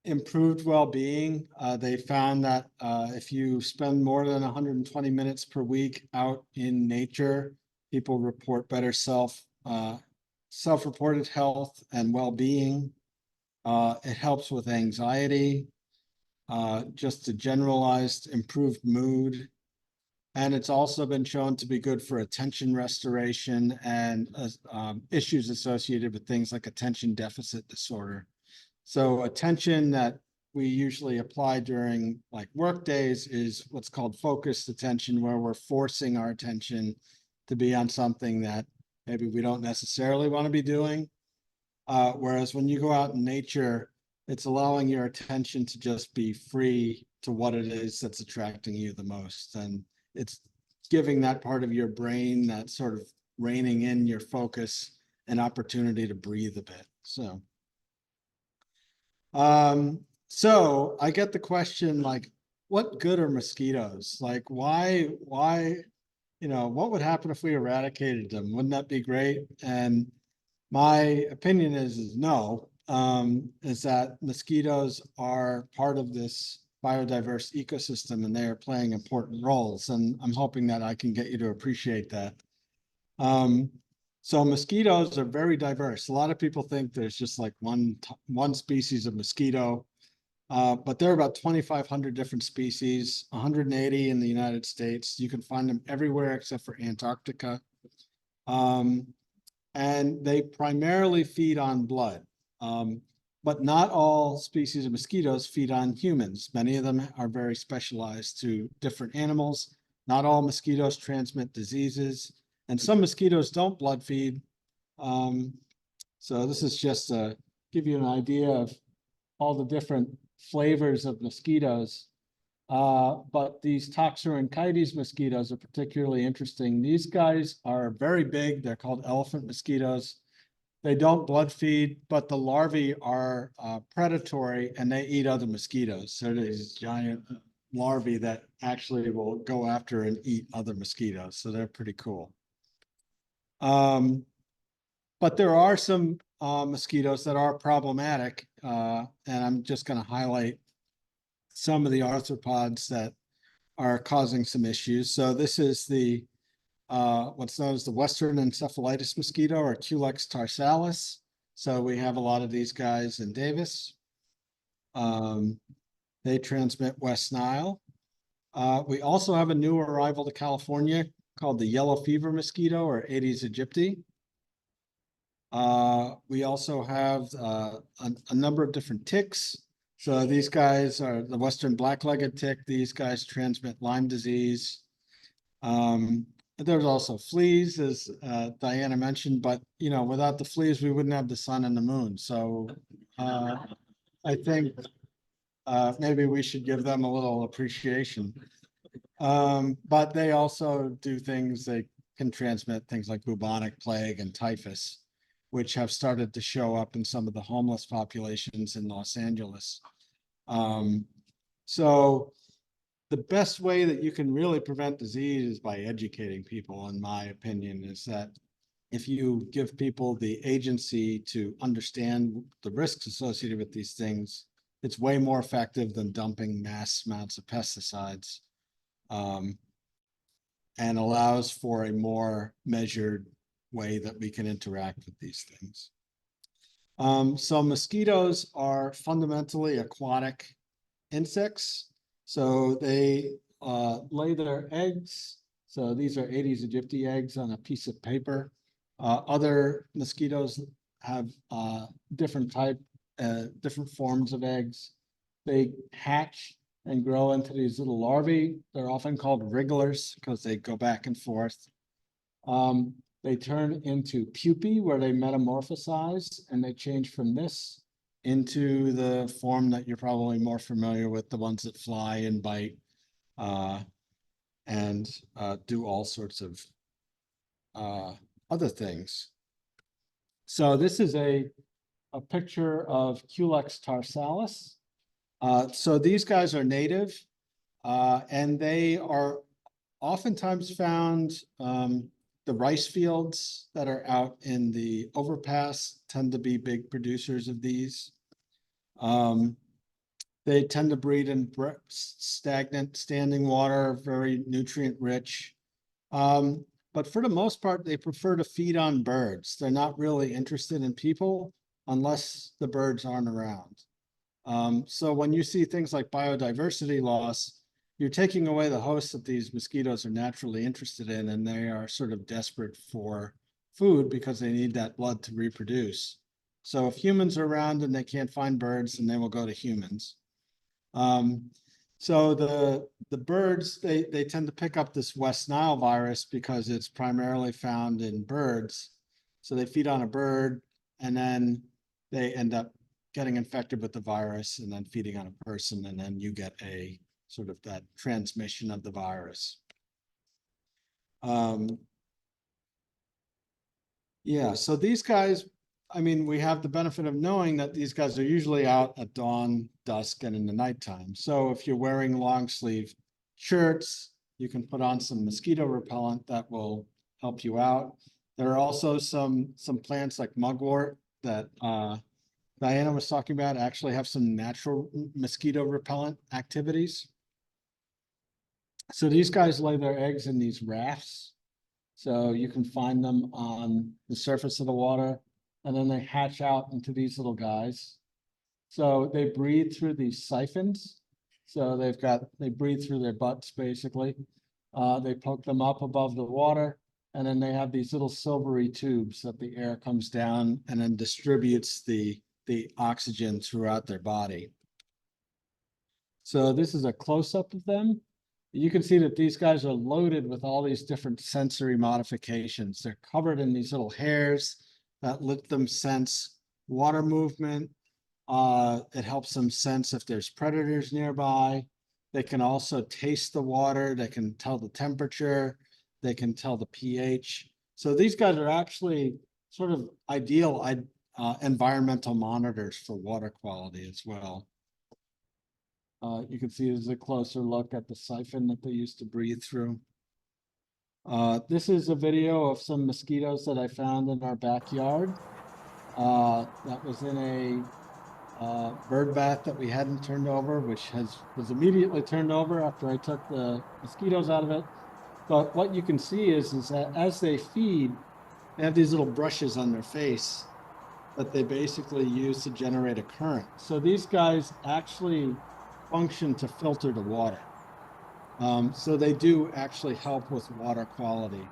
Improved well-being. They found that if you spend more than 120 minutes per week out in nature, people report better self-reported health and well-being. It helps with anxiety, just a generalized improved mood. And it's also been shown to be good for attention restoration and issues associated with things like attention deficit disorder. So attention that we usually apply during like work days is what's called focused attention, where we're forcing our attention to be on something that maybe we don't necessarily want to be doing. Whereas when you go out in nature, it's allowing your attention to just be free to what it is that's attracting you the most. And it's giving that part of your brain, that sort of reining in your focus, an opportunity to breathe a bit. So I get the question, like, what good are mosquitoes? Like, why, what would happen if we eradicated them? Wouldn't that be great? And my opinion is no, is that mosquitoes are part of this biodiverse ecosystem and they are playing important roles. And I'm hoping that I can get you to appreciate that. So mosquitoes are very diverse. A lot of people think there's just like one species of mosquito, but there are about 2,500 different species, 180 in the United States. You can find them everywhere except for Antarctica. And they primarily feed on blood. But not all species of mosquitoes feed on humans. Many of them are very specialized to different animals. Not all mosquitoes transmit diseases. And some mosquitoes don't blood feed. So this is just to give you an idea of all the different flavors of mosquitoes. But these Toxorhynchides mosquitoes are particularly interesting. These guys are very big. They're called elephant mosquitoes. They don't blood feed, but the larvae are predatory and they eat other mosquitoes. So these giant larvae that actually will go after and eat other mosquitoes. So they're pretty cool. But there are some mosquitoes that are problematic, and I'm just going to highlight some of the arthropods that are causing some issues. So this is the what's known as the Western encephalitis mosquito, or Culex tarsalis. So we have a lot of these guys in Davis. They transmit West Nile. We also have a new arrival to California called the yellow fever mosquito, or Aedes aegypti. We also have a number of different ticks. So these guys are the Western black-legged tick. These guys transmit Lyme disease. There's also fleas, as Diana mentioned, but without the fleas, we wouldn't have the sun and the moon. So I think maybe we should give them a little appreciation. But they also do things, they can transmit things like bubonic plague and typhus, which have started to show up in some of the homeless populations in Los Angeles. So the best way that you can really prevent disease is by educating people, in my opinion, is that if you give people the agency to understand the risks associated with these things, it's way more effective than dumping mass amounts of pesticides, and allows for a more measured way that we can interact with these things. So mosquitoes are fundamentally aquatic insects. So they lay their eggs. So these are Aedes aegypti eggs on a piece of paper. Other mosquitoes have different different forms of eggs. They hatch and grow into these little larvae. They're often called wrigglers because they go back and forth. They turn into pupae where they metamorphosize and they change from this into the form that you're probably more familiar with, the ones that fly and bite and do all sorts of other things. So this is a picture of Culex tarsalis. So these guys are native and they are oftentimes found, the rice fields that are out in the overpass tend to be big producers of these. They tend to breed in stagnant standing water, very nutrient rich. But for the most part, they prefer to feed on birds. They're not really interested in people unless the birds aren't around. So when you see things like biodiversity loss, you're taking away the host that these mosquitoes are naturally interested in, and they are sort of desperate for food because they need that blood to reproduce. So if humans are around and they can't find birds, then they will go to humans. So the birds, they tend to pick up this West Nile virus because it's primarily found in birds. So they feed on a bird and then they end up getting infected with the virus and then feeding on a person, and then you get a sort of that transmission of the virus. Yeah, so these guys, I mean, we have the benefit of knowing that these guys are usually out at dawn, dusk, and in the nighttime. So if you're wearing long sleeve shirts, you can put on some mosquito repellent that will help you out. There are also some plants like mugwort that Diana was talking about actually have some natural mosquito repellent activities. So these guys lay their eggs in these rafts. So you can find them on the surface of the water, and then they hatch out into these little guys. So they breathe through these siphons. So they breathe through their butts basically. They poke them up above the water, and then they have these little silvery tubes that the air comes down and then distributes the oxygen throughout their body. So this is a close-up of them. You can see that these guys are loaded with all these different sensory modifications. They're covered in these little hairs that let them sense water movement. It helps them sense if there's predators nearby. They can also taste the water. They can tell the temperature. They can tell the pH. So these guys are actually sort of ideal environmental monitors for water quality as well. You can see there's a closer look at the siphon that they used to breathe through. This is a video of some mosquitoes that I found in our backyard. That was in a bird bath that we hadn't turned over, which was immediately turned over after I took the mosquitoes out of it. But what you can see is that as they feed, they have these little brushes on their face that they basically use to generate a current. So these guys actually function to filter the water. So they do actually help with water quality.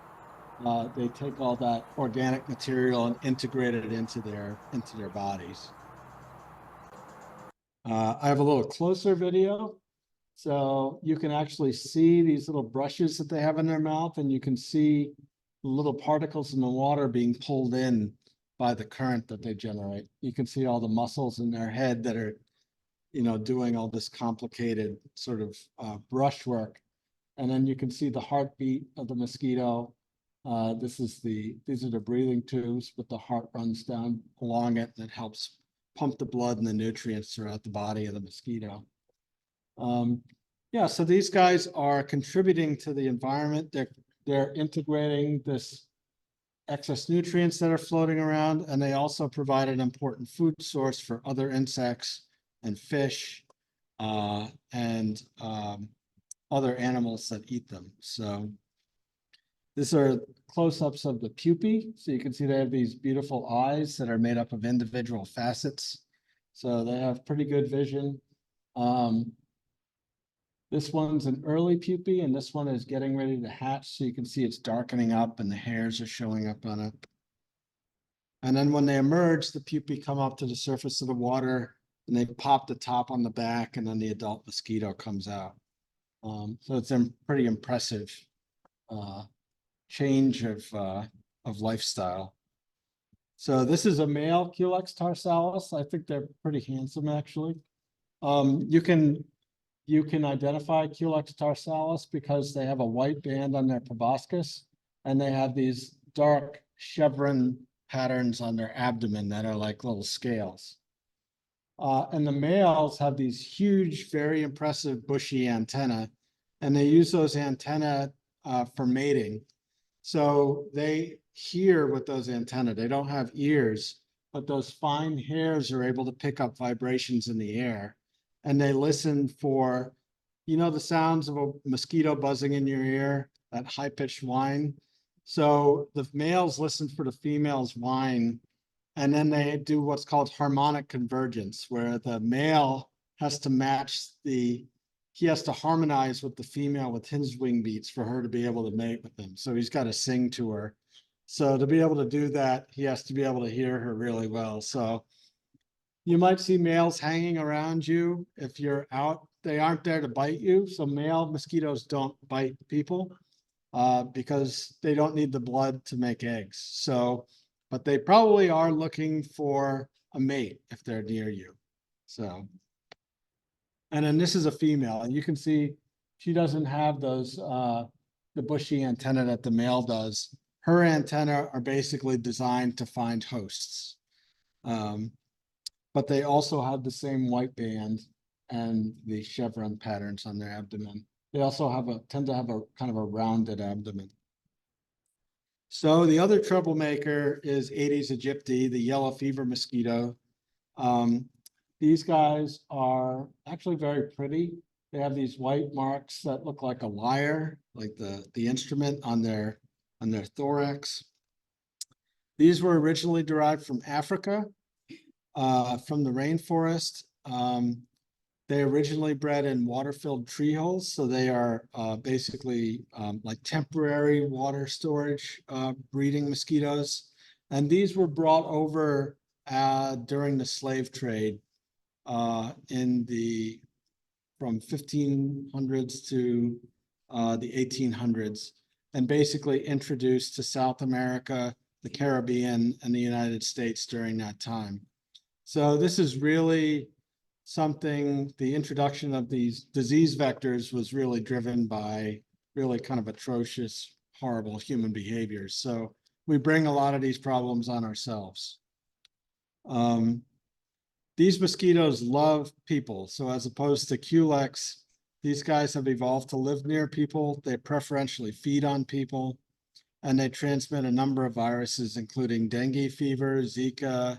They take all that organic material and integrate it into their bodies. I have a little closer video. So you can actually see these little brushes that they have in their mouth, and you can see the little particles in the water being pulled in by the current that they generate. You can see all the muscles in their head that are, doing all this complicated sort of brushwork. And then you can see the heartbeat of the mosquito. These are the breathing tubes, but the heart runs down along it, and it helps pump the blood and the nutrients throughout the body of the mosquito. Yeah, so these guys are contributing to the environment. They're integrating this excess nutrients that are floating around, and they also provide an important food source for other insects and fish and other animals that eat them. So these are close-ups of the pupae. So you can see they have these beautiful eyes that are made up of individual facets. So they have pretty good vision. This one's an early pupae, and this one is getting ready to hatch. So you can see it's darkening up and the hairs are showing up on it. And then when they emerge, the pupae come up to the surface of the water and they pop the top on the back, and then the adult mosquito comes out. So it's a pretty impressive change of lifestyle. So this is a male Culex tarsalis. I think they're pretty handsome, actually. You can identify Culex tarsalis because they have a white band on their proboscis, and they have these dark chevron patterns on their abdomen that are like little scales. And the males have these huge, very impressive bushy antennae, and they use those antennae for mating. So they hear with those antennae. They don't have ears, but those fine hairs are able to pick up vibrations in the air. And they listen for, you know, the sounds of a mosquito buzzing in your ear, that high-pitched whine. So the males listen for the female's whine, and then they do what's called harmonic convergence, where the male has to match he has to harmonize with the female with his wing beats for her to be able to mate with him. So he's got to sing to her. So to be able to do that, he has to be able to hear her really well. So you might see males hanging around you if you're out. They aren't there to bite you. So male mosquitoes don't bite people because they don't need the blood to make eggs. So, but they probably are looking for a mate if they're near you. So, and then this is a female, and you can see she doesn't have those, the bushy antenna that the male does. Her antennae are basically designed to find hosts. But they also have the same white band and the chevron patterns on their abdomen. They also tend to have a kind of a rounded abdomen. So the other troublemaker is Aedes aegypti, the yellow fever mosquito. These guys are actually very pretty. They have these white marks that look like a lyre, like the instrument on their thorax. These were originally derived from Africa, from the rainforest. They originally bred in water-filled tree holes, so they are basically like temporary water storage breeding mosquitoes. And these were brought over during the slave trade from 1500s to the 1800s, and basically introduced to South America, the Caribbean, and the United States during that time. So this is really something, the introduction of these disease vectors was really driven by really kind of atrocious, horrible human behaviors. So we bring a lot of these problems on ourselves. These mosquitoes love people. So as opposed to Culex, these guys have evolved to live near people. They preferentially feed on people, and they transmit a number of viruses, including dengue fever, Zika,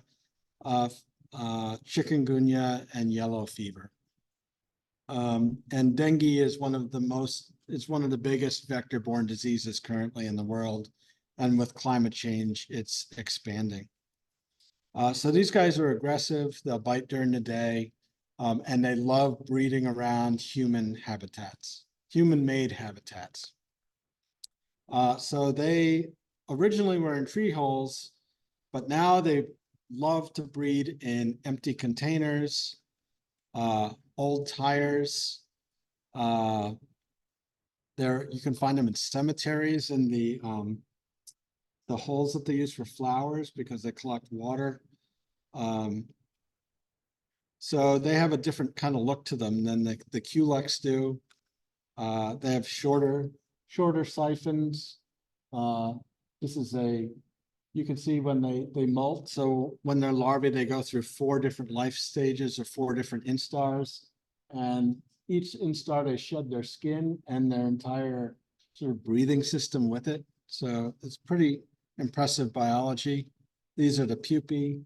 chikungunya, and yellow fever. And dengue is one of the biggest vector-borne diseases currently in the world. And with climate change, it's expanding. So these guys are aggressive. They'll bite during the day, and they love breeding around human habitats, human-made habitats. So they originally were in tree holes, but now they love to breed in empty containers, old tires. You can find them in cemeteries in the holes that they use for flowers because they collect water. So they have a different kind of look to them than the Culex do. They have shorter siphons. This is you can see when they molt. So when they're larvae, they go through 4 different life stages or 4 different instars. And each instar, they shed their skin and their entire sort of breathing system with it. So it's pretty impressive biology. These are the pupae.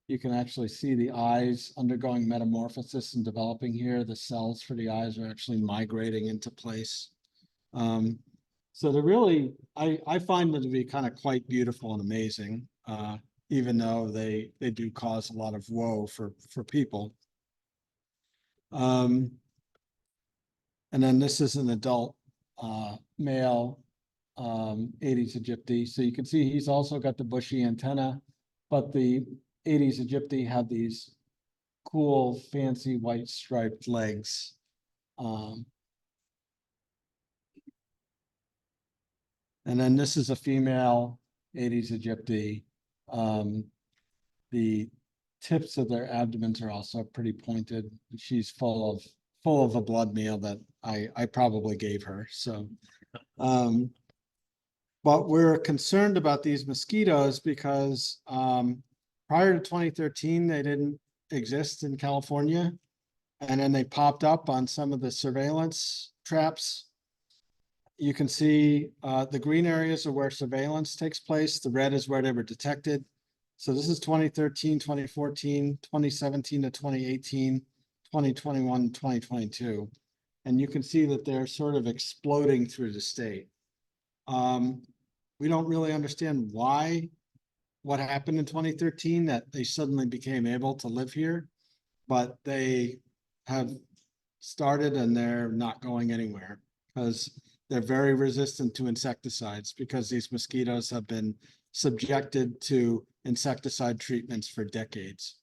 You can actually see the eyes undergoing metamorphosis and developing here. The cells for the eyes are actually migrating into place. So they're really, I find them to be kind of quite beautiful and amazing, even though they do cause a lot of woe for people. And then this is an adult male Aedes aegypti. So you can see he's also got the bushy antenna. but the Aedes aegypti had these cool, fancy white striped legs. And then this is a female Aedes aegypti. The tips of their abdomens are also pretty pointed. She's full of a blood meal that I probably gave her. So, but we're concerned about these mosquitoes because prior to 2013, they didn't exist in California. And then they popped up on some of the surveillance traps. You can see the green areas are where surveillance takes place. The red is where they were detected. So this is 2013, 2014, 2017 to 2018, 2021, 2022. And you can see that they're sort of exploding through the state. We don't really understand what happened in 2013, that they suddenly became able to live here, but they have started and they're not going anywhere because they're very resistant to insecticides, because these mosquitoes have been subjected to insecticide treatments for decades.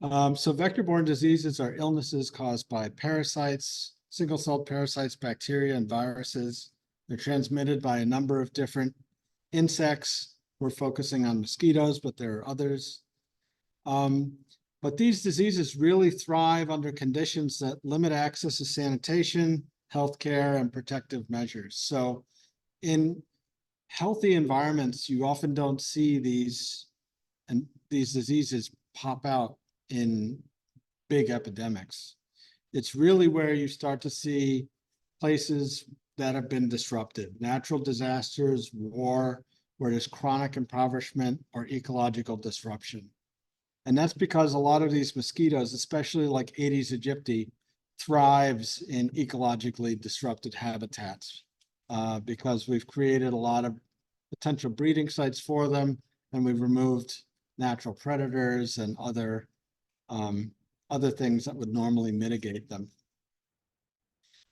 So vector-borne diseases are illnesses caused by parasites, single-celled parasites, bacteria, and viruses. They're transmitted by a number of different insects. We're focusing on mosquitoes, but there are others. But these diseases really thrive under conditions that limit access to sanitation, healthcare, and protective measures. So in healthy environments, you often don't see these diseases pop out in big epidemics. It's really where you start to see places that have been disrupted, natural disasters, war, where there's chronic impoverishment or ecological disruption. And that's because a lot of these mosquitoes, especially like Aedes aegypti, thrives in ecologically disrupted habitats because we've created a lot of potential breeding sites for them, and we've removed natural predators and other things that would normally mitigate them.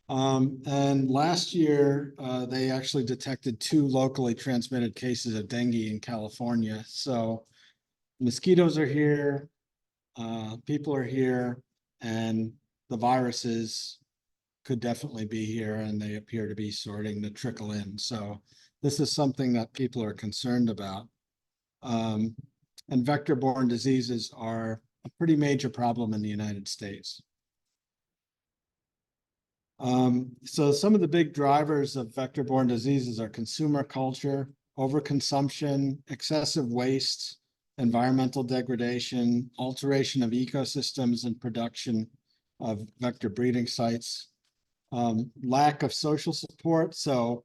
And last year, they actually detected 2 locally transmitted cases of dengue in California. So mosquitoes are here, people are here, and the viruses could definitely be here, and they appear to be starting to trickle in. So this is something that people are concerned about. And vector-borne diseases are a pretty major problem in the United States. So some of the big drivers of vector-borne diseases are consumer culture, overconsumption, excessive waste, environmental degradation, alteration of ecosystems, and production of vector breeding sites, lack of social support. So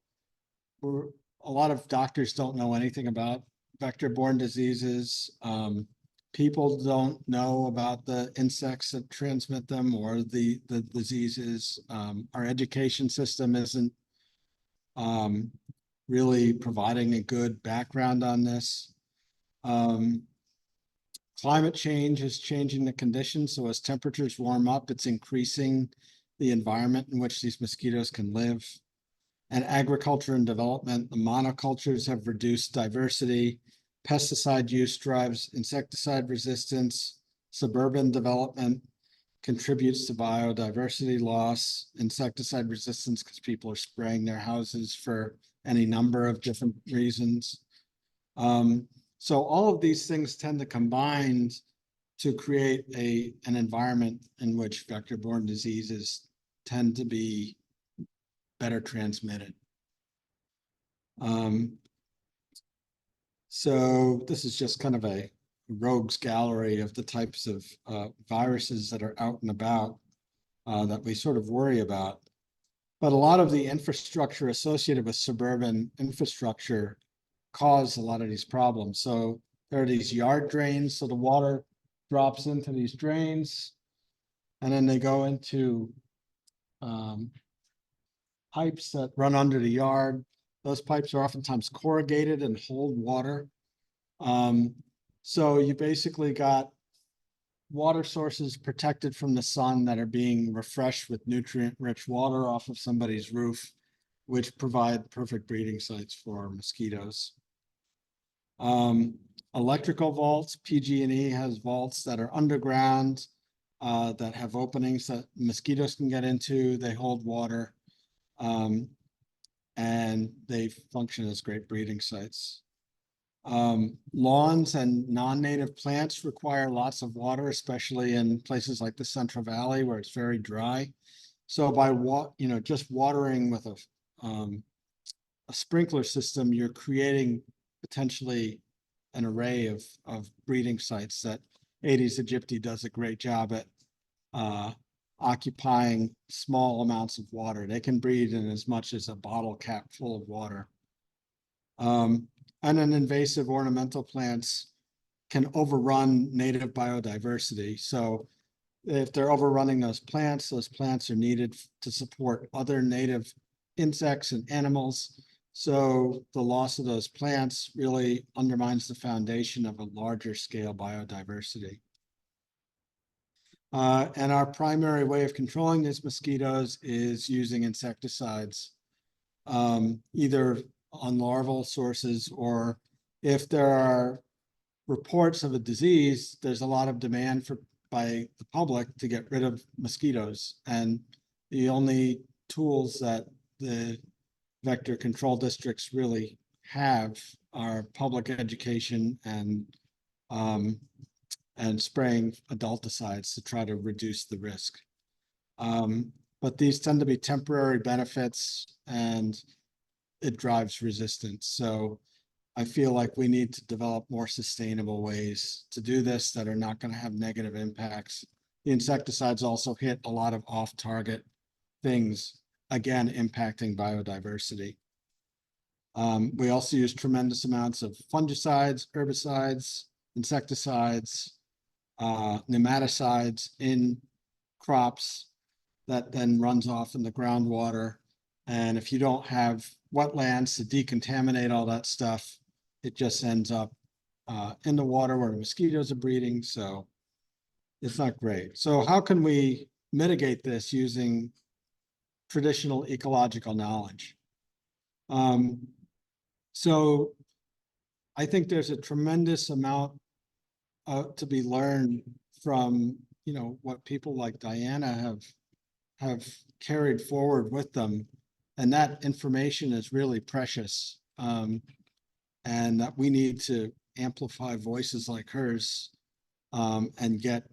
a lot of doctors don't know anything about vector-borne diseases. People don't know about the insects that transmit them or the diseases. Our education system isn't really providing a good background on this. Climate change is changing the conditions. So as temperatures warm up, it's increasing the environment in which these mosquitoes can live. And agriculture and development, the monocultures have reduced diversity. Pesticide use drives insecticide resistance. Suburban development contributes to biodiversity loss, insecticide resistance because people are spraying their houses for any number of different reasons. So all of these things tend to combine to create an environment in which vector-borne diseases tend to be better transmitted. So this is just kind of a rogues gallery of the types of viruses that are out and about that we sort of worry about. But a lot of the infrastructure associated with suburban infrastructure cause a lot of these problems. So there are these yard drains, so the water drops into these drains, and then they go into pipes that run under the yard. Those pipes are oftentimes corrugated and hold water. So you basically got water sources protected from the sun that are being refreshed with nutrient-rich water off of somebody's roof, which provide perfect breeding sites for mosquitoes. Electrical vaults, PG&E has vaults that are underground, that have openings that mosquitoes can get into. They hold water. And they function as great breeding sites. Lawns and non-native plants require lots of water, especially in places like the Central Valley where it's very dry. So by just watering with a sprinkler system, you're creating potentially an array of breeding sites that Aedes aegypti does a great job at occupying small amounts of water. They can breed in as much as a bottle cap full of water. And then invasive ornamental plants can overrun native biodiversity. So if they're overrunning those plants are needed to support other native insects and animals. So the loss of those plants really undermines the foundation of a larger scale biodiversity. And our primary way of controlling these mosquitoes is using insecticides, either on larval sources, or if there are reports of a disease, there's a lot of demand by the public to get rid of mosquitoes. And the only tools that the vector control districts really have are public education and spraying adulticides to try to reduce the risk. But these tend to be temporary benefits and it drives resistance. So I feel like we need to develop more sustainable ways to do this that are not going to have negative impacts. The insecticides also hit a lot of off-target things, again, impacting biodiversity. We also use tremendous amounts of fungicides, herbicides, insecticides, nematicides in crops that then runs off in the groundwater. And if you don't have wetlands to decontaminate all that stuff, it just ends up in the water where the mosquitoes are breeding. So it's not great. So how can we mitigate this using traditional ecological knowledge? So I think there's a tremendous amount to be learned from, what people like Diana have carried forward with them. And that information is really precious. And that we need to amplify voices like hers and get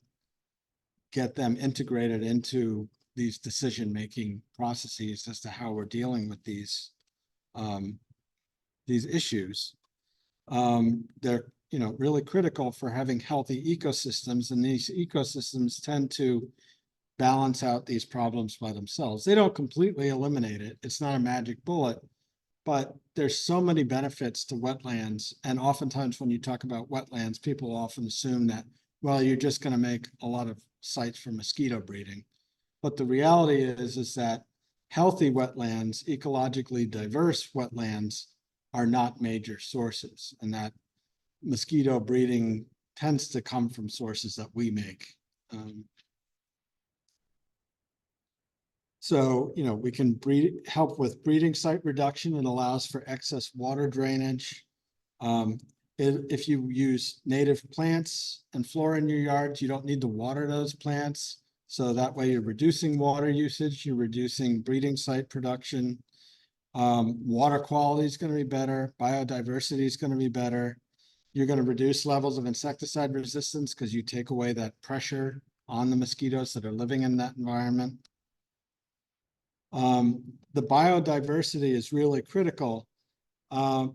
them integrated into these decision-making processes as to how we're dealing with these issues. They're really critical for having healthy ecosystems, and these ecosystems tend to balance out these problems by themselves. They don't completely eliminate it. It's not a magic bullet, but there's so many benefits to wetlands. And oftentimes when you talk about wetlands, people often assume that, well, you're just going to make a lot of sites for mosquito breeding. But the reality is that healthy wetlands, ecologically diverse wetlands, are not major sources, and that mosquito breeding tends to come from sources that we make. So, we can help with breeding site reduction. It allows for excess water drainage. If you use native plants and flora in your yards, you don't need to water those plants. So that way you're reducing water usage, you're reducing breeding site production. Water quality is going to be better. Biodiversity is going to be better. You're going to reduce levels of insecticide resistance because you take away that pressure on the mosquitoes that are living in that environment. The biodiversity is really critical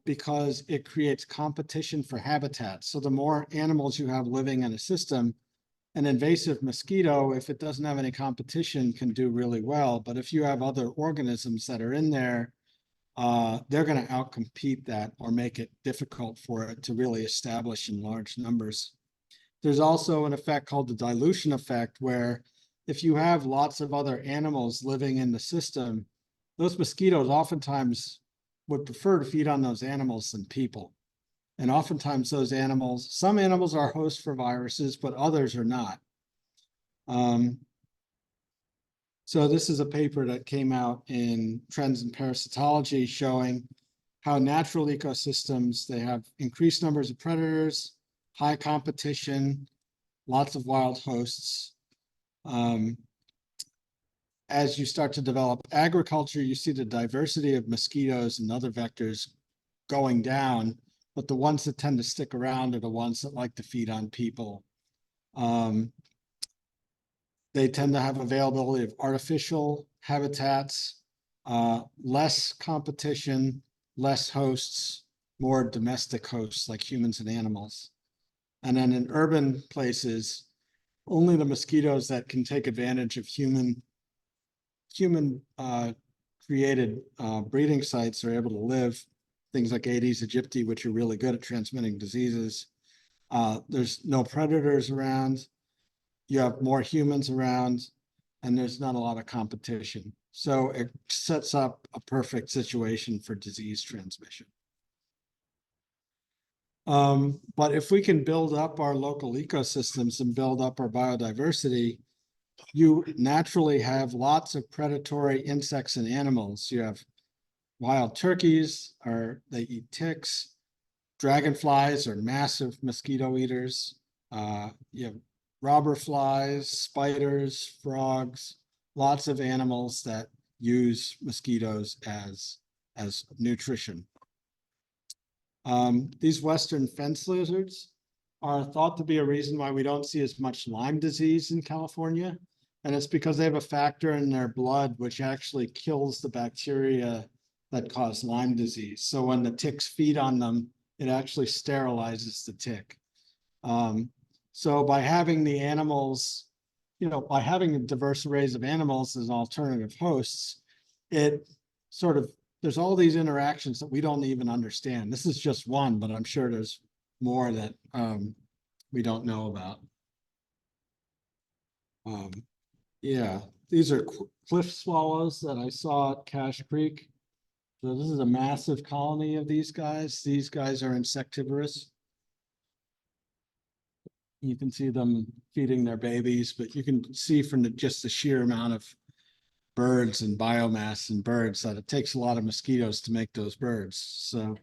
because it creates competition for habitat. So the more animals you have living in a system, an invasive mosquito, if it doesn't have any competition, can do really well. But if you have other organisms that are in there, they're going to outcompete that or make it difficult for it to really establish in large numbers. There's also an effect called the dilution effect, where if you have lots of other animals living in the system, those mosquitoes oftentimes would prefer to feed on those animals than people. And oftentimes those animals, some animals are hosts for viruses, but others are not. So this is a paper that came out in Trends in Parasitology showing how natural ecosystems, they have increased numbers of predators, high competition, lots of wild hosts. As you start to develop agriculture, you see the diversity of mosquitoes and other vectors going down, but the ones that tend to stick around are the ones that like to feed on people. They tend to have availability of artificial habitats, less competition, less hosts, more domestic hosts like humans and animals. And then in urban places, only the mosquitoes that can take advantage of human created breeding sites are able to live. Things like Aedes aegypti, which are really good at transmitting diseases. There's no predators around. You have more humans around, and there's not a lot of competition. So it sets up a perfect situation for disease transmission. But if we can build up our local ecosystems and build up our biodiversity, you naturally have lots of predatory insects and animals. You have wild turkeys, they eat ticks. Dragonflies are massive mosquito eaters. You have robber flies, spiders, frogs, lots of animals that use mosquitoes as nutrition. These Western fence lizards are thought to be a reason why we don't see as much Lyme disease in California. And it's because they have a factor in their blood which actually kills the bacteria that cause Lyme disease. So when the ticks feed on them, it actually sterilizes the tick. So by having the animals, by having a diverse arrays of animals as alternative hosts, there's all these interactions that we don't even understand. This is just one, but I'm sure there's more that we don't know about. Yeah, these are cliff swallows that I saw at Cache Creek. So this is a massive colony of these guys. These guys are insectivorous. You can see them feeding their babies, but you can see from just the sheer amount of birds and biomass and birds that it takes a lot of mosquitoes to make those birds. So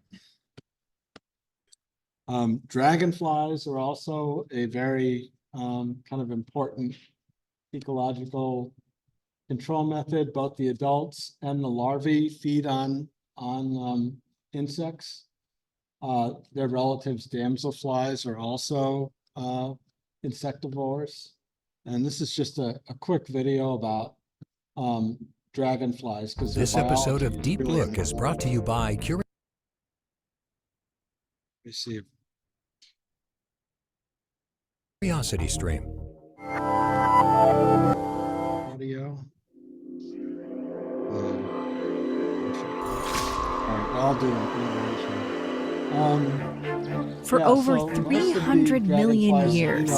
dragonflies are also a very kind of important ecological control method. Both the adults and the larvae feed on insects. Their relatives, damselflies, are also insectivores. And this is just a quick video about dragonflies. This episode of Deep Look is brought to you by Let me see. Curiosity Stream. Audio. All right, I'll do it. For over 300 million years,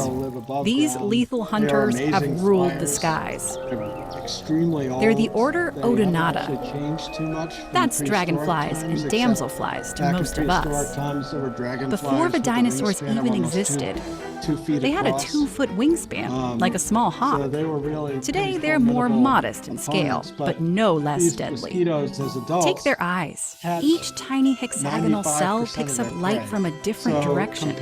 these lethal hunters have ruled the skies. They're the order Odonata. That's dragonflies and damselflies to most of us. Before the dinosaurs even existed, they had a 2-foot wingspan, like a small hawk. Today, they're more modest in scale, but no less deadly. Take their eyes. Each tiny hexagonal cell picks up light from a different direction,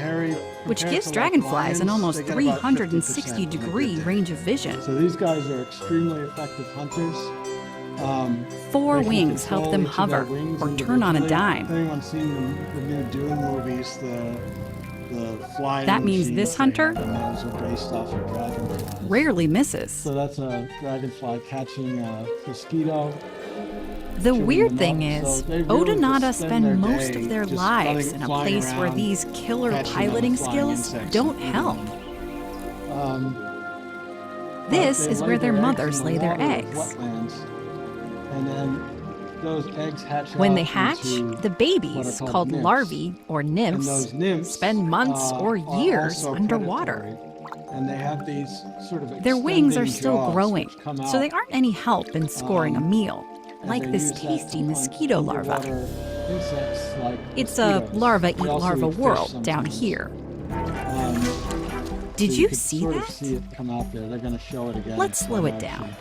which gives dragonflies an almost 360-degree range of vision. So these guys are extremely effective hunters. 4 wings help them hover or turn on a dime. Anyone seen the new Dune movies, the flying that means this hunter are based off of dragonflies. Rarely misses. So that's a dragonfly catching a mosquito. The weird thing is, Odonata spend most of their lives in a place where these killer piloting skills don't help. This is where their mothers lay their eggs. Wetlands. And then those eggs hatch When they out hatch, into the babies, called nymphs. larvae or And nymphs, those nymphs spend months or are years also underwater. predatory. And they have these sort of Their wings are extending still jaws growing, which come so they out, aren't any help in scoring a meal, and like they this use that tasty to hunt mosquito larva. underwater insects like It's a mosquitoes. larva-eat They also larva eat fish world down sometimes. here. So Did you could see sort of that? see it come out there. They're going to show it again. Let's slow it Actually. down.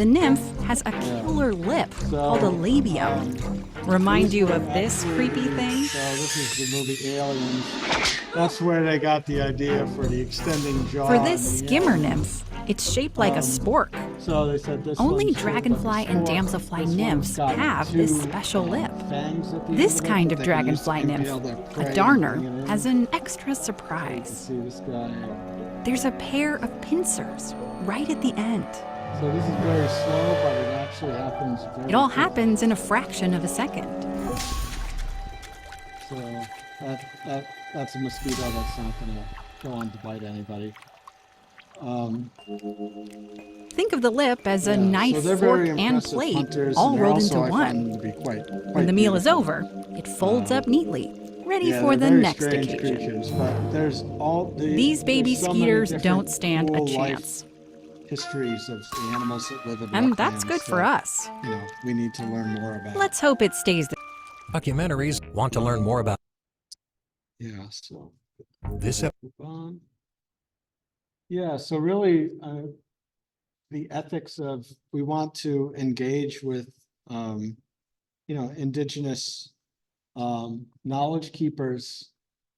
The nymph has a killer lip called a labium. Remind you of this creepy thing? So this is the movie Aliens. That's where they got the idea for the extending jaw. For and this the skimmer aliens. nymph, it's shaped like a spork. So they said this Only one's shaped like a dragonfly and spork. damselfly This one's nymphs got have this two, special lip. fangs at the This end of it kind that of they can use to dragonfly nymph, impale their prey a and darner, bring it in. has an extra You can surprise. see this guy. There's a pair of pincers right at the end. So this is very slow, but it actually happens very It all quickly. happens in a fraction of a second. So that's a mosquito that's not gonna go on to bite anybody. Think of the lip as a Yeah, knife, so they're fork, very and impressive plate, hunters, all and they're rolled also, into I find them one. to be quite When the meal is beautiful. over, it folds up neatly, ready Yeah, for they're the very next strange occasion. creatures, but there's These baby there's so many skeeters different don't stand a cool life chance. histories of the animals that live in And that's wetlands good for that, us. You know, we need to learn more about. Let's hope it stays there. Documentaries. Want to learn more about Yeah, so this episode? move on. Yeah, so really, the ethics of, we want to engage with, indigenous knowledge keepers,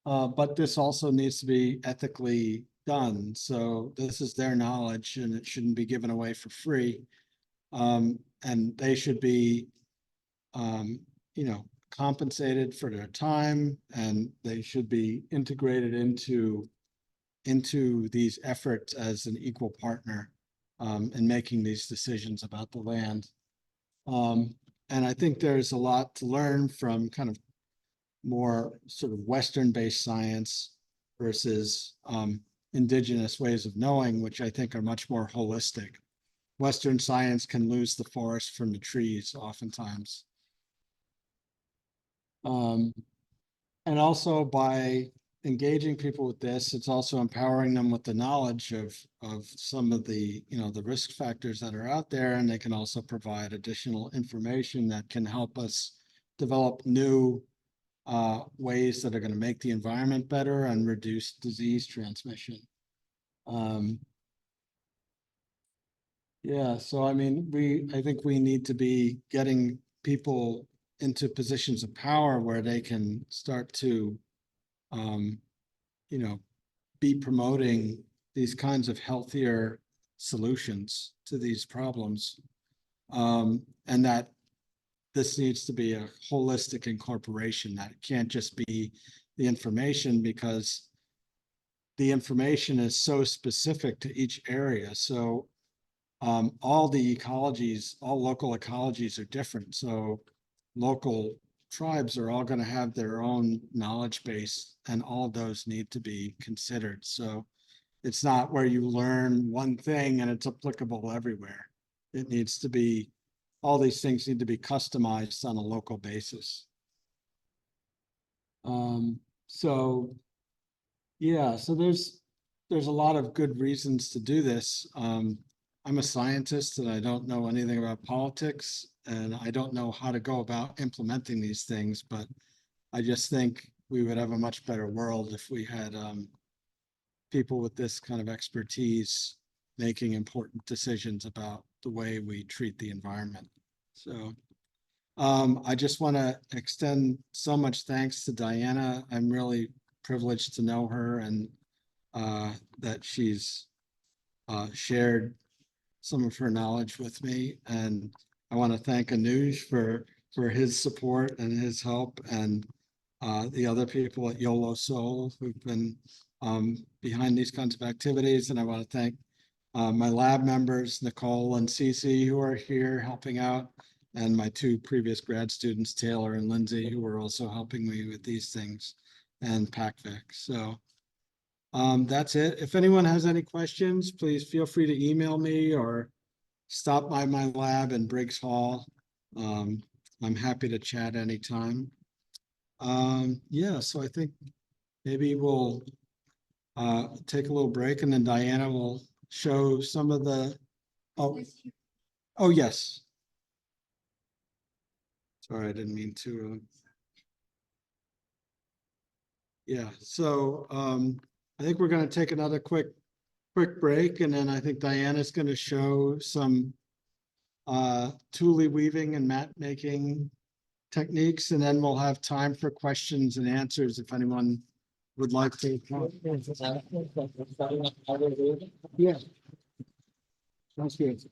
but this also needs to be ethically done. So this is their knowledge and it shouldn't be given away for free. And they should be, compensated for their time, and they should be integrated into these efforts as an equal partner in making these decisions about the land. And I think there's a lot to learn from kind of more sort of Western-based science versus indigenous ways of knowing, which I think are much more holistic. Western science can lose the forest from the trees oftentimes. And also by engaging people with this, it's also empowering them with the knowledge of some of the, the risk factors that are out there, and they can also provide additional information that can help us develop new ways that are going to make the environment better and reduce disease transmission. Yeah, so I mean, I think we need to be getting people into positions of power where they can start to be promoting these kinds of healthier solutions to these problems. And that this needs to be a holistic incorporation, that it can't just be the information, because the information is so specific to each area. So all the ecologies, all local ecologies are different. So local tribes are all going to have their own knowledge base, and all of those need to be considered. So it's not where you learn one thing and it's applicable everywhere. It needs to be, all these things need to be customized on a local basis. So there's a lot of good reasons to do this. I'm a scientist and I don't know anything about politics, and I don't know how to go about implementing these things, but I just think we would have a much better world if we had people with this kind of expertise making important decisions about the way we treat the environment. So I just want to extend so much thanks to Diana. I'm really privileged to know her, and that she's shared some of her knowledge with me. And I want to thank Anuj for his support and his help, and the other people at YOLO Soul who've been behind these kinds of activities. And I want to thank my lab members, Nicole and Cece, who are here helping out, and my two previous grad students, Taylor and Lindsay, who are also helping me with these things, and PacVec. So that's it. If anyone has any questions, please feel free to email me or stop by my lab in Briggs Hall. I'm happy to chat anytime. Yeah, so I think maybe we'll take a little break, and then Diana will show some of the, oh yes. Sorry, I didn't mean to. Yeah, so I think we're going to take another quick break, and then I think Diana's going to show some Tule weaving and mat making techniques, and then we'll have time for questions and answers if anyone would like to. Yeah. Sounds good.